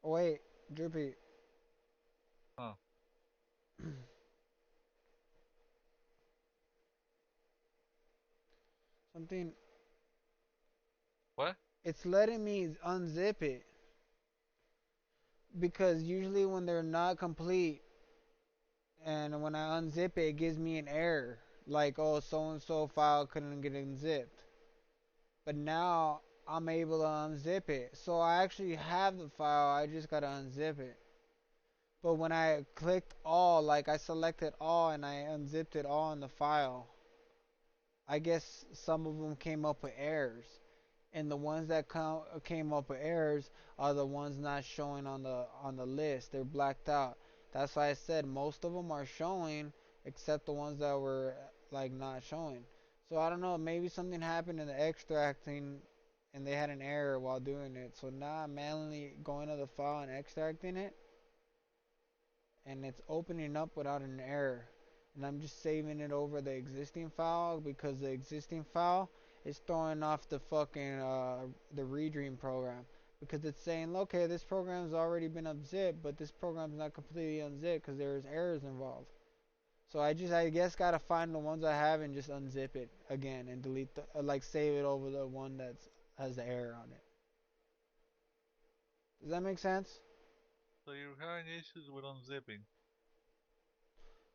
Oh, wait, Drippy. Huh. Something. it's letting me unzip it because usually when they're not complete and when I unzip it, it gives me an error like, oh, so and so file couldn't get unzipped. But now I'm able to unzip it. So I actually have the file, I just gotta unzip it. But when I clicked all, like I selected all and I unzipped it all in the file, I guess some of them came up with errors. And the ones that came up with errors are the ones not showing on the list. They're blacked out. That's why I said most of them are showing, except the ones that were like not showing. So I don't know. Maybe something happened in the extracting, and they had an error while doing it. So now I'm manually going to the file and extracting it, and it's opening up without an error. And I'm just saving it over the existing file because the existing file is throwing off the fucking the redream program because it's saying, okay, this program's already been unzipped, but this program's not completely unzipped because there's errors involved. So I guess gotta find the ones I have and just unzip it again and delete the like save it over the one that has the error on it. Does that make sense? So you're having issues with unzipping.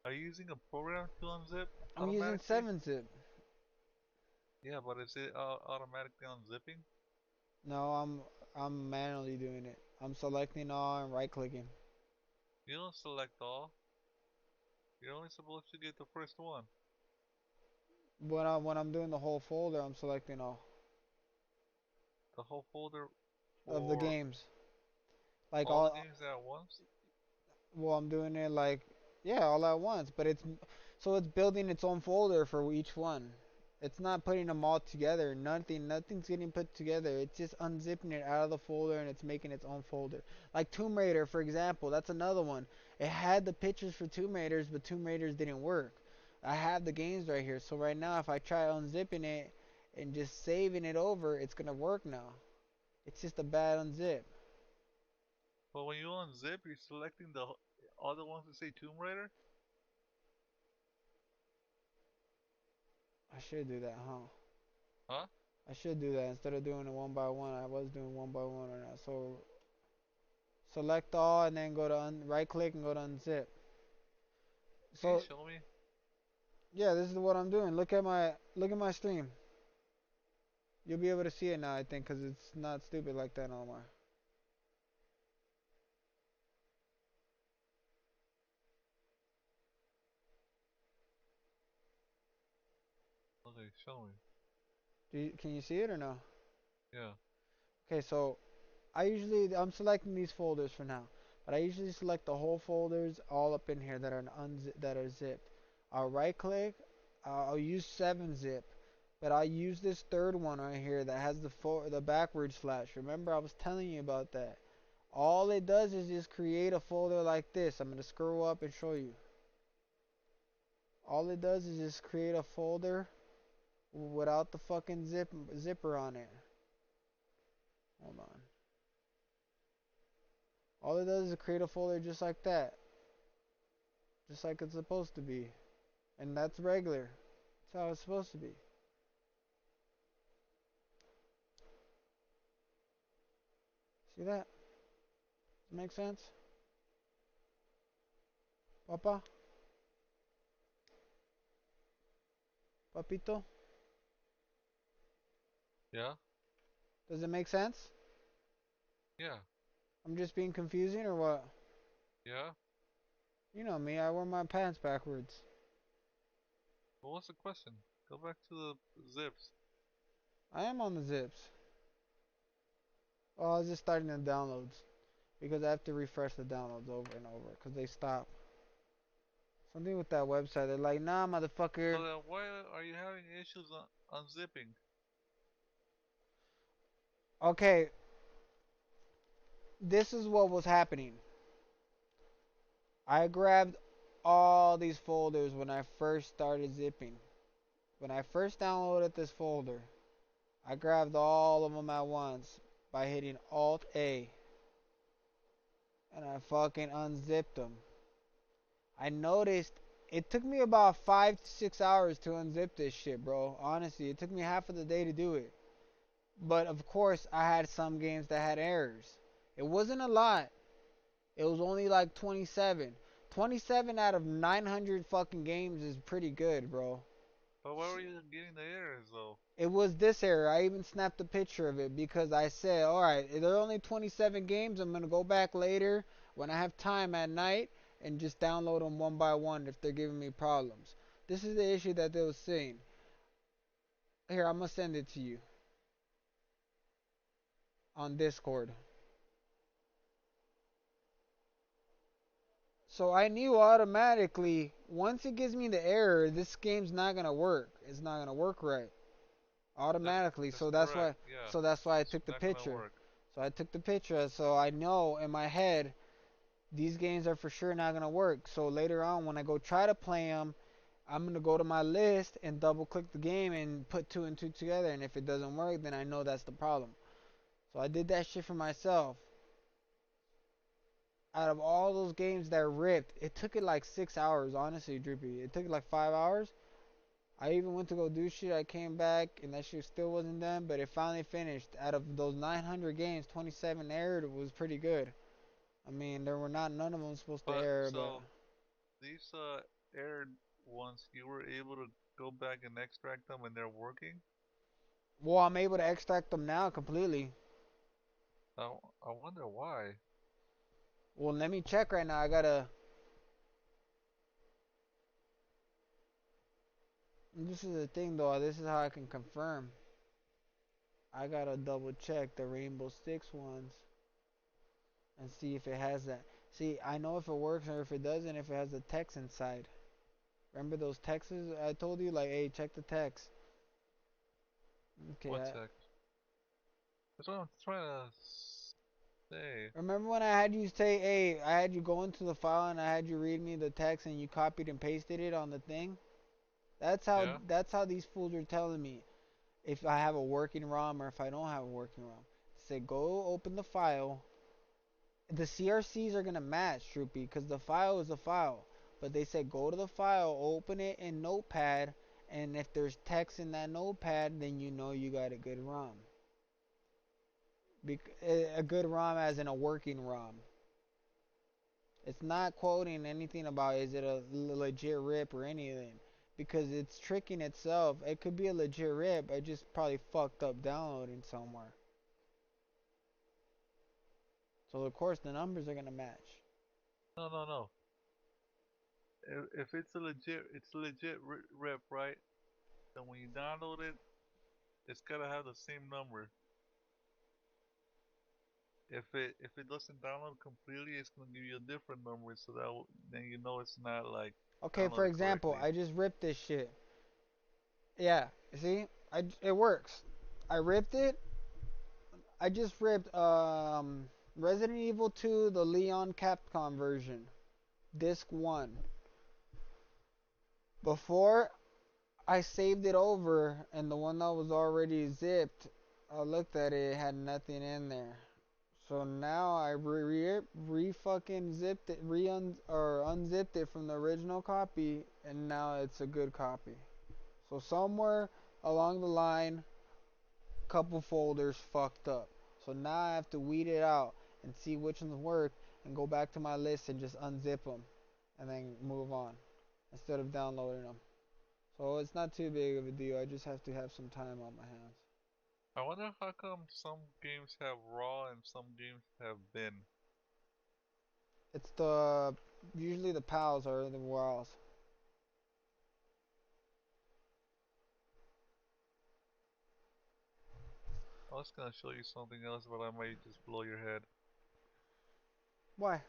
Are you using a program to unzip I'm using automatically? 7-zip. Yeah, but is it automatically unzipping? No, I'm manually doing it. I'm selecting all and right clicking. You don't select all. You're only supposed to get the first one. When I'm doing the whole folder, I'm selecting all The whole folder of the for games. Like all the all, games at once? well, I'm doing it like, yeah, all at once. But so it's building its own folder for each one. It's not putting them all together. Nothing's getting put together. It's just unzipping it out of the folder and it's making its own folder. Like Tomb Raider, for example, that's another one. It had the pictures for Tomb Raiders, but Tomb Raiders didn't work. I have the games right here. So right now, if I try unzipping it and just saving it over, it's gonna work now. It's just a bad unzip. But when you unzip, you're selecting the all the ones that say Tomb Raider? I should do that, huh? Huh? I should do that instead of doing it one by one. I was doing one by one right now. So select all and then go to right click and go to unzip. Can you So show me? yeah, this is what I'm doing. Look at my stream. You'll be able to see it now, I think, because it's not stupid like that no more. Okay, show me. Can you see it or no? Yeah. Okay, so I'm selecting these folders for now, but I usually select the whole folders all up in here that are that are zipped. I'll right click. I'll use 7-zip, but I'll use this third one right here that has the backwards slash. Remember, I was telling you about that. All it does is just create a folder like this. I'm gonna scroll up and show you. All it does is just create a folder without the fucking zipper on it. Hold on. All it does is create a folder just like that. Just like it's supposed to be. And that's regular. That's how it's supposed to be. See that? Does it make sense? Papa? Papito? Yeah? Does it make sense? Yeah. I'm just being confusing or what? Yeah? You know me, I wear my pants backwards. Well, what's the question? Go back to the zips. I am on the zips. Oh, I was just starting the downloads. Because I have to refresh the downloads over and over. Because they stop. Something with that website. They're like, nah, So motherfucker. then why are you having issues unzipping? Okay, this is what was happening. I grabbed all these folders when I first started zipping. When I first downloaded this folder, I grabbed all of them at once by hitting Alt A. And I fucking unzipped them. I noticed it took me about 5 to 6 hours to unzip this shit, bro. Honestly, it took me half of the day to do it. But of course, I had some games that had errors. It wasn't a lot. It was only like 27. 27 out of 900 fucking games is pretty good, bro. But why were you getting the errors though? It was this error. I even snapped a picture of it because I said, alright, there are only 27 games. I'm going to go back later when I have time at night and just download them one by one if they're giving me problems. This is the issue that they were seeing. Here, I'm going to send it to you on Discord. So I knew automatically once it gives me the error, this game's not going to work. It's not going to work right automatically. That's correct. Yeah, So that's why I it's took the not gonna picture. work. So I took the picture so I know in my head these games are for sure not going to work. So later on when I go try to play them, I'm going to go to my list and double click the game and put two and two together, and if it doesn't work, then I know that's the problem. So I did that shit for myself. Out of all those games that ripped, it took it like 6 hours, honestly, Drippy. It took it like 5 hours. I even went to go do shit. I came back and that shit still wasn't done, but it finally finished. Out of those 900 games, 27 errored. It was pretty good. I mean, there were not none of them supposed to But error, but so these errored ones, you were able to go back and extract them, and they're working. well, I'm able to extract them now completely. I wonder why. Well, let me check right now. I gotta. This is the thing though. This is how I can confirm. I gotta double check the Rainbow Six ones and see if it has that. See, I know if it works or if it doesn't, if it has the text inside. Remember those texts I told you? Like, hey, check the text. Okay. One sec. That's what I'm trying to say. Remember when I had you say, hey, I had you go into the file and I had you read me the text and you copied and pasted it on the thing? Yeah. That's how these fools are telling me if I have a working ROM or if I don't have a working ROM. Say go open the file. The CRCs are gonna match, Troopy, because the file is a file. But they said go to the file, open it in Notepad, and if there's text in that Notepad, then you know you got a good ROM. A good ROM as in a working ROM. It's not quoting anything about is it a legit rip or anything. Because it's tricking itself. It could be a legit rip. I just probably fucked up downloading somewhere. So of course the numbers are gonna match. No, no, no. If it's a legit rip, right? Then when you download it, it's gotta have the same number. If it doesn't download completely, it's gonna give you a different number, so then you know it's not like Okay, for downloaded example, correctly. I just ripped this shit. Yeah, see, it works. I ripped it. I just ripped Resident Evil 2, the Leon Capcom version, disc 1. Before I saved it over, and the one that was already zipped, I looked at it, it had nothing in there. So now I re fucking zipped it, or unzipped it from the original copy, and now it's a good copy. So somewhere along the line, couple folders fucked up. So now I have to weed it out and see which ones work, and go back to my list and just unzip them, and then move on instead of downloading them. So it's not too big of a deal. I just have to have some time on my hands. I wonder how come some games have raw and some games have bin. It's the usually the pals are the WoWs. I was gonna show you something else, but I might just blow your head. Why?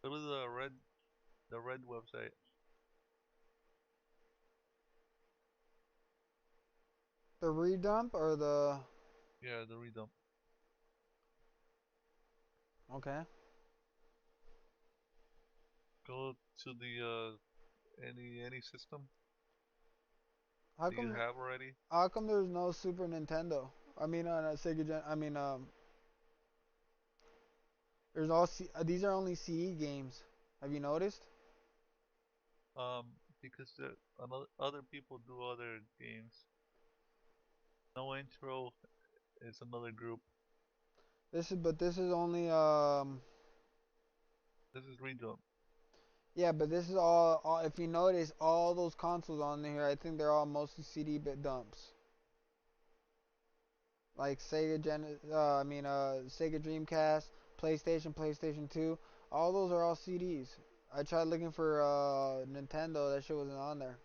Go to the red website. The redump or the Yeah, the redump. okay? Go to the any system How that you come have already. how come there's no Super Nintendo? I mean, Sega Gen. I mean, there's these are only CE games. Have you noticed? Because other people do other games. No Intro is another group. This is only This is Redrum. yeah, but this is all if you notice all those consoles on here, I think they're all mostly CD bit dumps. Like Sega Dreamcast, PlayStation 2, all those are all CDs. I tried looking for Nintendo, that shit wasn't on there.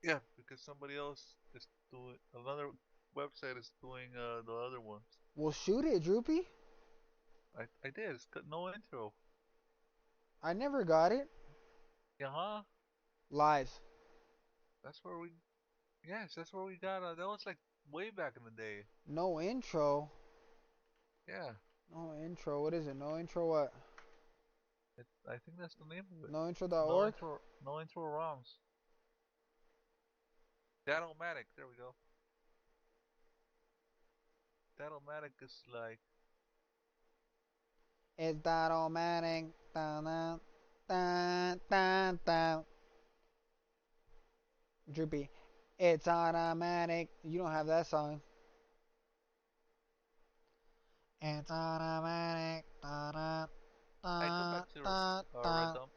Yeah, because somebody else is doing another website is doing the other ones. Well, shoot it, Droopy. I did. It's got no intro. I never got it. Yeah, huh? Lies. That's where we. Yes, that's where we got. That was like way back in the day. No intro. Yeah, No intro. What is it? No intro what? I think that's the name of it. No Nointro.org? intro. No intro ROMs. Datomatic. There we go. Datomatic is like. It's that automatic. Dun, dun, dun, dun, dun. Droopy. It's automatic. You don't have that song. It's automatic. Dun, dun, Hey, go dun, back to dun, Red dun. Dump.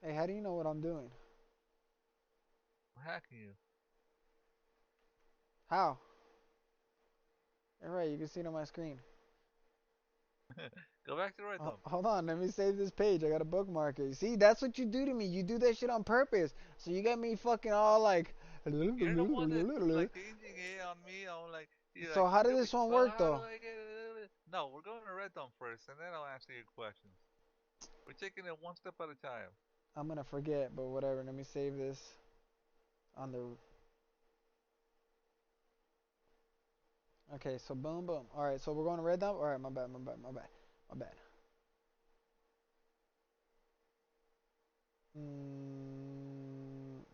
Hey, how do you know what I'm doing? I'm hacking you. How? Alright, you can see it on my screen. Go back to Red Dump. Hold on, let me save this page. I got a bookmark it. See, that's what you do to me. You do that shit on purpose. So you got me fucking all like. You're the one that's like changing it on me. I'm like, you're So like, how did this one well, work how do though? I get it? No, we're going to Red Dump first, and then I'll answer your questions. We're taking it one step at a time. I'm gonna forget, but whatever. Let me save this on the. Okay, so boom, boom. All right, so we're going to red dump. All right, my bad, my bad, my bad, my bad.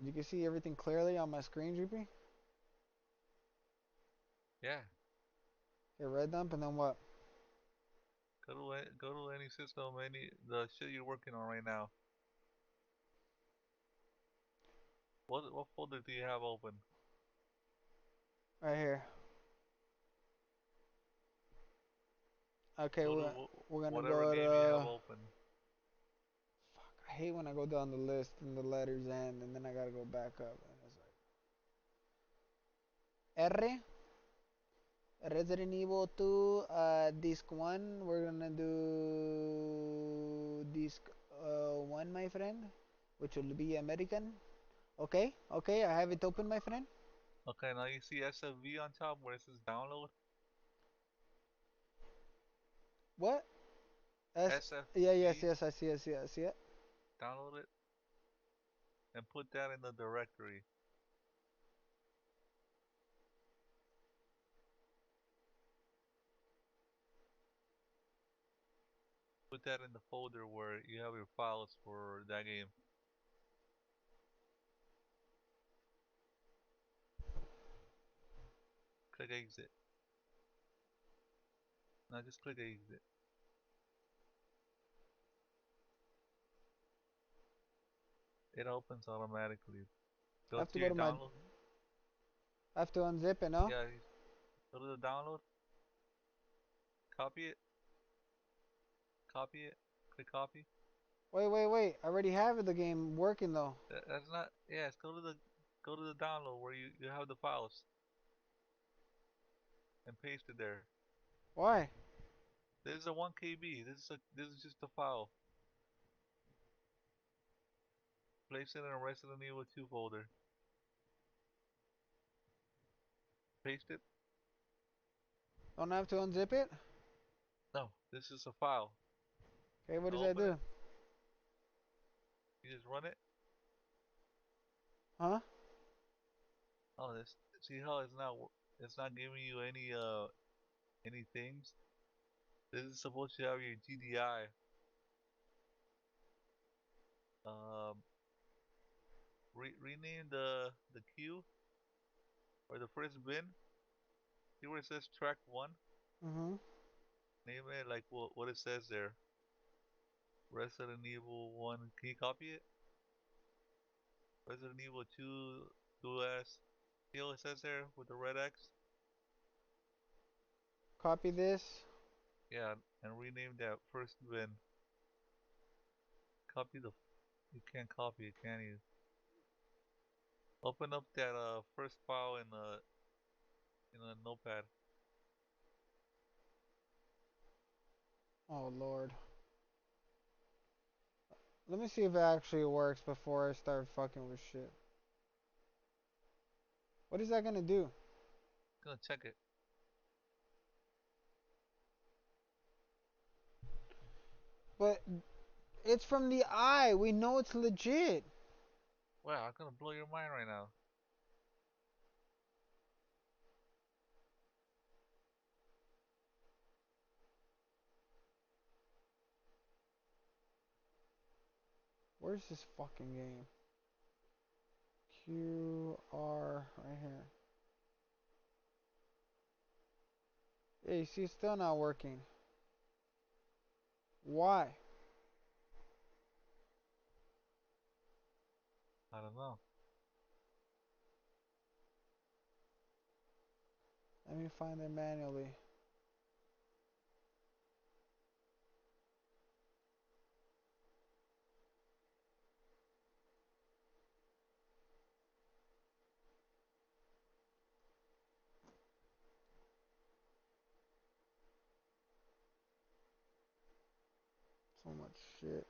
You can see everything clearly on my screen, Droopy. Yeah. Okay, red dump, and then what? Go to any system, any the shit you're working on right now. What folder do you have open? Right here. Okay, Go we're to we're gonna whatever go game you have to. open. Fuck, I hate when I go down the list and the letters end, and then I gotta go back up. And it's like R. Resident Evil 2, disc 1. We're gonna do disc 1, my friend, which will be American. Okay, okay, I have it open, my friend. Okay, now you see SFV on top where it says download. What? S. Yeah, yes, SFV, yes, I see it, I see it, I see it. download it and put that in the directory. Put that in the folder where you have your files for that game. Click exit. Now just click exit. It opens automatically. I Go have to to go your to my. download. I have to unzip it, no? Yeah, go to the download. Copy it. Copy it. Click copy. Wait, wait, wait. I already have the game working though. That's not. Yes, go to the download where you have the files and paste it there. Why? This is a 1 KB. This is just a file. Place it in a Resident Evil 2 folder. Paste it. Don't I have to unzip it? No, this is a file. Okay, what does that Open it. do? You just run it. Huh? Oh, this. See how it's not giving you any things. This is supposed to have your GDI. Um, rename the queue or the first bin. See where it says track one. Mm-hmm. Name it like what it says there. Resident Evil 1. Can you copy it? Resident Evil 2 2S. See what it says there with the red X? Copy this. Yeah, and rename that first bin. Copy the. You can't copy it, can you? Open up that first file in a notepad. Oh Lord. Let me see if it actually works before I start fucking with shit. What is that gonna do? Gonna check it. But it's from the eye. We know it's legit. Wow, I'm gonna blow your mind right now. Where's this fucking game? QR right here. Yeah, you see, it's still not working. Why? I don't know. Let me find it manually. So much shit.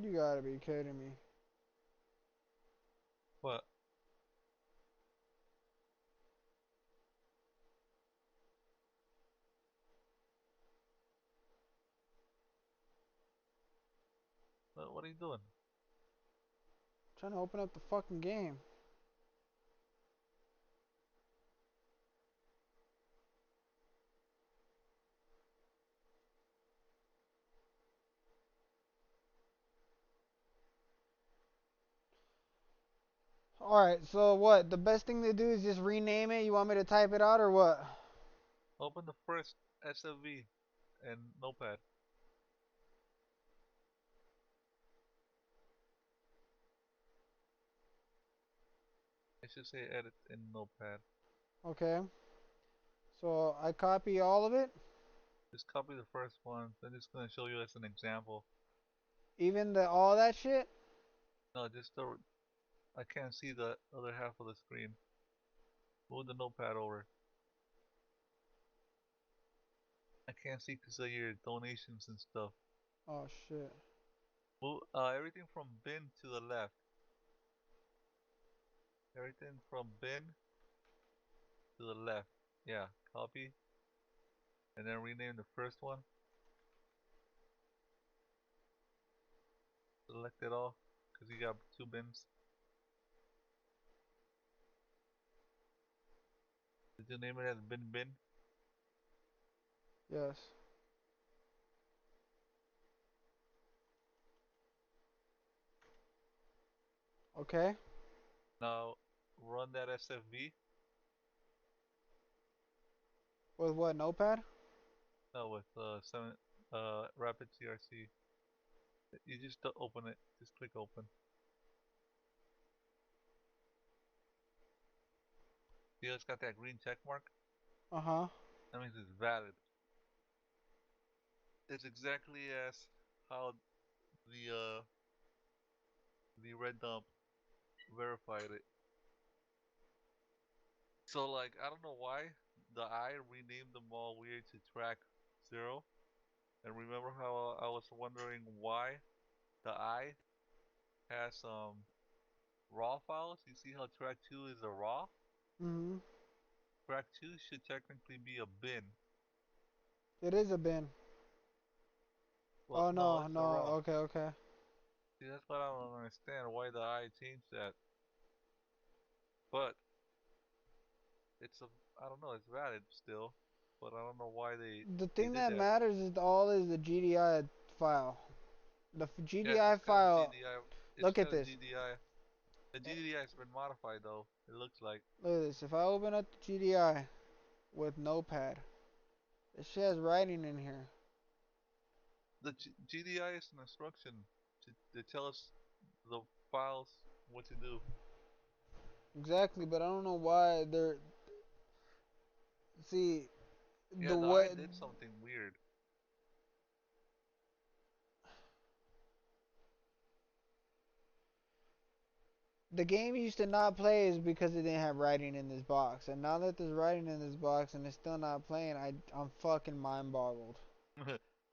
You gotta be kidding me. What? What are you doing? Trying to open up the fucking game. Alright, so what? The best thing to do is just rename it? You want me to type it out or what? Open the first SFV and notepad. It should say edit in notepad. Okay. So I copy all of it? Just copy the first one. I'm just gonna show you as an example. Even the all that shit? No, just the. I can't see the other half of the screen. Move the notepad over. I can't see because of your donations and stuff. Oh shit. Move everything from bin to the left. Everything from bin to the left. Yeah, copy. And then rename the first one. Select it all because you got two bins. Did you name it as bin? Yes. Okay. Now run that SFV. With what, notepad? No, with rapid CRC. You just open it. Just click open. See, it's got that green check mark. Uh-huh. That means it's valid. It's exactly as how the red dump verified it. So like I don't know why the I renamed them all weird to track 0. And remember how I was wondering why the I has raw files? You see how track 2 is a raw? Mm-hmm. Track 2 should technically be a bin. It is a bin. Well, Oh no, no, it's a no. raw. Okay, okay. See, that's what I don't understand why the I changed that. But it's a I don't know, it's valid still, but I don't know why The they thing did that that. matters is all is the GDI file. The Yeah, GDI it's got a file. GDI. It's Look at got a this. GDI. The GDI has been modified though. It looks like Look at this. If I open up the GDI with Notepad, it shit has writing in here. the GDI is an instruction to tell us the files what to do. Exactly, but I don't know why they're. See, Yeah, the the I way did something weird. the game used to not play is because it didn't have writing in this box, and now that there's writing in this box and it's still not playing, I'm fucking mind boggled.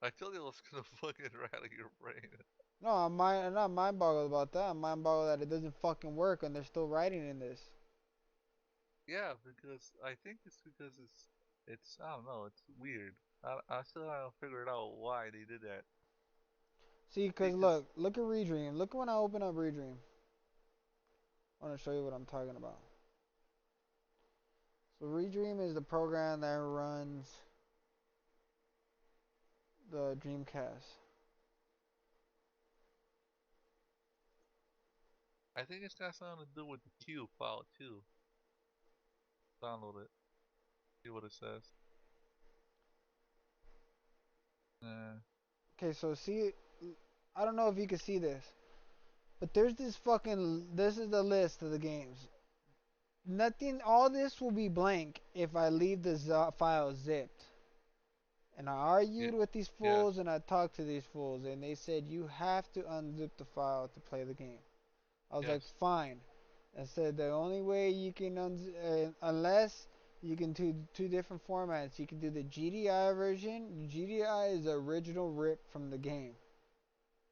I told you I was gonna fucking rattle your brain. No, I'm not mind boggled about that. I'm mind boggled that it doesn't fucking work and there's still writing in this. Yeah, because I think it's because it's I don't know, it's weird. I still haven't figured out why they did that. See, cause Because look at Redream. Look when I open up Redream. I want to show you what I'm talking about. So Redream is the program that runs the Dreamcast. I think it's got something to do with the Q file too. Download it. See what it says. Okay, so see, I don't know if you can see this, but there's this fucking. This is the list of the games. Nothing. All this will be blank if I leave the file zipped. And I Yeah, argued with these yeah, fools and I talked to these fools and they said you have to unzip the file to play the game. I was like, yes. fine. I said the only way you can unless you can do two different formats. You can do the GDI version. The GDI is the original rip from the game.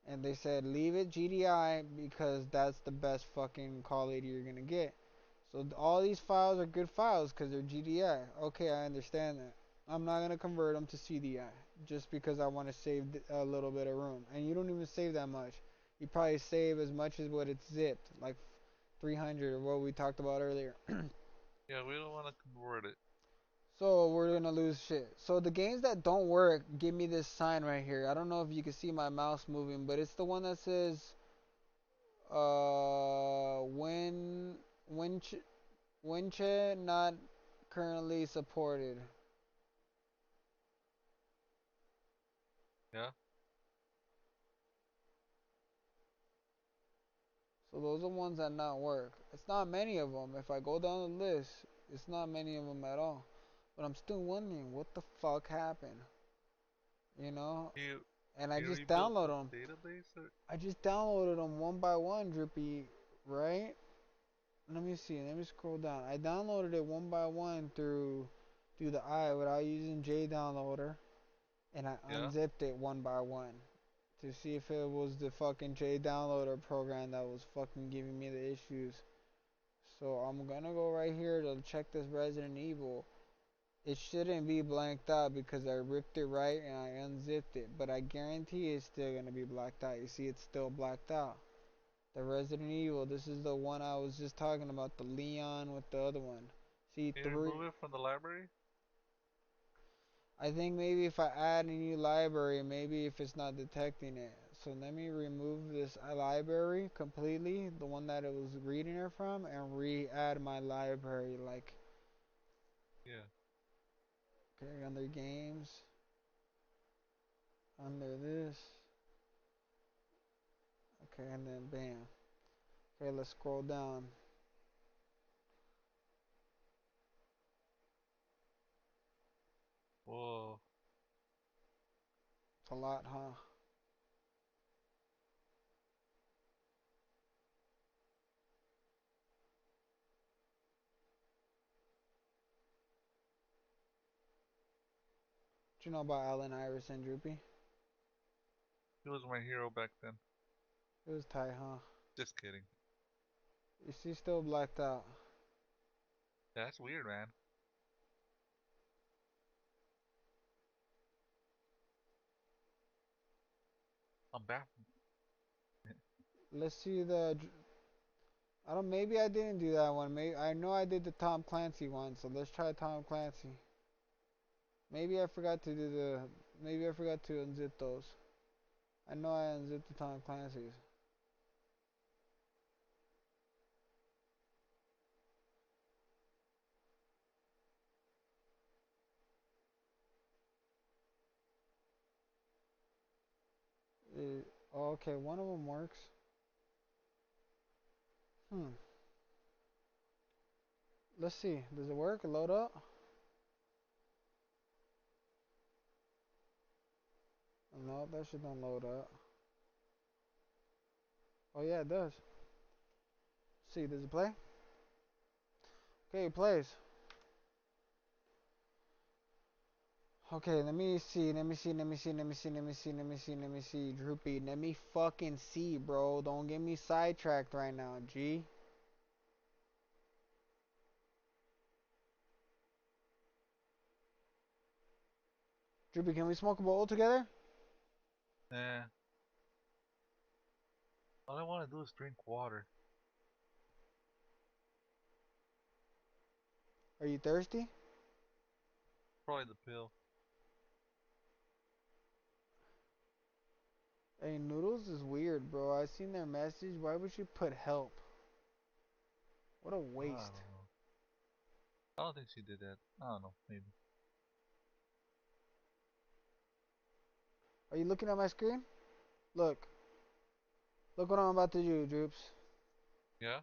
And they said leave it GDI because that's the best fucking quality you're gonna get. So all these files are good files because they're GDI. Okay, I understand that. I'm not gonna convert them to CDI just because I want to save a little bit of room. And you don't even save that much. You probably save as much as what it's zipped, like 300 or what we talked about earlier. Yeah, we don't want to convert it. So we're gonna lose shit. So the games that don't work, give me this sign right here. I don't know if you can see my mouse moving, but it's the one that says when Winche not currently supported. Yeah. So those are ones that not work. It's not many of them. If I go down the list, it's not many of them at all. But I'm still wondering what the fuck happened. You know? You And I you just rebuilt download the them. database or I just downloaded them one by one, Drippy, right? Let me see. Let me scroll down. I downloaded it one by one through the eye without using JDownloader, and I yeah? unzipped it one by one to see if it was the fucking JDownloader program that was fucking giving me the issues. So I'm gonna go right here to check this Resident Evil. It shouldn't be blanked out because I ripped it right and I unzipped it, but I guarantee it's still gonna be blacked out. You see, it's still blacked out. The Resident Evil, this is the one I was just talking about, the Leon with the other one. See, Can you three. remove it from the library? I think maybe if I add a new library, maybe if it's not detecting it. So let me remove this library completely, the one that it was reading it from, and re-add my library. Like, Yeah. okay, under games, under this, okay, and then bam. Okay, let's scroll down. Whoa. It's a lot, huh? What you know about Allen Iverson, Droopy? He was my hero back then. It was tight, huh? Just kidding. You see, still blacked out. That's weird, man. I'm back. Let's see the. I don't. Maybe I didn't do that one. Maybe I know I did the Tom Clancy one. So let's try Tom Clancy. Maybe I forgot to do the. Maybe I forgot to unzip those. I know I unzipped the Tom Clancy's. Oh, okay, one of them works. Hmm. Let's see. Does it work? Load up? No, that shit don't load up. Oh yeah, it does. See, does it play? Okay, it plays. Okay, let me see. Droopy, let me fucking see, bro. Don't get me sidetracked right now, G. Droopy, can we smoke a bowl together? Yeah. All I want to do is drink water. Are you thirsty? Probably the pill. Hey, Noodles is weird, bro. I seen their message. Why would you put help? What a I waste. don't know. I don't think she did that. I don't know. Maybe. Are you looking at my screen? Look. Look what I'm about to do, Droops. Yeah.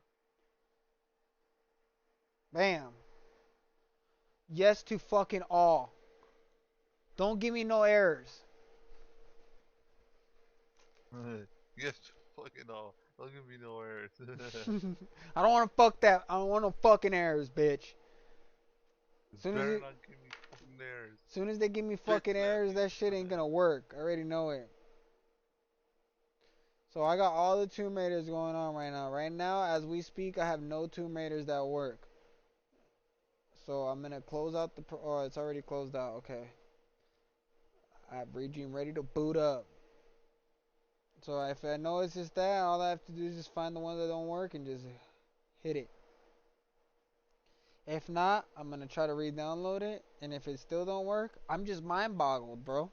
Bam. Yes to fucking all. Don't give me no errors. Yes. Fucking all. Don't give me no errors. I don't want to fuck that. I don't want no fucking errors, bitch. Soon as Better it, not give me fucking errors. soon as they give me Bitch fucking slap errors, you. that shit ain't gonna work. I already know it. So I got all the Tomb Raiders going on right now. Right now, as we speak, I have no Tomb Raiders that work. So I'm gonna close out the. Oh, it's already closed out. Okay. I have regime ready to boot up. So if I know it's just that, all I have to do is just find the ones that don't work and just hit it. If not, I'm gonna try to re-download it, and if it still don't work, I'm just mind boggled, bro.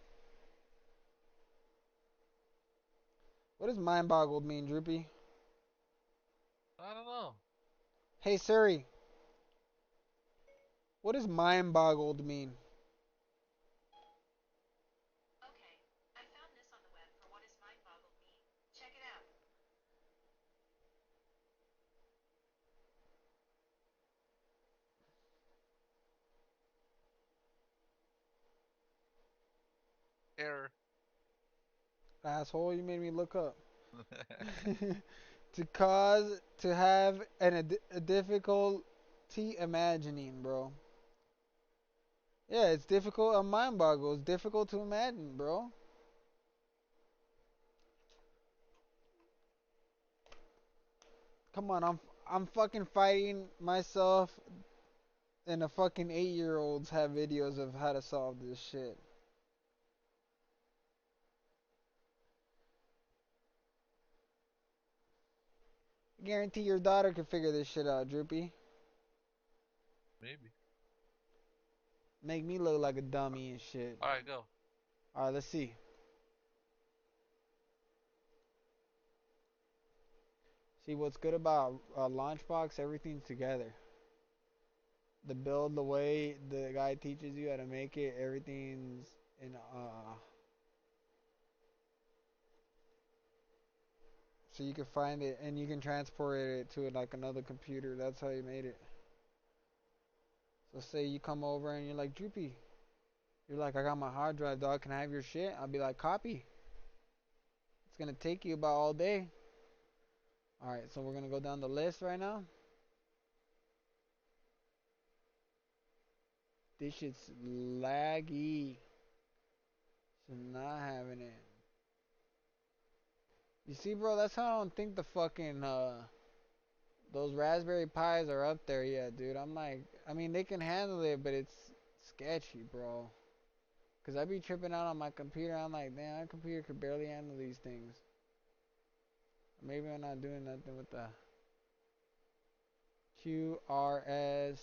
What does mind boggled mean, Droopy? I don't know. Hey Siri, what does mind boggled mean? Error. Asshole, you made me look up. To cause to have a difficulty imagining, bro. Yeah, it's difficult. A mind boggle. It's difficult to imagine, bro. Come on, I'm fucking fighting myself, and the fucking 8-year-olds have videos of how to solve this shit. Guarantee your daughter can figure this shit out, Droopy. Maybe. Make me look like a dummy and shit. Alright, go. Alright, let's see. See what's good about Launchbox? Everything's together. The build, the way the guy teaches you how to make it, everything's in so you can find it and you can transport it to like another computer. That's how he made it. So say you come over and you're like, Droopy, you're like, I got my hard drive, dog. Can I have your shit? I'll be like, copy. It's gonna take you about all day. Alright, so we're gonna go down the list right now. This shit's laggy. So not having it. You see, bro, that's how I don't think the fucking those Raspberry Pis are up there yet, dude. I'm like, I mean, they can handle it, but it's sketchy, bro. Cause I be tripping out on my computer. I'm like, damn, my computer could barely handle these things. Maybe I'm not doing nothing with the QRST.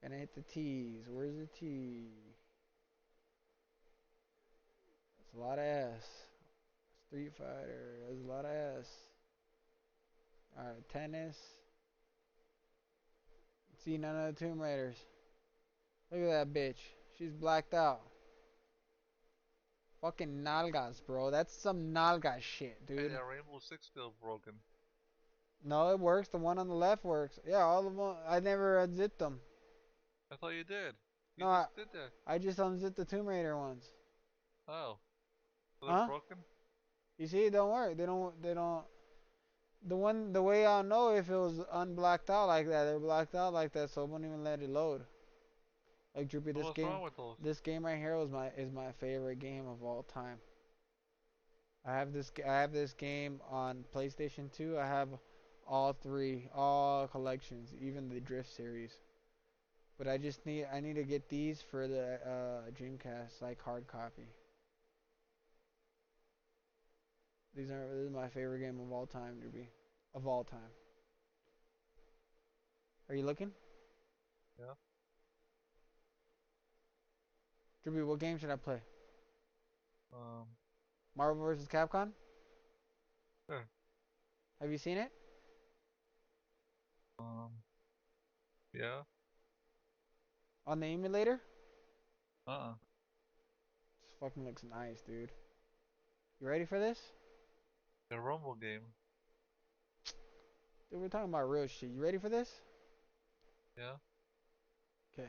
Gonna hit the T's. Where's the T? It's a lot of ass. Street Fighter. There's a lot of ass. Alright, tennis. See none of the Tomb Raiders. Look at that bitch. She's blacked out. Fucking nalgas, bro. That's some nalga shit, Hey, dude. that Rainbow Six still broken. No, it works. The one on the left works. Yeah, all of them. I never unzipped them. I thought you did. You No, just did that. I just unzipped the Tomb Raider ones. Oh. So Huh? they're broken? You see, it don't work. They don't. The way I'll know if it was unblacked out like that, they're blacked out like that, so it won't even let it load. Like Droopy, So what's wrong with those? this game right here is my favorite game of all time. I have this game on PlayStation 2. I have all collections, even the Drift series. But I need to get these for the Dreamcast, like hard copy. This is my favorite game of all time, Droopy. Of all time. Are you looking? Yeah. Droopy, what game should I play? Um. Marvel vs. Capcom? Sure. Have you seen it? Yeah. On the emulator? Uh-uh. This fucking looks nice, dude. You ready for this? The Rumble game. Dude, we're talking about real shit. You ready for this? Yeah. Okay.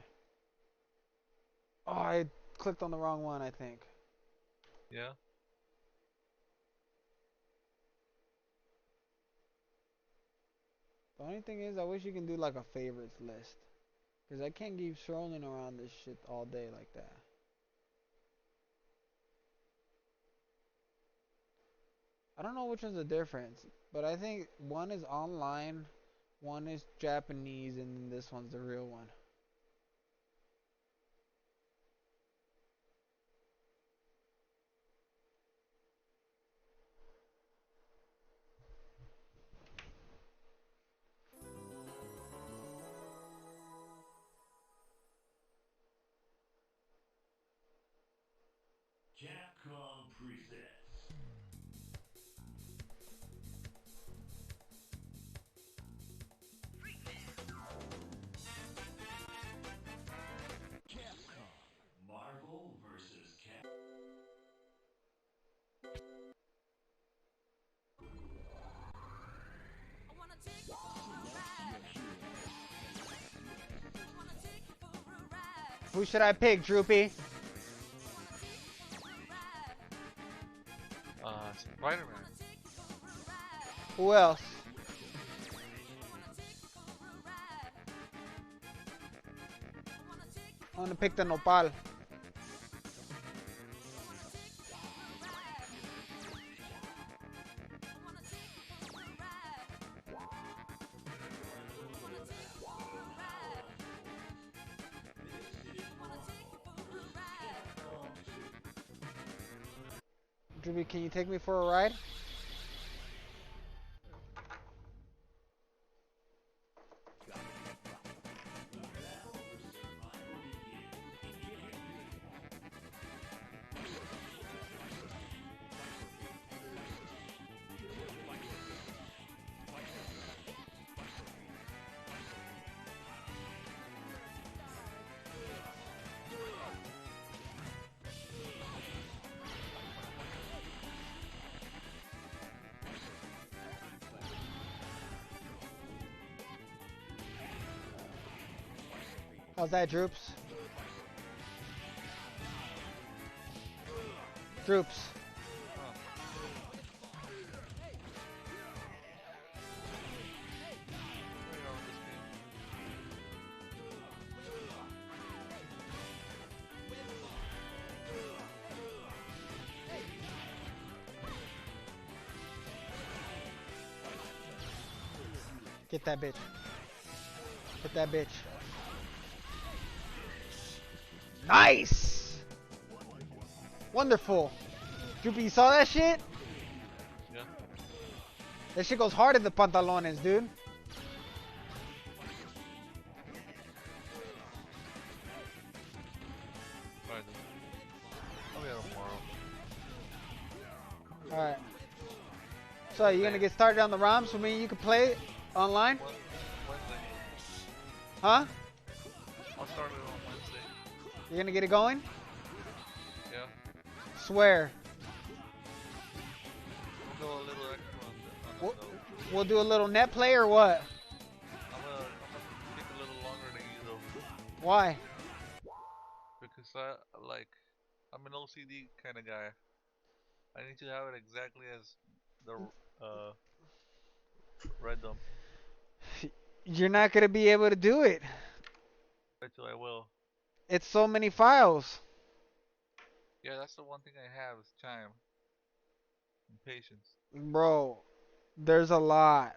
Oh, I clicked on the wrong one, I think. Yeah. The only thing is, I wish you can do like a favorites list. Because I can't keep scrolling around this shit all day like that. I don't know which one's the difference, but I think one is online, one is Japanese, and then this one's the real one. Capcom presents Capcom Marvel vs. Cap. Who should I pick, Droopy? Spider-Man. Who else? I want to pick the Nopal. Droopy, can you take me for a ride? How's that, Droops? Droops. Get that bitch. Get that bitch. Nice! Wonderful. Droopy, you saw that shit? Yeah. That shit goes hard in the pantalones, dude. Alright, then. I'll be out tomorrow. Alright. So, you gonna get started on the ROM so me and you can play it online? Wednesday. Huh? I'll start it on Wednesday. You're gonna get it going? Yeah. Swear. We'll go a little extra on We'll, it though. we'll do a little net play or what? I'm gonna take a little longer than you though. Why? Because I'm an OCD kind of guy. I need to have it exactly as the red dump. You're not gonna be able to do it. Bet you I will. It's so many files. Yeah, that's the one thing I have is time and patience. Bro, there's a lot.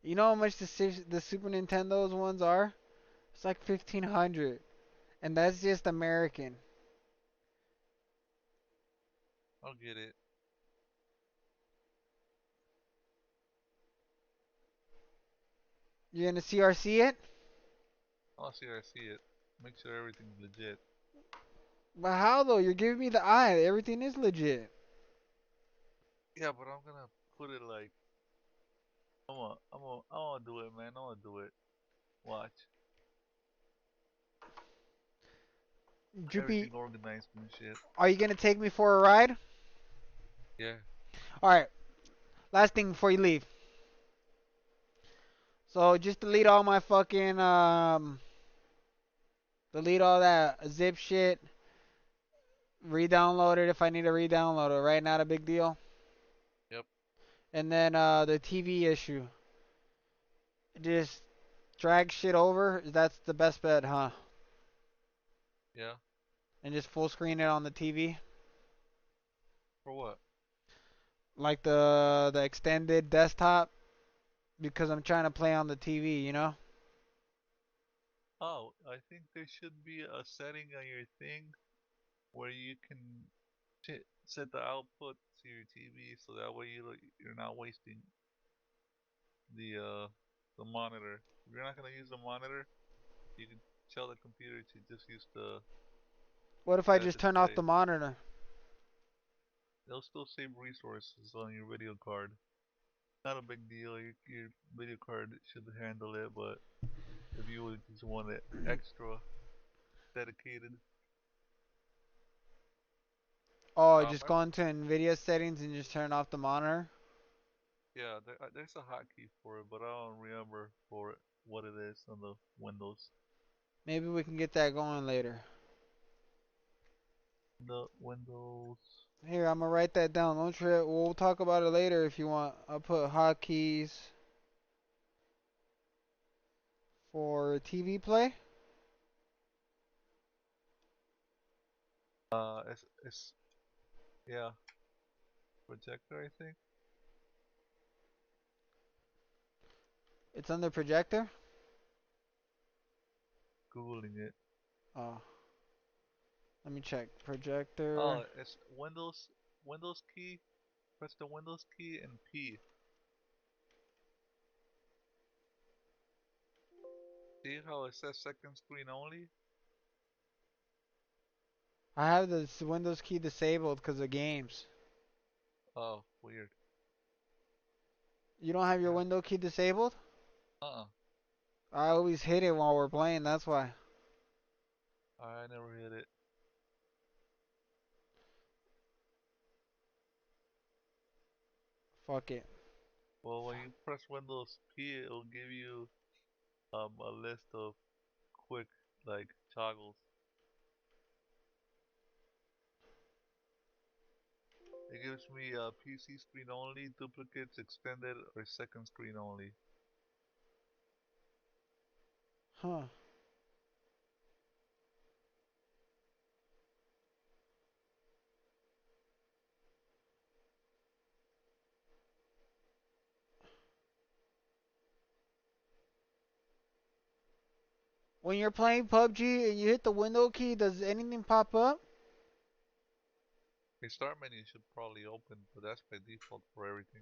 You know how much the Super Nintendo's ones are? It's like 1,500. And that's just American. I'll get it. You gonna CRC it? I'll see I see it. Make sure everything's legit. But how though? You're giving me the eye. Everything is legit. Yeah, but I'm gonna put it like I'm gonna do it, man. I'm gonna do it. Watch. Droopy, Everything organized and shit. are you gonna take me for a ride? Yeah. Alright, last thing before you leave. So just delete all my fucking delete all that zip shit. Re-download it if I need to re-download it, right? Not a big deal. Yep. And then the TV issue. Just drag shit over. That's the best bet, huh? Yeah. And just full screen it on the TV. For what? Like the extended desktop. Because I'm trying to play on the TV, you know? Oh, I think there should be a setting on your thing where you can set the output to your TV so that way you're not wasting the monitor. If you're not gonna use the monitor, you can tell the computer to just use What if I that just turn off display. the monitor? They'll still save resources on your video card. Not a big deal. Your video card should handle it, but if you would just want it extra dedicated, Oh, um, just go into NVIDIA settings and just turn off the monitor? yeah, there's a hotkey for it, but I don't remember for it what it is on the Windows. Maybe we can get that going later. The Windows. Here, I'm gonna write that down. Don't trip. We'll talk about it later if you want. I'll put hotkeys for TV play. It's yeah, projector. I think. It's under projector. Googling it. Oh, let me check. Projector. Oh, it's Windows key. Press the Windows key and P. See how it says second screen only? I have the Windows key disabled because of games. Oh, weird. You don't have your Yeah. window key disabled? Uh-uh. I always hit it while we're playing, that's why. I never hit it. Fuck it. Well, when you press Windows P, it'll give you a list of quick like toggles. It gives me PC screen only, duplicates, extended, or second screen only. Huh. When you're playing PUBG and you hit the window key, does anything pop up? The start menu should probably open, but that's by default for everything.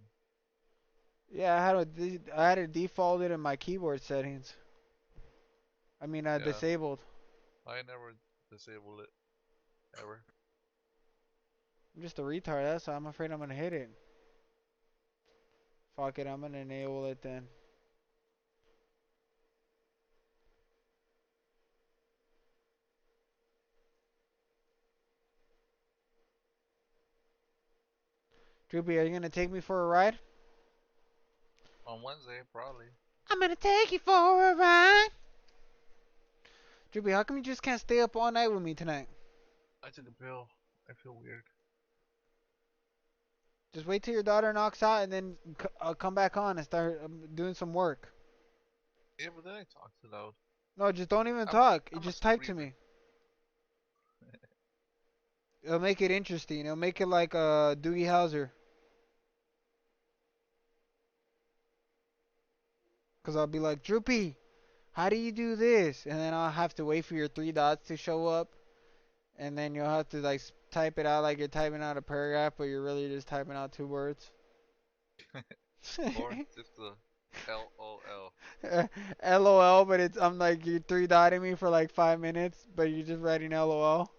Yeah, I had it defaulted in my keyboard settings. I mean, Yeah, disabled. I never disable it ever. I'm just a retard. That's why I'm afraid I'm gonna hit it. Fuck it, I'm gonna enable it then. Droopy, are you gonna take me for a ride? On Wednesday, probably. I'm gonna take you for a ride. Droopy, how come you just can't stay up all night with me tonight? I took a pill. I feel weird. Just wait till your daughter knocks out and then come back on and start doing some work. Yeah, but then I talk too loud. No, just don't even I'm talk. You I'm a just type to screamer. me. It'll make it interesting. It'll make it like Doogie Howser. Cause I'll be like, Droopy, how do you do this? And then I'll have to wait for your three dots to show up. And then you'll have to like type it out like you're typing out a paragraph, but you're really just typing out two words. Or just a LOL. LOL, but it's I'm like you three dotting me for like 5 minutes, but you're just writing LOL.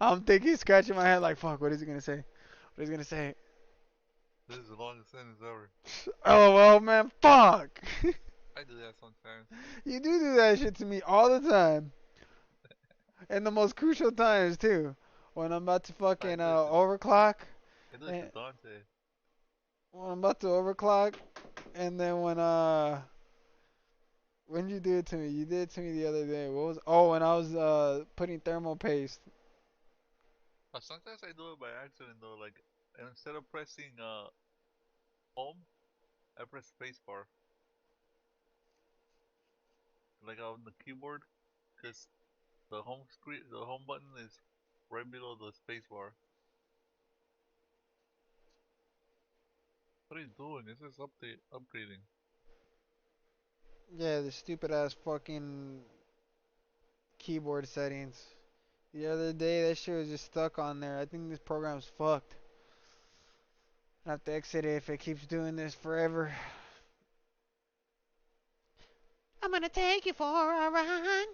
I'm thinking, scratching my head like, fuck, what is he gonna say? What is he gonna say? This is the longest sentence ever. LOL, man, fuck. I do that sometimes. You do that shit to me all the time, and the most crucial times too. When I'm about to I fucking do it to overclock, I do it to and Dante. when I'm about to overclock, and then when you do it to me, you did it to me the other day. What was? Oh, when I was putting thermal paste. Sometimes I do it by accident though. Like instead of pressing home, I press spacebar. Like on the keyboard, because the home screen, the home button is right below the spacebar. What are you doing? This is upgrading. Yeah, the stupid ass fucking keyboard settings. The other day, that shit was just stuck on there. I think this program's fucked. I have to exit it if it keeps doing this forever. I'm gonna take you for a ride.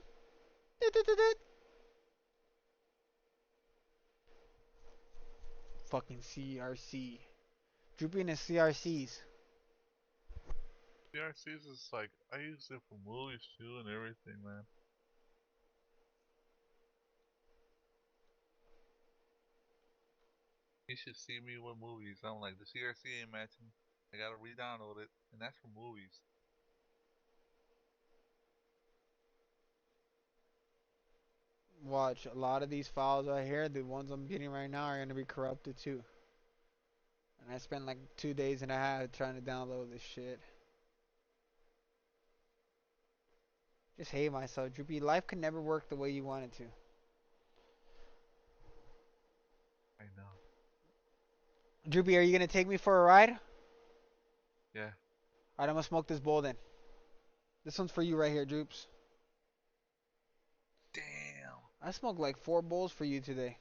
Do-do-do-do. Fucking CRC. Drooping his CRCs. PRCs is like I use it for movies too and everything, man. You should see me with movies. I'm like the CRC ain't matching. I gotta re-download it, and that's for movies. Watch, a lot of these files right here, the ones I'm getting right now, are gonna be corrupted too. And I spent like 2 days and a half trying to download this shit. Just hate myself, Droopy. Life could never work the way you want it to. I know. Droopy, are you gonna take me for a ride? Yeah. Alright, I'm gonna smoke this bowl then. This one's for you right here, Droops. Damn. I smoked like 4 bowls for you today.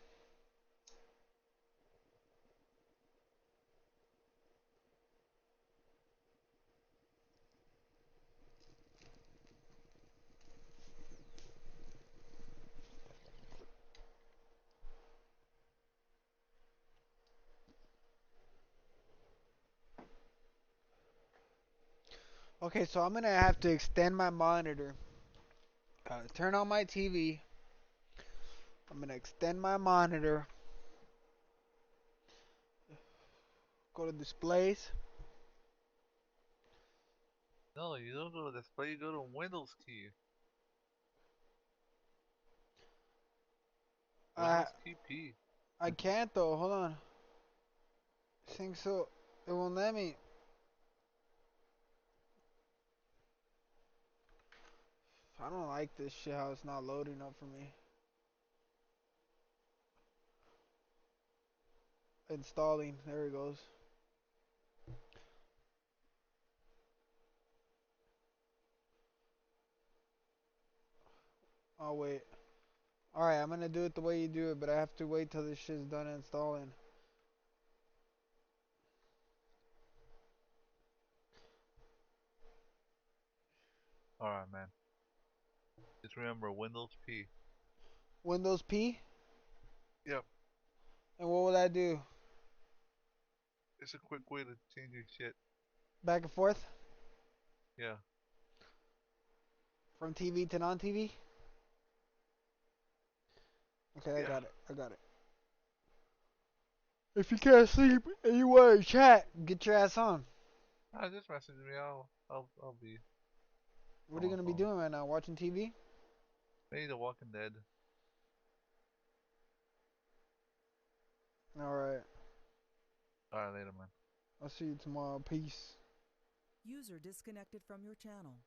Okay, so I'm gonna have to extend my monitor. Turn on my TV. I'm gonna extend my monitor. Go to displays. No, you don't go to display. You go to Windows key. I Windows key P. I can't though. Hold on. I think so. It won't let me. I don't like this shit. How it's not loading up for me. Installing. There it goes. Oh wait. Alright, I'm gonna do it the way you do it, but I have to wait till this shit's done installing. Alright, man. Just remember Windows P. Windows P? Yep. And what will that do? It's a quick way to change your shit. Back and forth Yeah. from TV to non-TV. Okay, I Yeah. got it. I got it. If you can't sleep and you want to chat, get your ass on. Just message me. I'll be What on are you my gonna be phone. doing right now? Watching TV? Maybe The Walking Dead. All right. Alright, later, man. I'll see you tomorrow. Peace. User disconnected from your channel.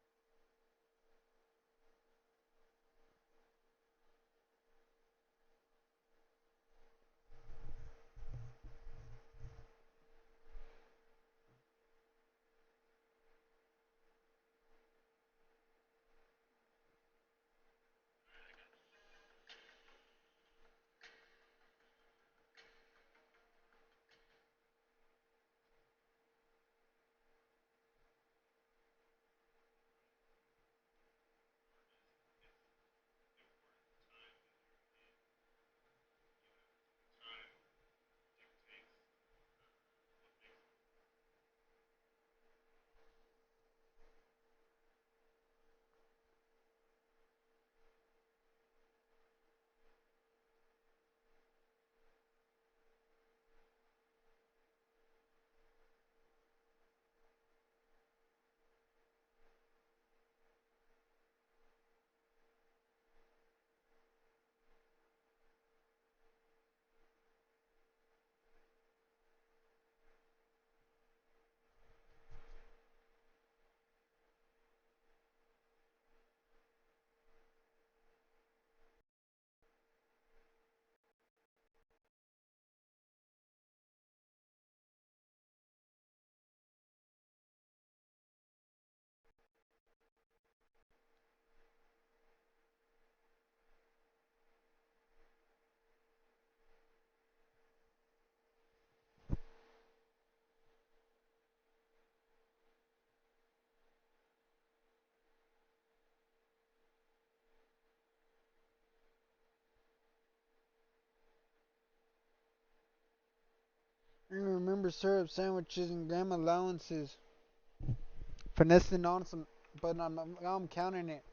And remember syrup sandwiches and grandma allowances. Finessing on some, but I'm counting it.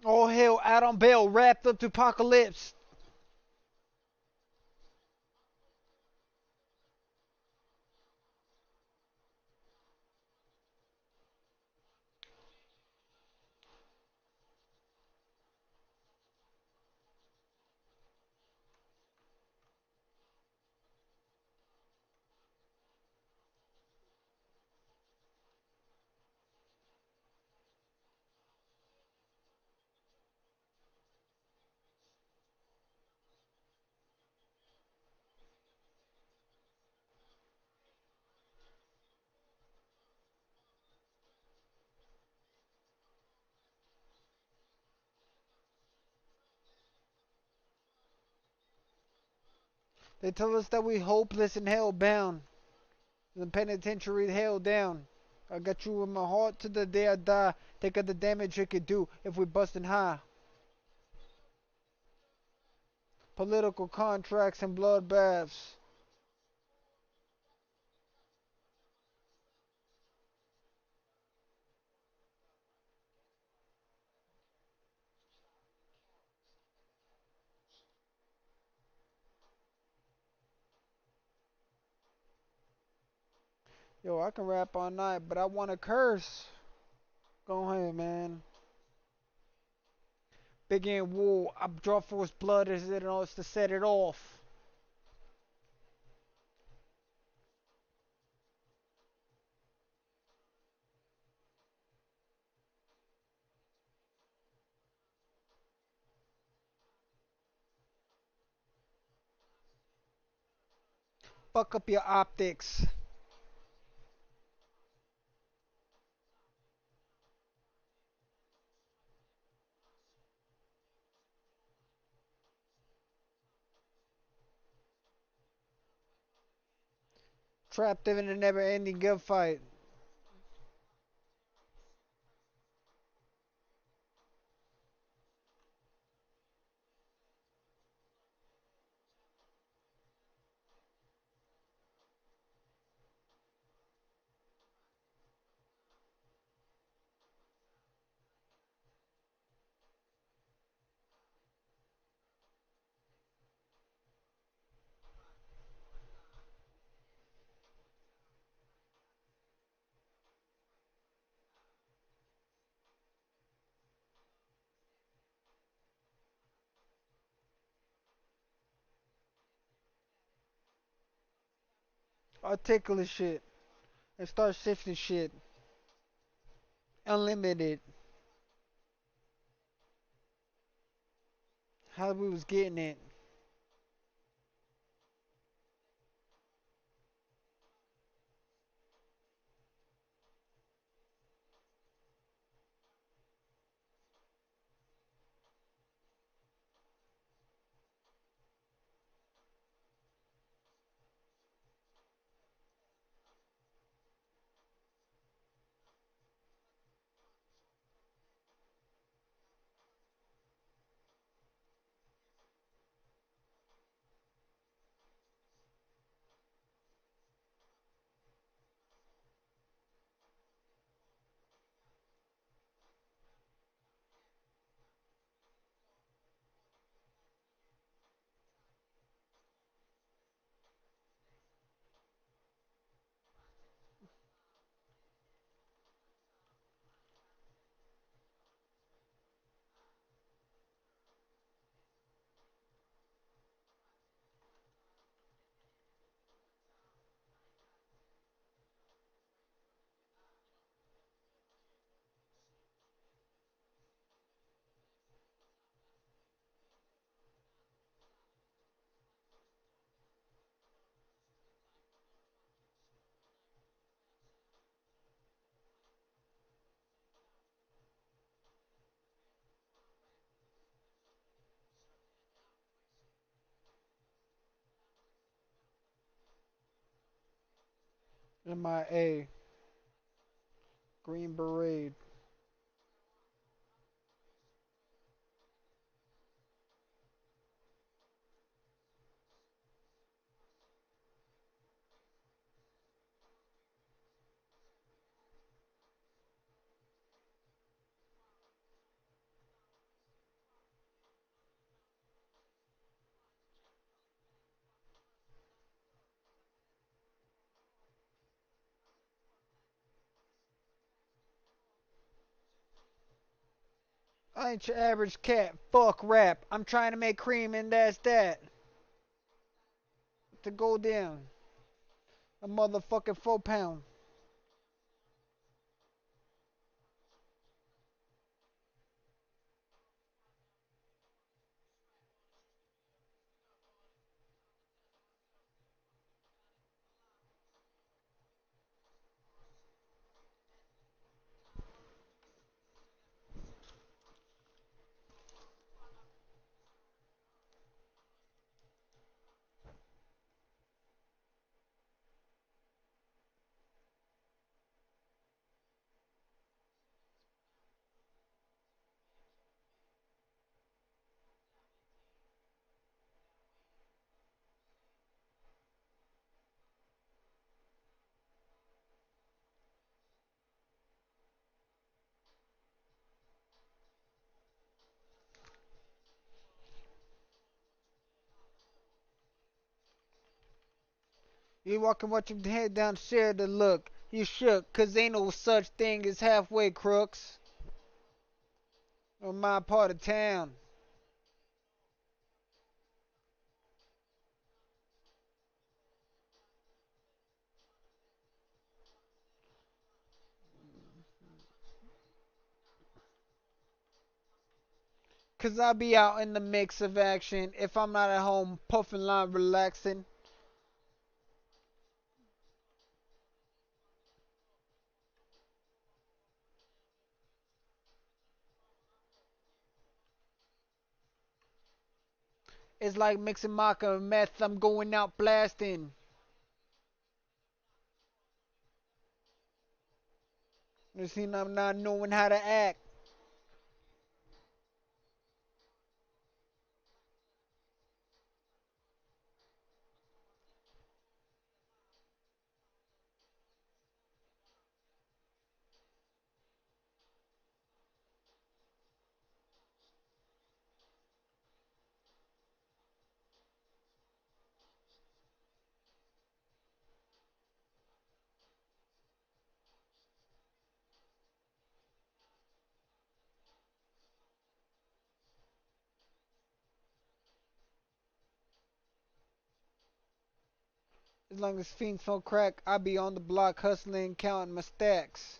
All hail Adam Bell, wrapped up to apocalypse. They tell us that we hopeless and hell-bound. The penitentiary held down. I got you in my heart to the day I die. Think of the damage it could do if we bustin' high. Political contracts and bloodbaths. Yo, I can rap all night, but I wanna curse. Go ahead, man. Big and wool. I draw force blood as it knows to set it off. Fuck up your optics. Trapped in a never-ending gunfight. Articulate shit. And start shifting shit. Unlimited. How we was getting it. MIA. Green Beret. I ain't your average cat. Fuck rap. I'm trying to make cream and that's that. To go down. A motherfucking 4 pound. You walking with your head down, share the look. You shook, cause ain't no such thing as halfway crooks. On my part of town. Cause I be out in the mix of action. If I'm not at home, puffing line relaxing. It's like mixing maca and meth. I'm going out blasting. You see, I'm not knowing how to act. As long as fiends smoke crack, I be on the block hustling, counting my stacks.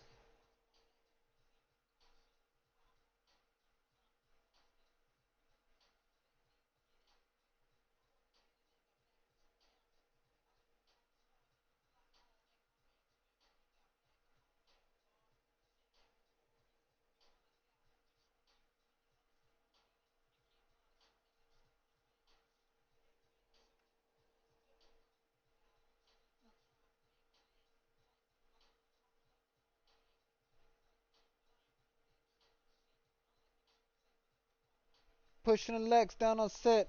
Pushing the legs down on set.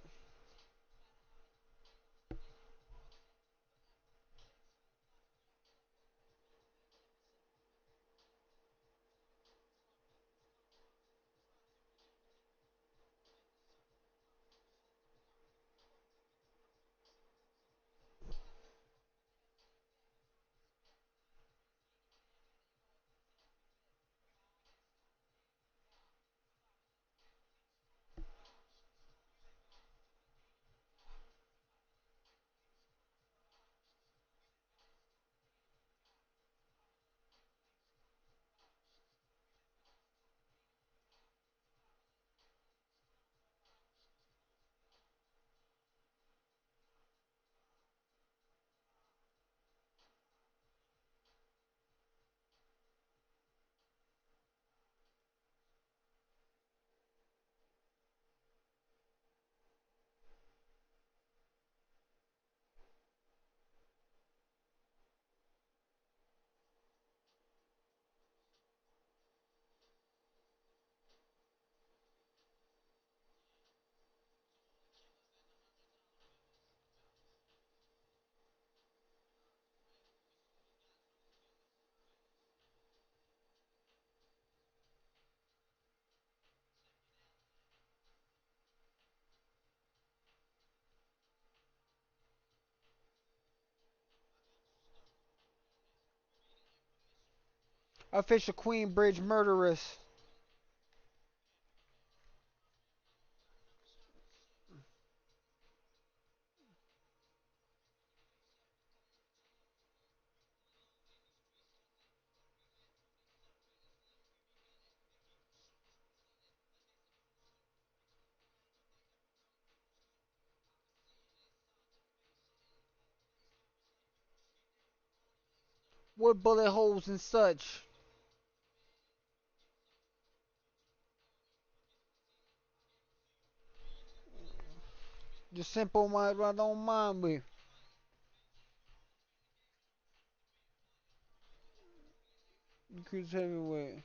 Official Queen Bridge murderess. with bullet holes and such. Just simple mind, I don't mind with. Chris Heavyweight.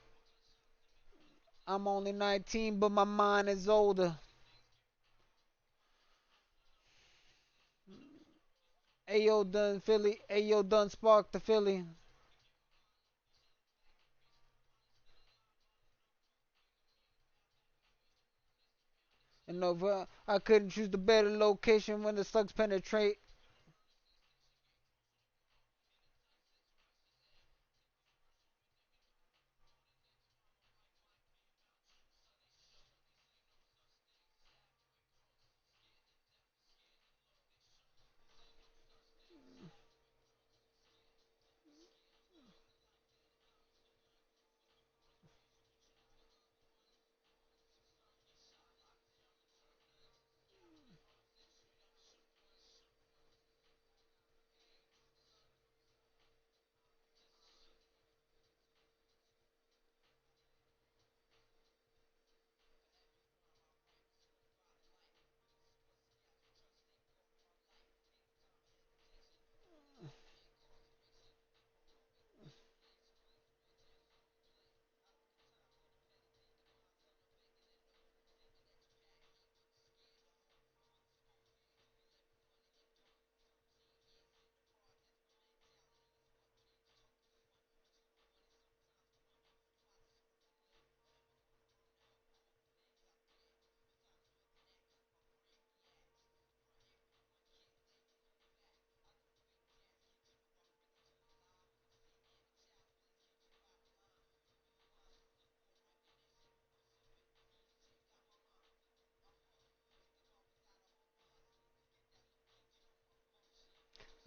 I'm only 19, but my mind is older. Ayo done Philly. Ayo done spark the Philly. And over, I couldn't choose the better location when the slugs penetrate.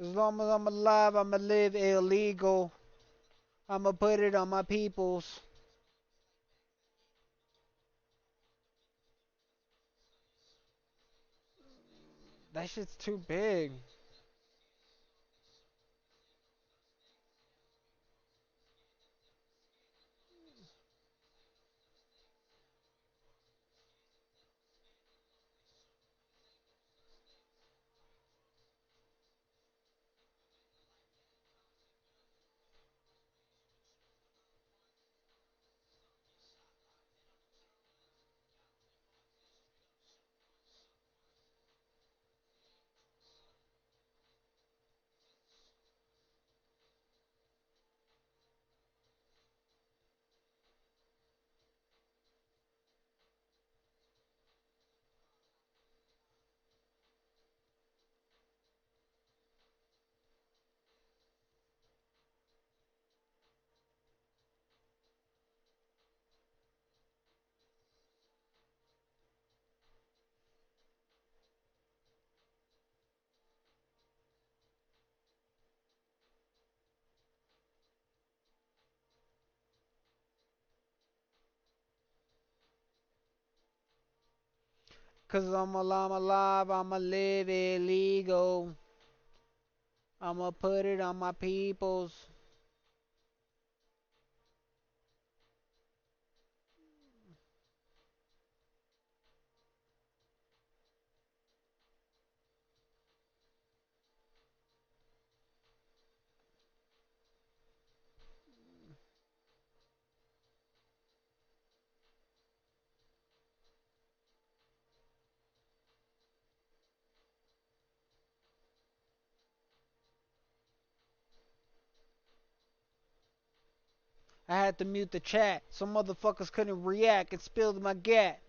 As long as I'm alive, I'ma live illegal. I'ma put it on my peoples. That shit's too big. Cause I'm alive, I'ma live illegal. I'ma put it on my peoples. I had to mute the chat. Some motherfuckers couldn't react. It spilled my gat.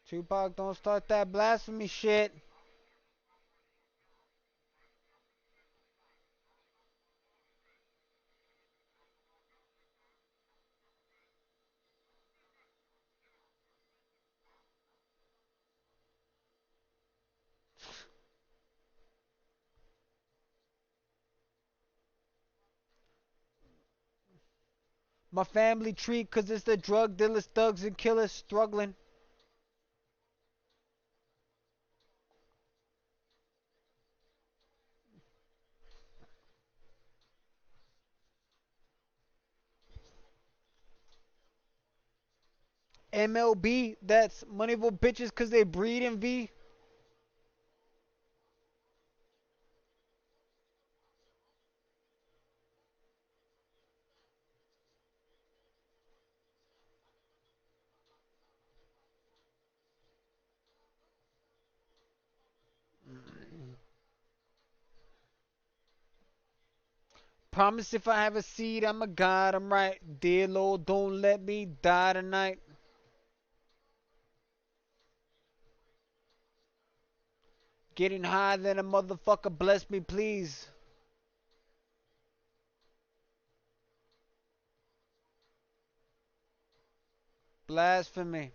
Tupac, don't start that blasphemy shit. My family tree, cause it's the drug dealers, thugs, and killers struggling. MLB, that's money for bitches cause they breed in V. Promise if I have a seed, I'm a god, I'm right. Dear Lord, don't let me die tonight. Getting higher than a motherfucker, bless me please. Blasphemy.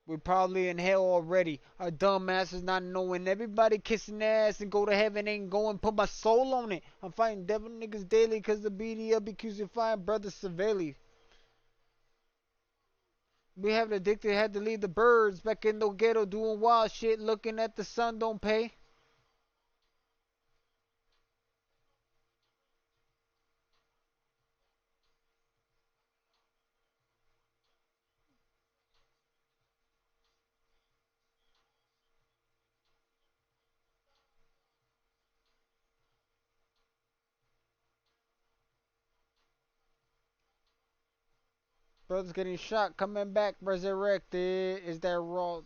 We probably in hell already. Our dumb asses not knowing. Everybody kissing ass and go to heaven ain't going. Put my soul on it. I'm fighting devil niggas daily cause the BDL be crucifying brothers severely. We have the addicted had to leave the birds back in the ghetto doing wild shit. Looking at the sun don't pay. Brothers getting shot, coming back resurrected. Is that raw?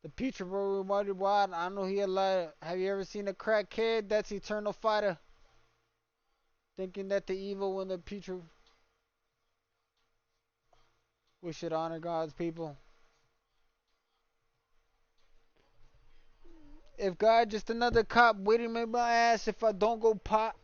The future road wide wide. I know he a liar. Have you ever seen a crackhead? That's eternal fighter. Thinking that the evil when the future. We should honor God's people. If God just another cop waiting to make my ass if I don't go pop.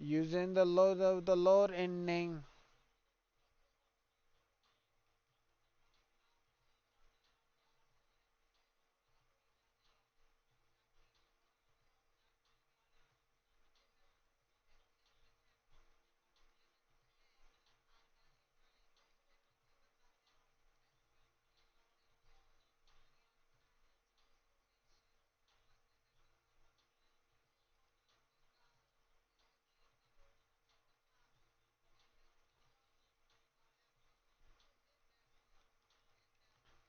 Using the Lord of the Lord in name.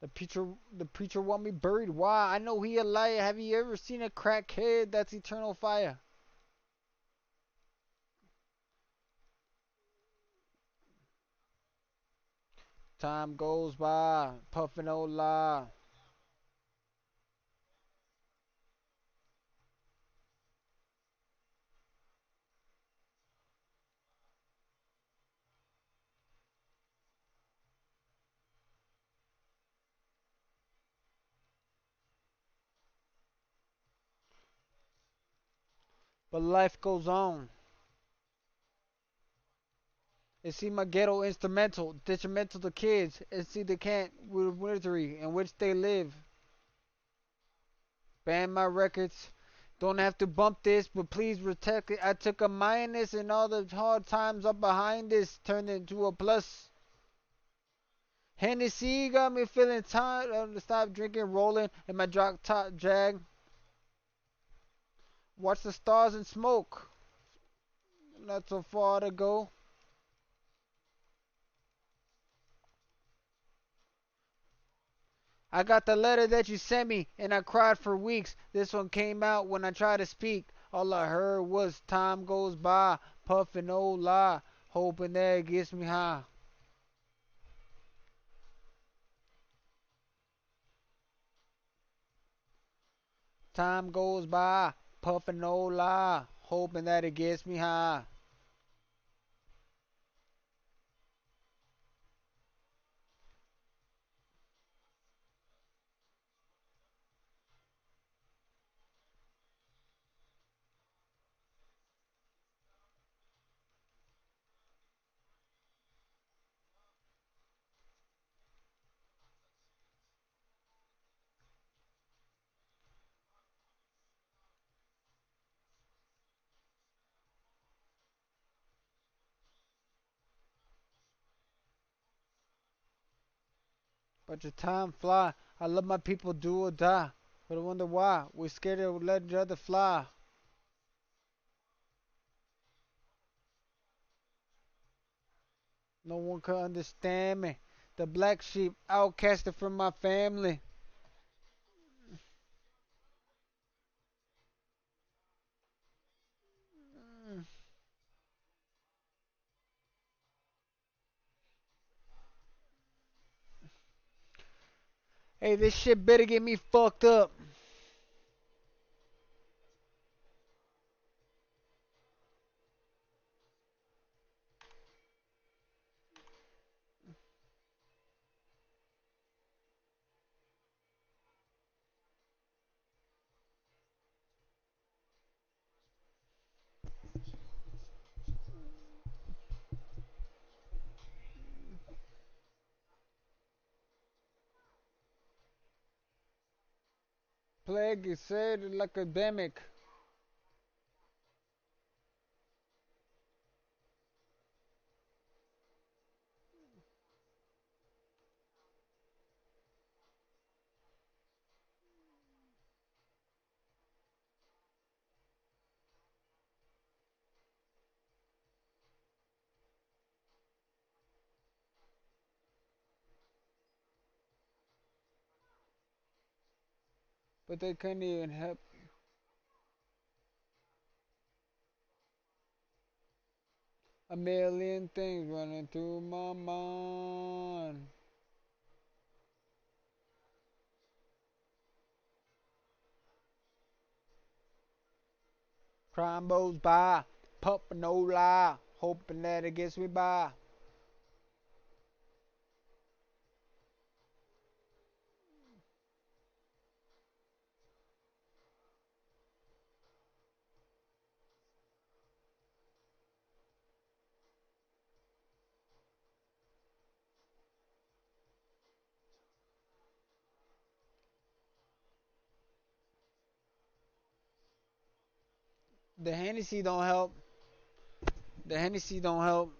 The preacher want me buried. Why? I know he a liar. Have you ever seen a crackhead? That's eternal fire. Time goes by, puffin' old lie. But life goes on. And see my ghetto instrumental, detrimental to kids, and see they can't with military in which they live. Ban my records. Don't have to bump this, but please protect it. I took a minus and all the hard times up behind this turned into a plus. Hennessy got me feeling tired to stop drinking, rolling in my drop top jag. Watch the stars and smoke. Not so far to go. I got the letter that you sent me, and I cried for weeks. This one came out when I tried to speak. All I heard was time goes by, puffin' old lie, hoping that it gets me high. Time goes by, puffin' old lie, hoping that it gets me high. But your time fly. I love my people, do or die. But I wonder why we're scared to let each other fly. No one can understand me. The black sheep outcasted from my family. Hey, this shit better get me fucked up. Plague is said like a demic. But they couldn't even help. A million things running through my mind. Crime goes by, pumping no lie, hoping that it gets me by. The Hennessy don't help. The Hennessy don't help.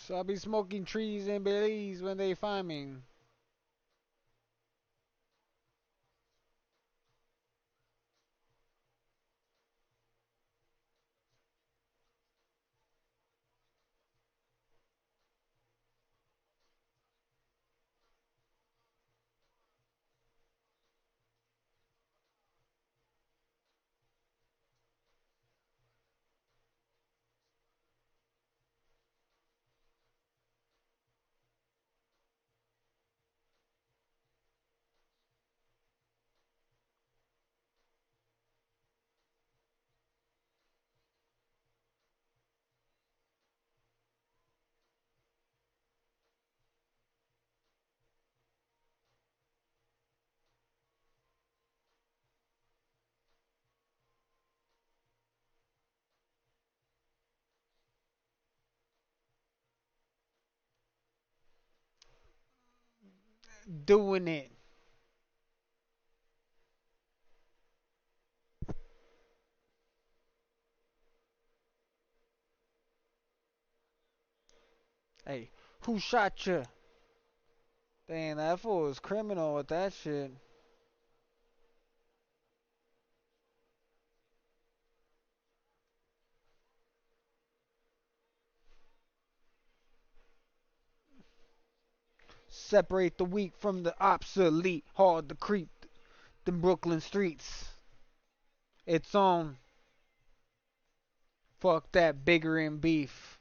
So I'll be smoking trees in Belize when they find me. Doing it. Hey, who shot you? Dang, that fool was criminal with that shit. Separate the weak from the obsolete. Hard to creep them Brooklyn streets. It's on. Fuck that bigger and beef.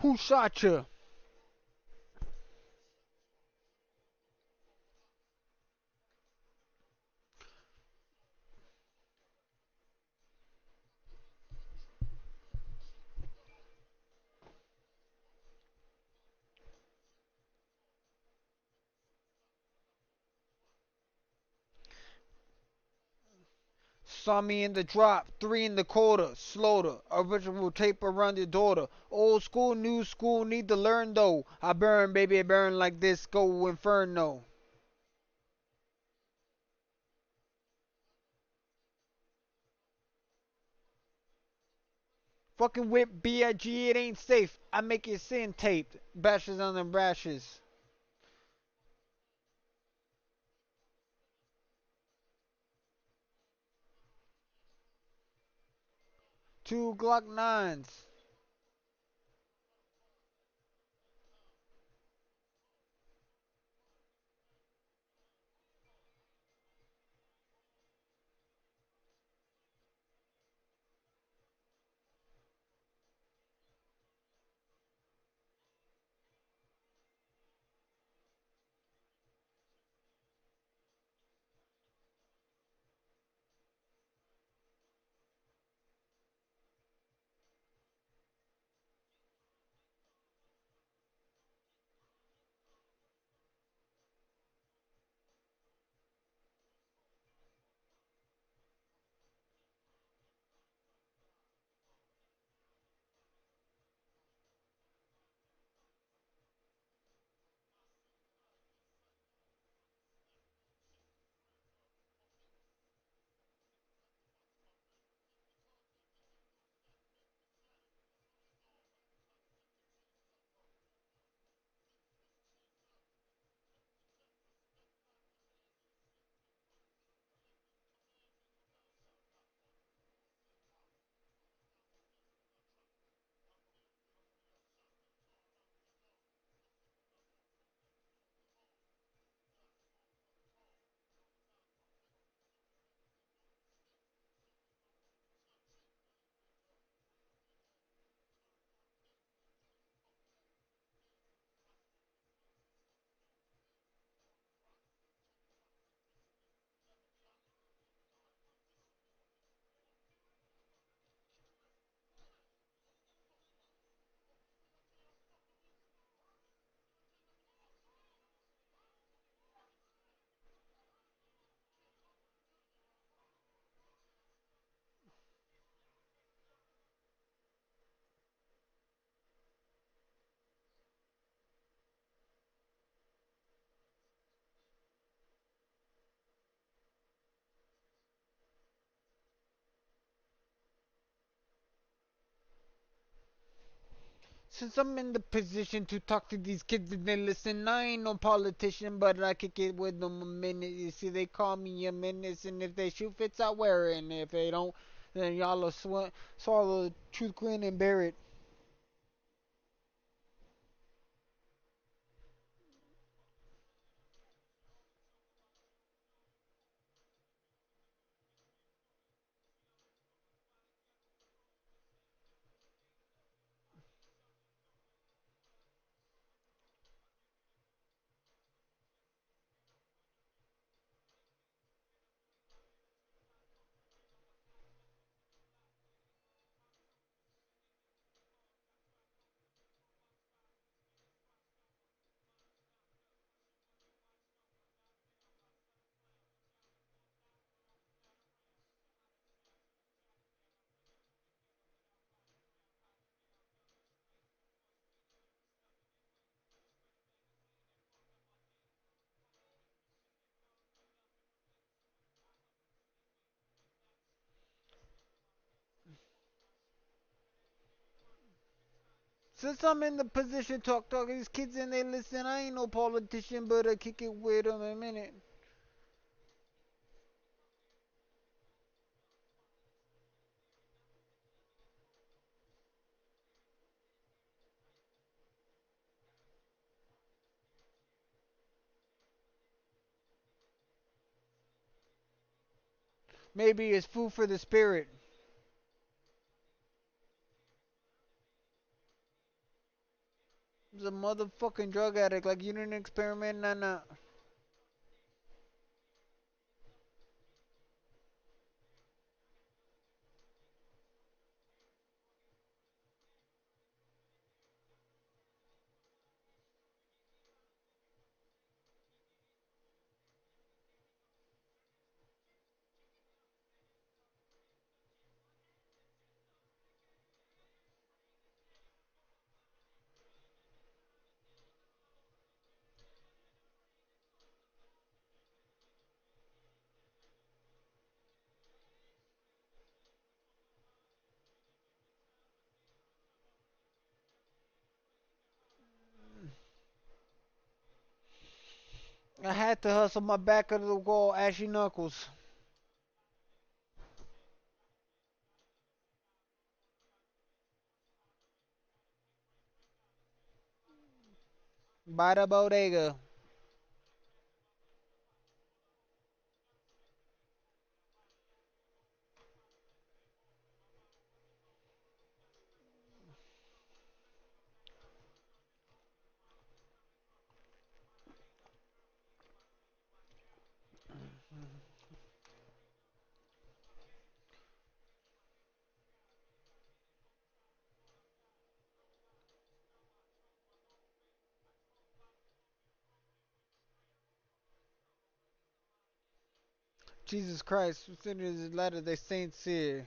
Who shot you? Saw me in the drop, three in the quarter, slaughter, original tape around your daughter. Old school, new school, need to learn though. I burn, baby, I burn like this, go inferno. Fucking whip B.I.G. it ain't safe. I make it sin taped. Bashes on them brashes. Two Glock 9s. Since I'm in the position to talk to these kids and they listen, I ain't no politician, but I kick it with them a minute. You see, they call me a menace, and if they shoot fits, I wear it, and if they don't, then y'all will swallow the truth, grin, and bear it. Since I'm in the position to talk to these kids and they listen, I ain't no politician, but I kick it with them a minute. Maybe it's food for the spirit. He's a motherfucking drug addict, like you didn't experiment, nah, nah. I had to hustle my back of the wall, ashy knuckles. By the bodega. Jesus Christ, send his letter, they saints here.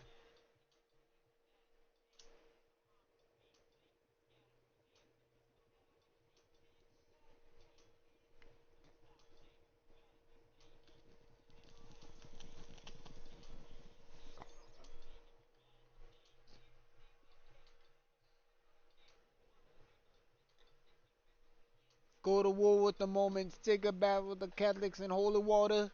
Go to war with the moments, take a bath with the Catholics in holy water.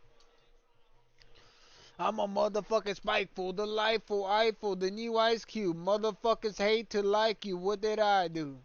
I'm a motherfucking spiteful, delightful, eyeful, the new Ice Cube. Motherfuckers hate to like you. What did I do?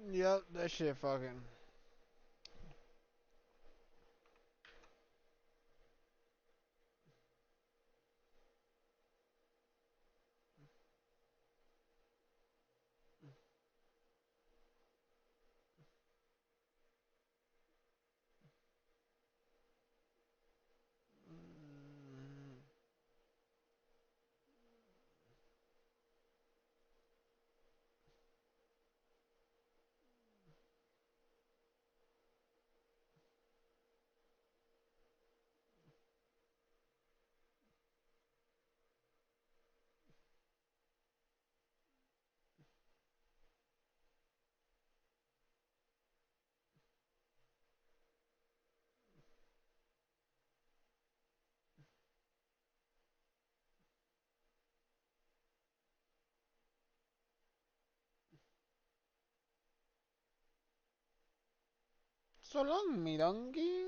Yep, that shit fucking. Mm. So long, me donkey.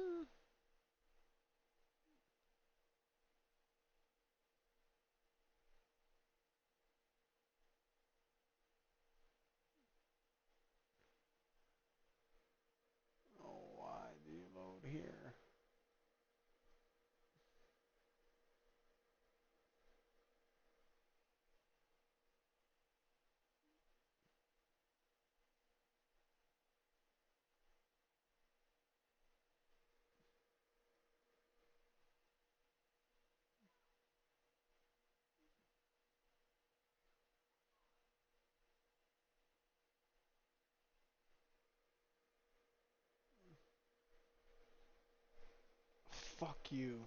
Oh, why do you load here? Fuck you.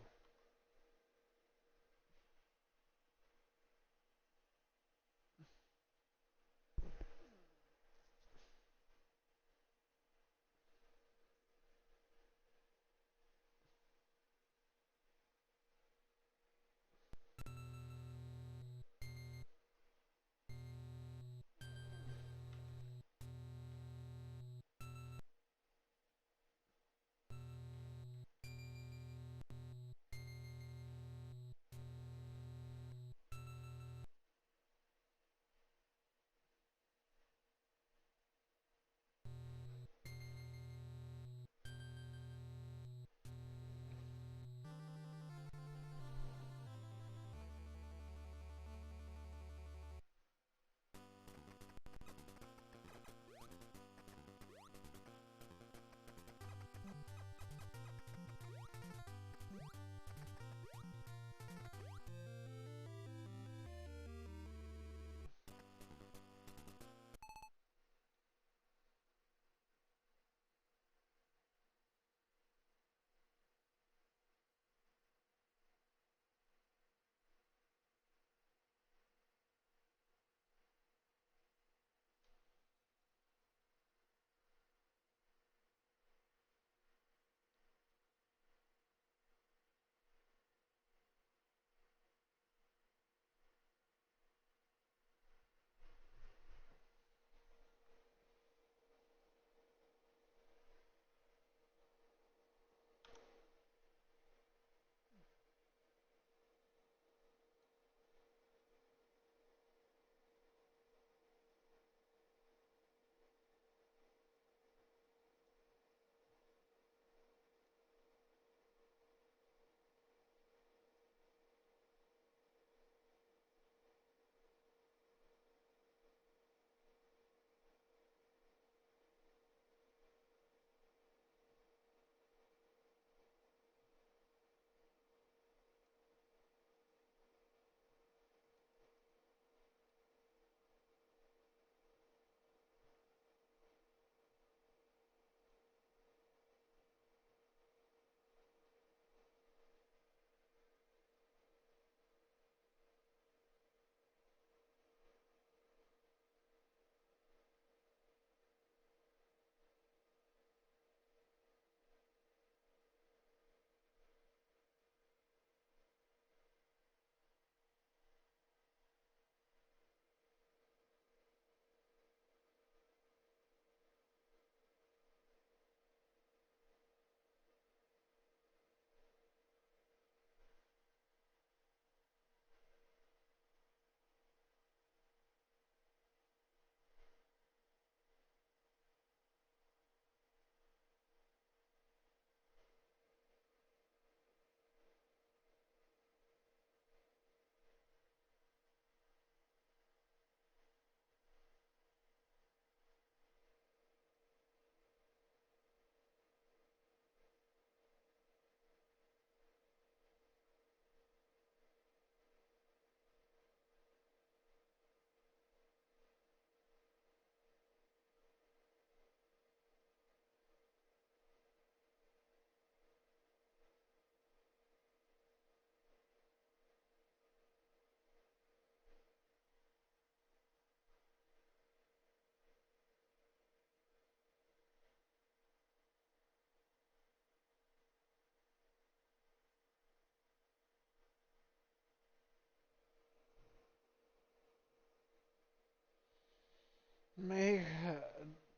Make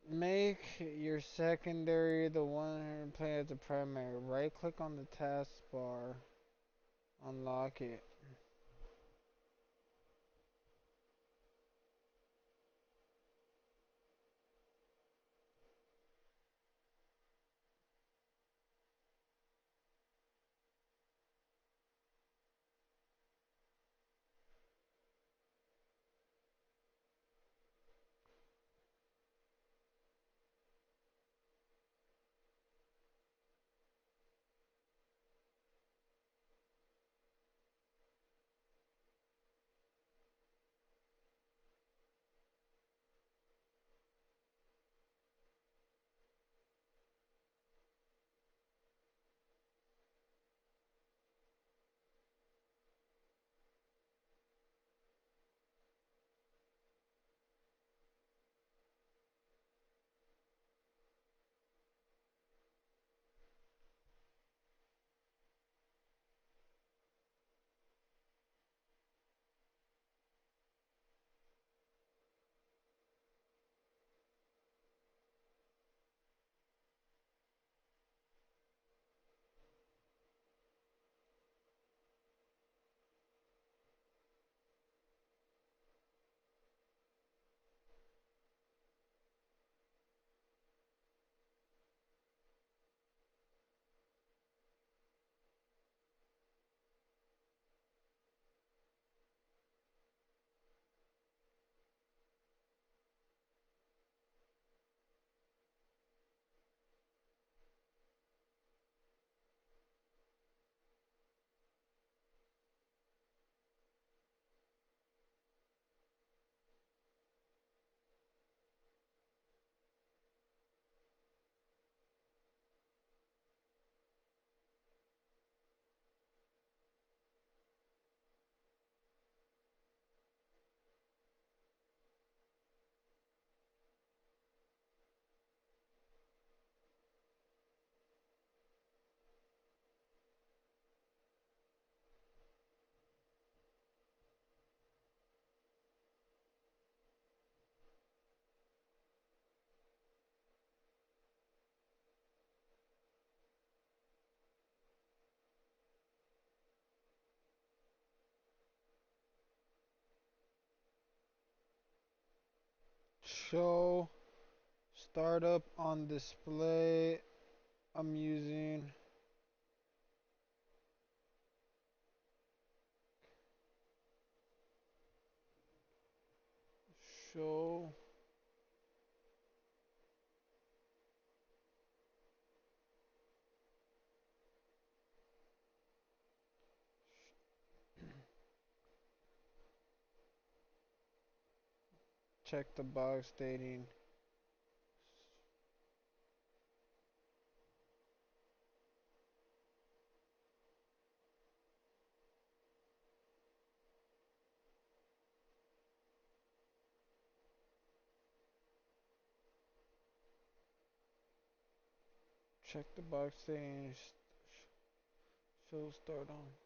make your secondary the one playing as the primary. Right click on the taskbar. Unlock it. Show startup on display. I'm using show. Check the box stating check the box stating show start on.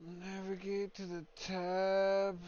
Navigate to the tab.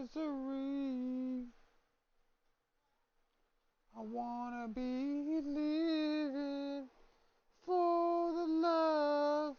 misery. I wanna be living for the love.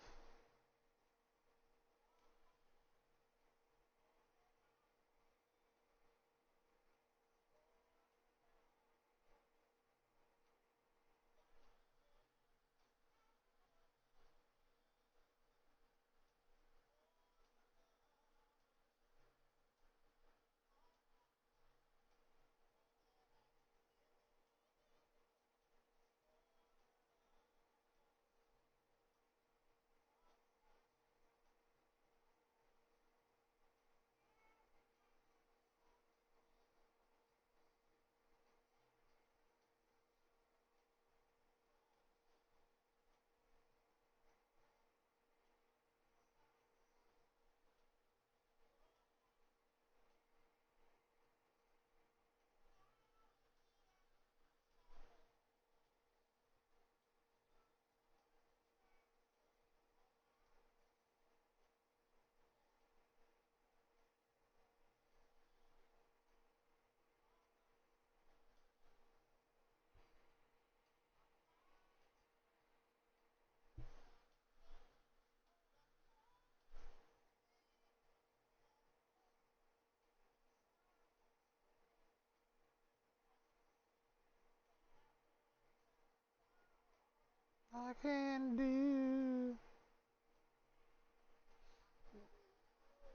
I can do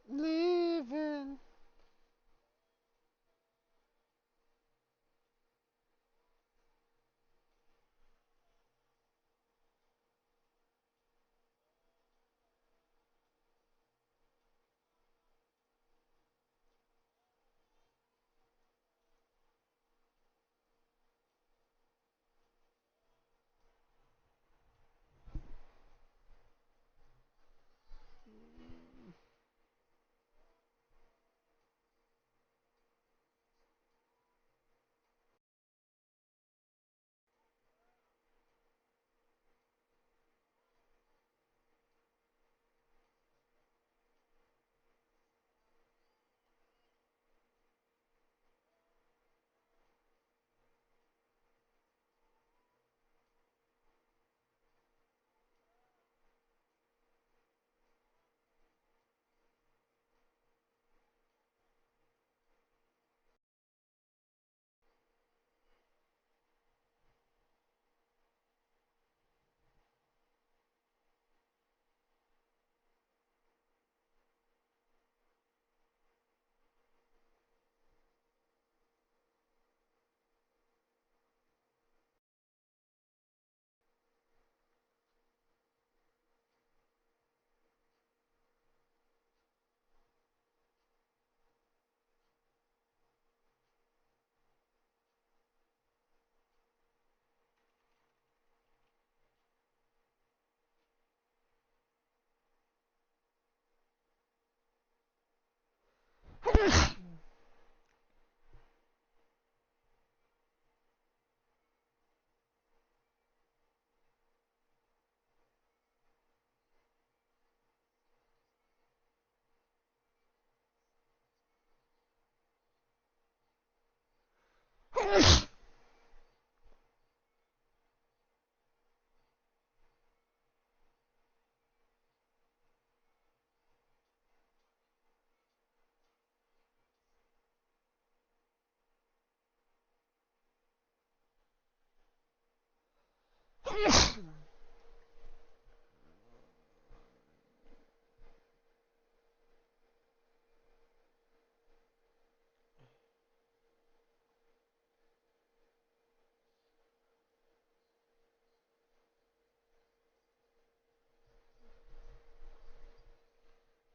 living.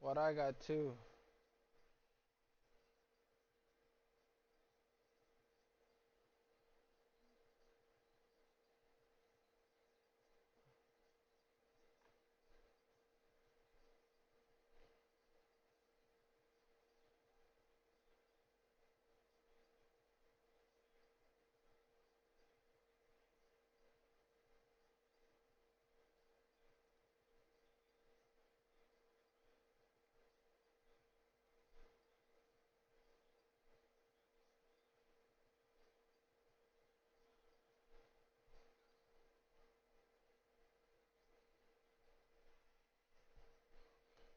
What I got too.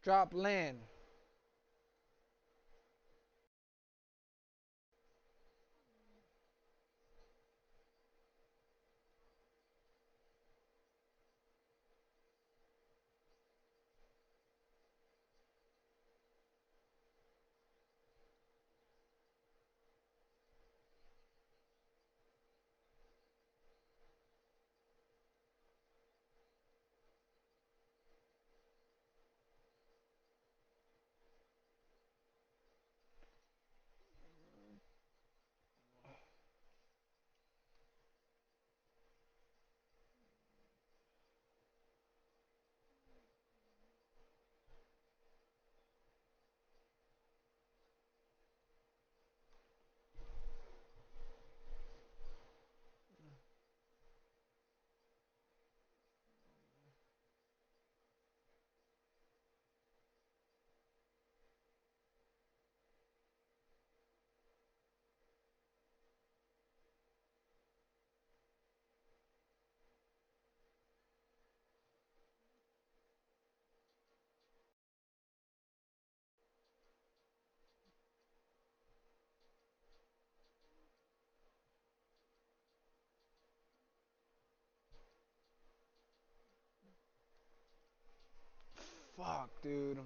Drop land. Fuck, dude.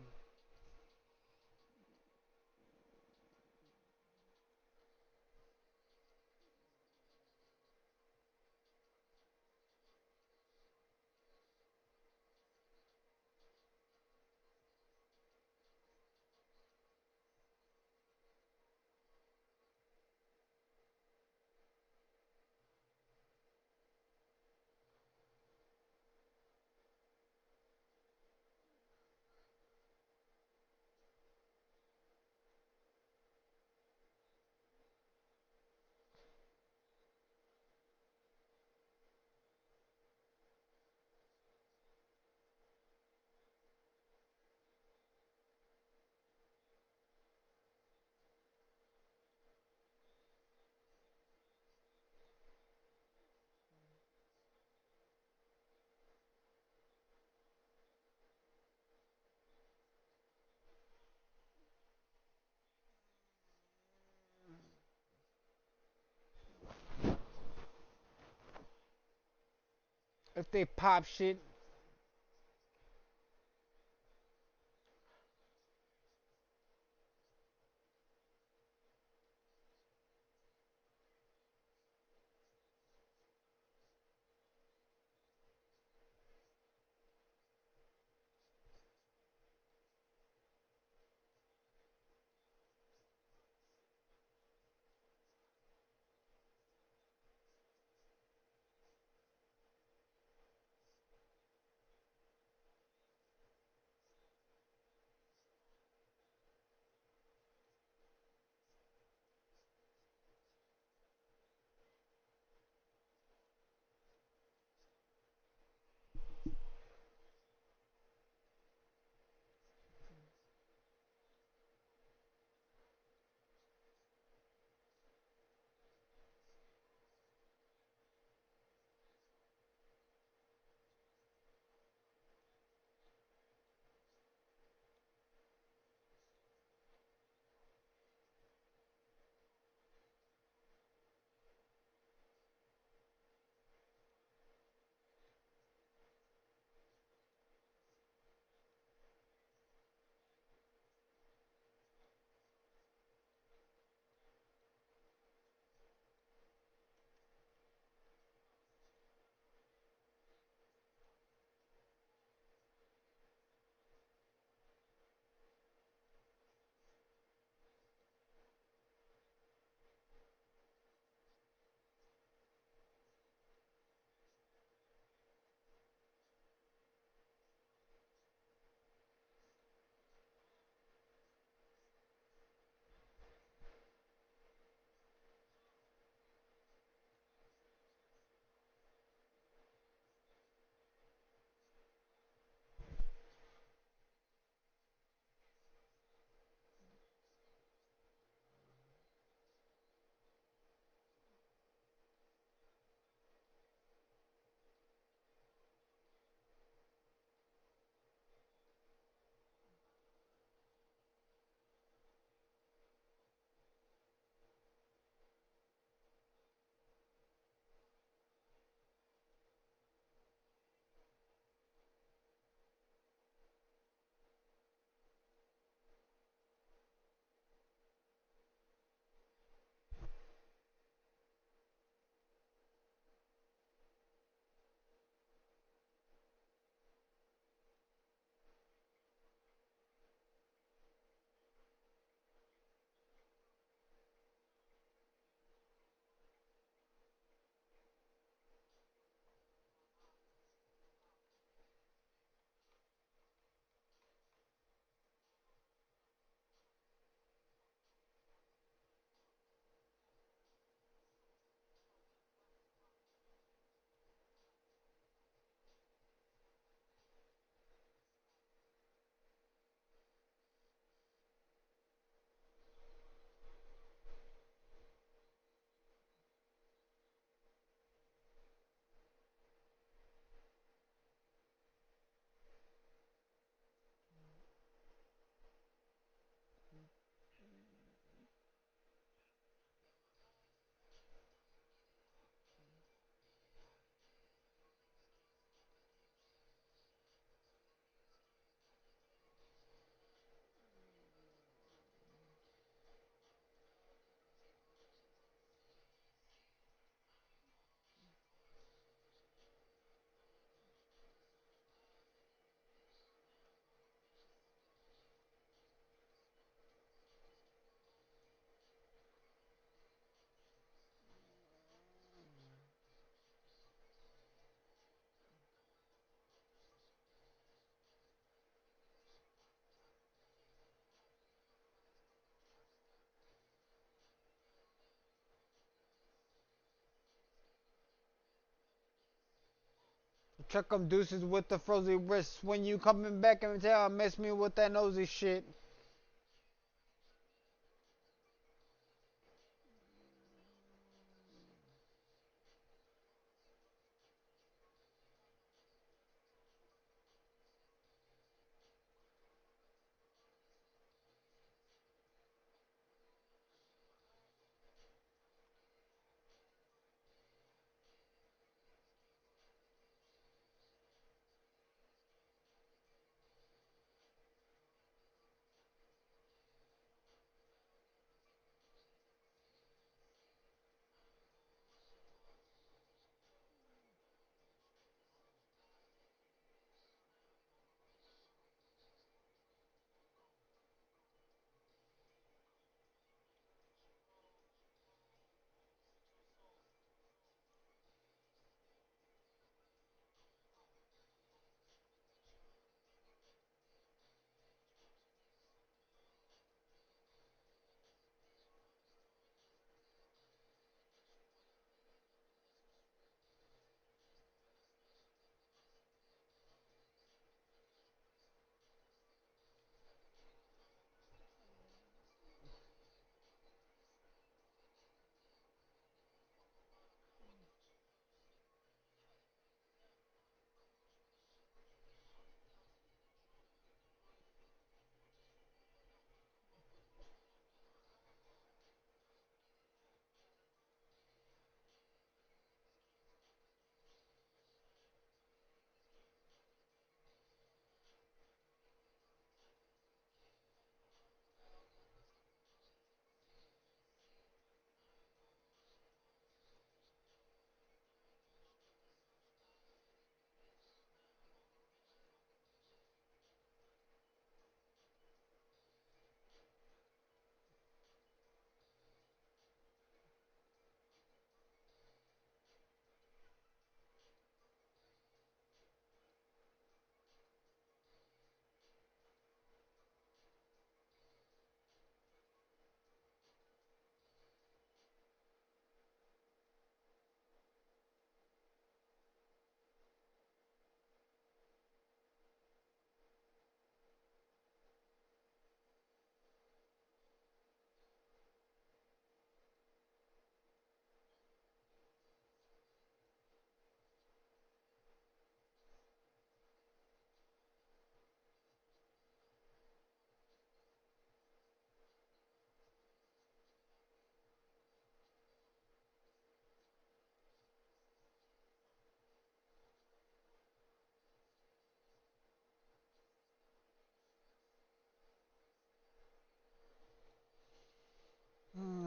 If they pop shit, Chuck 'em deuces with the frozen wrists. When you coming back in town, mess me with that nosy shit.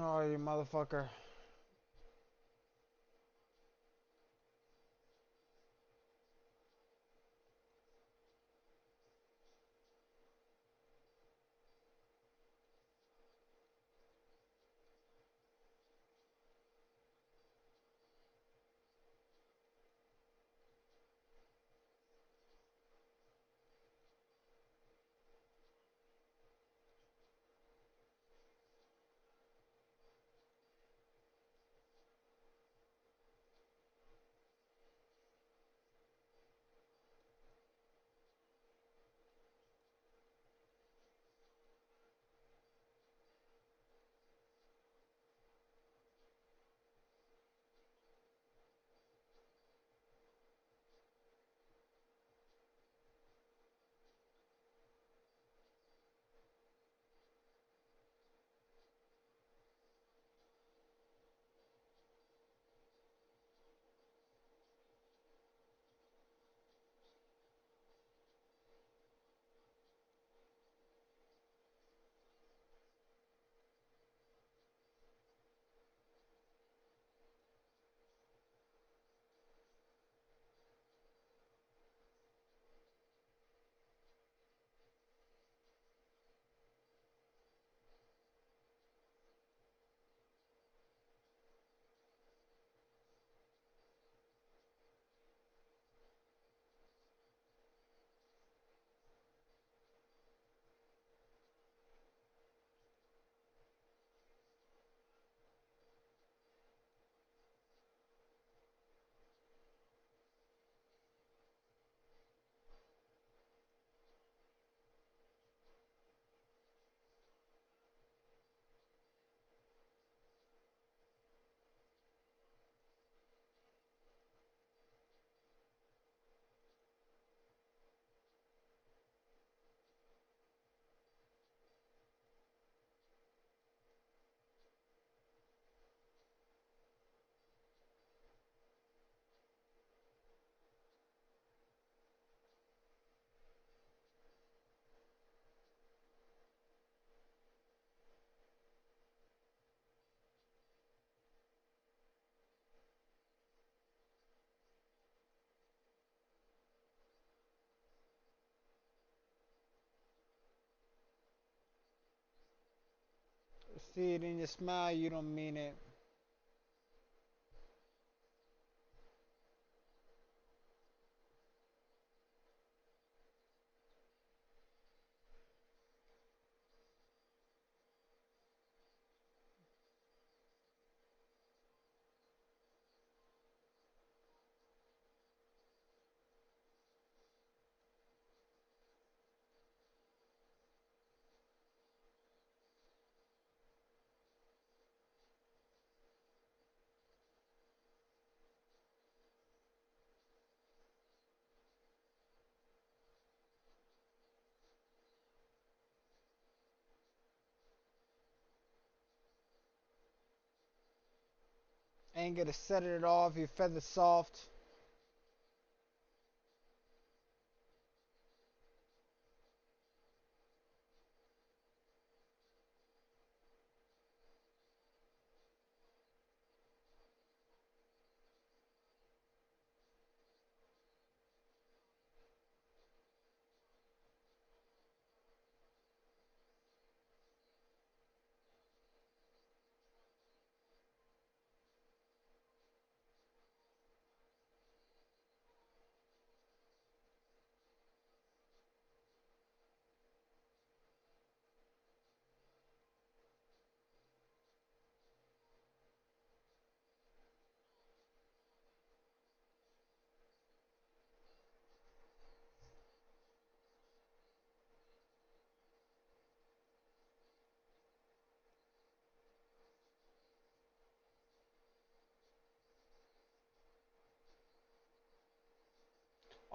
Oh, you motherfucker. See it in your smile, you don't mean it. Ain't gonna set it off, your feather soft.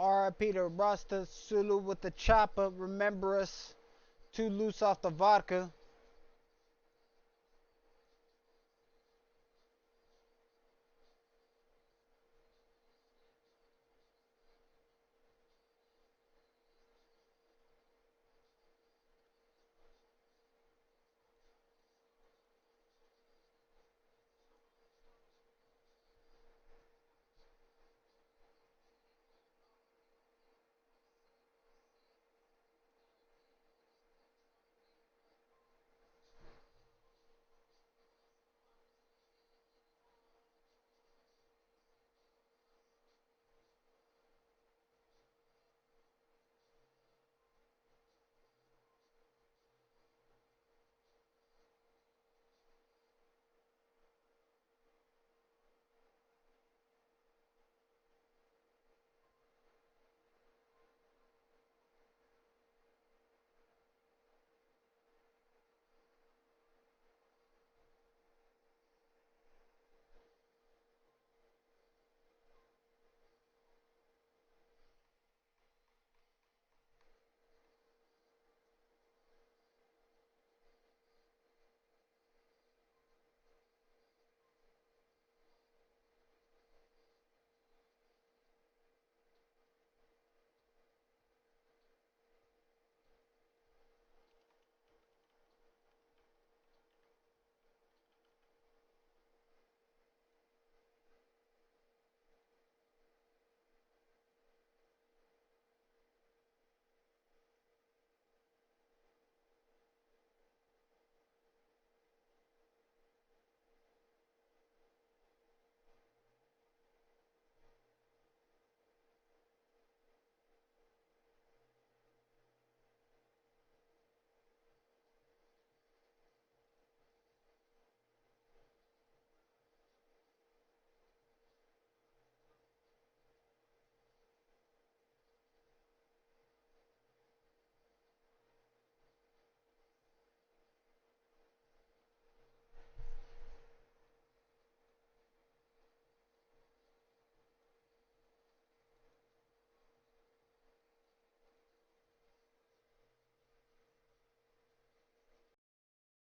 R.I.P. to Rasta Sulu with the chopper. Remember us. Too loose off the vodka.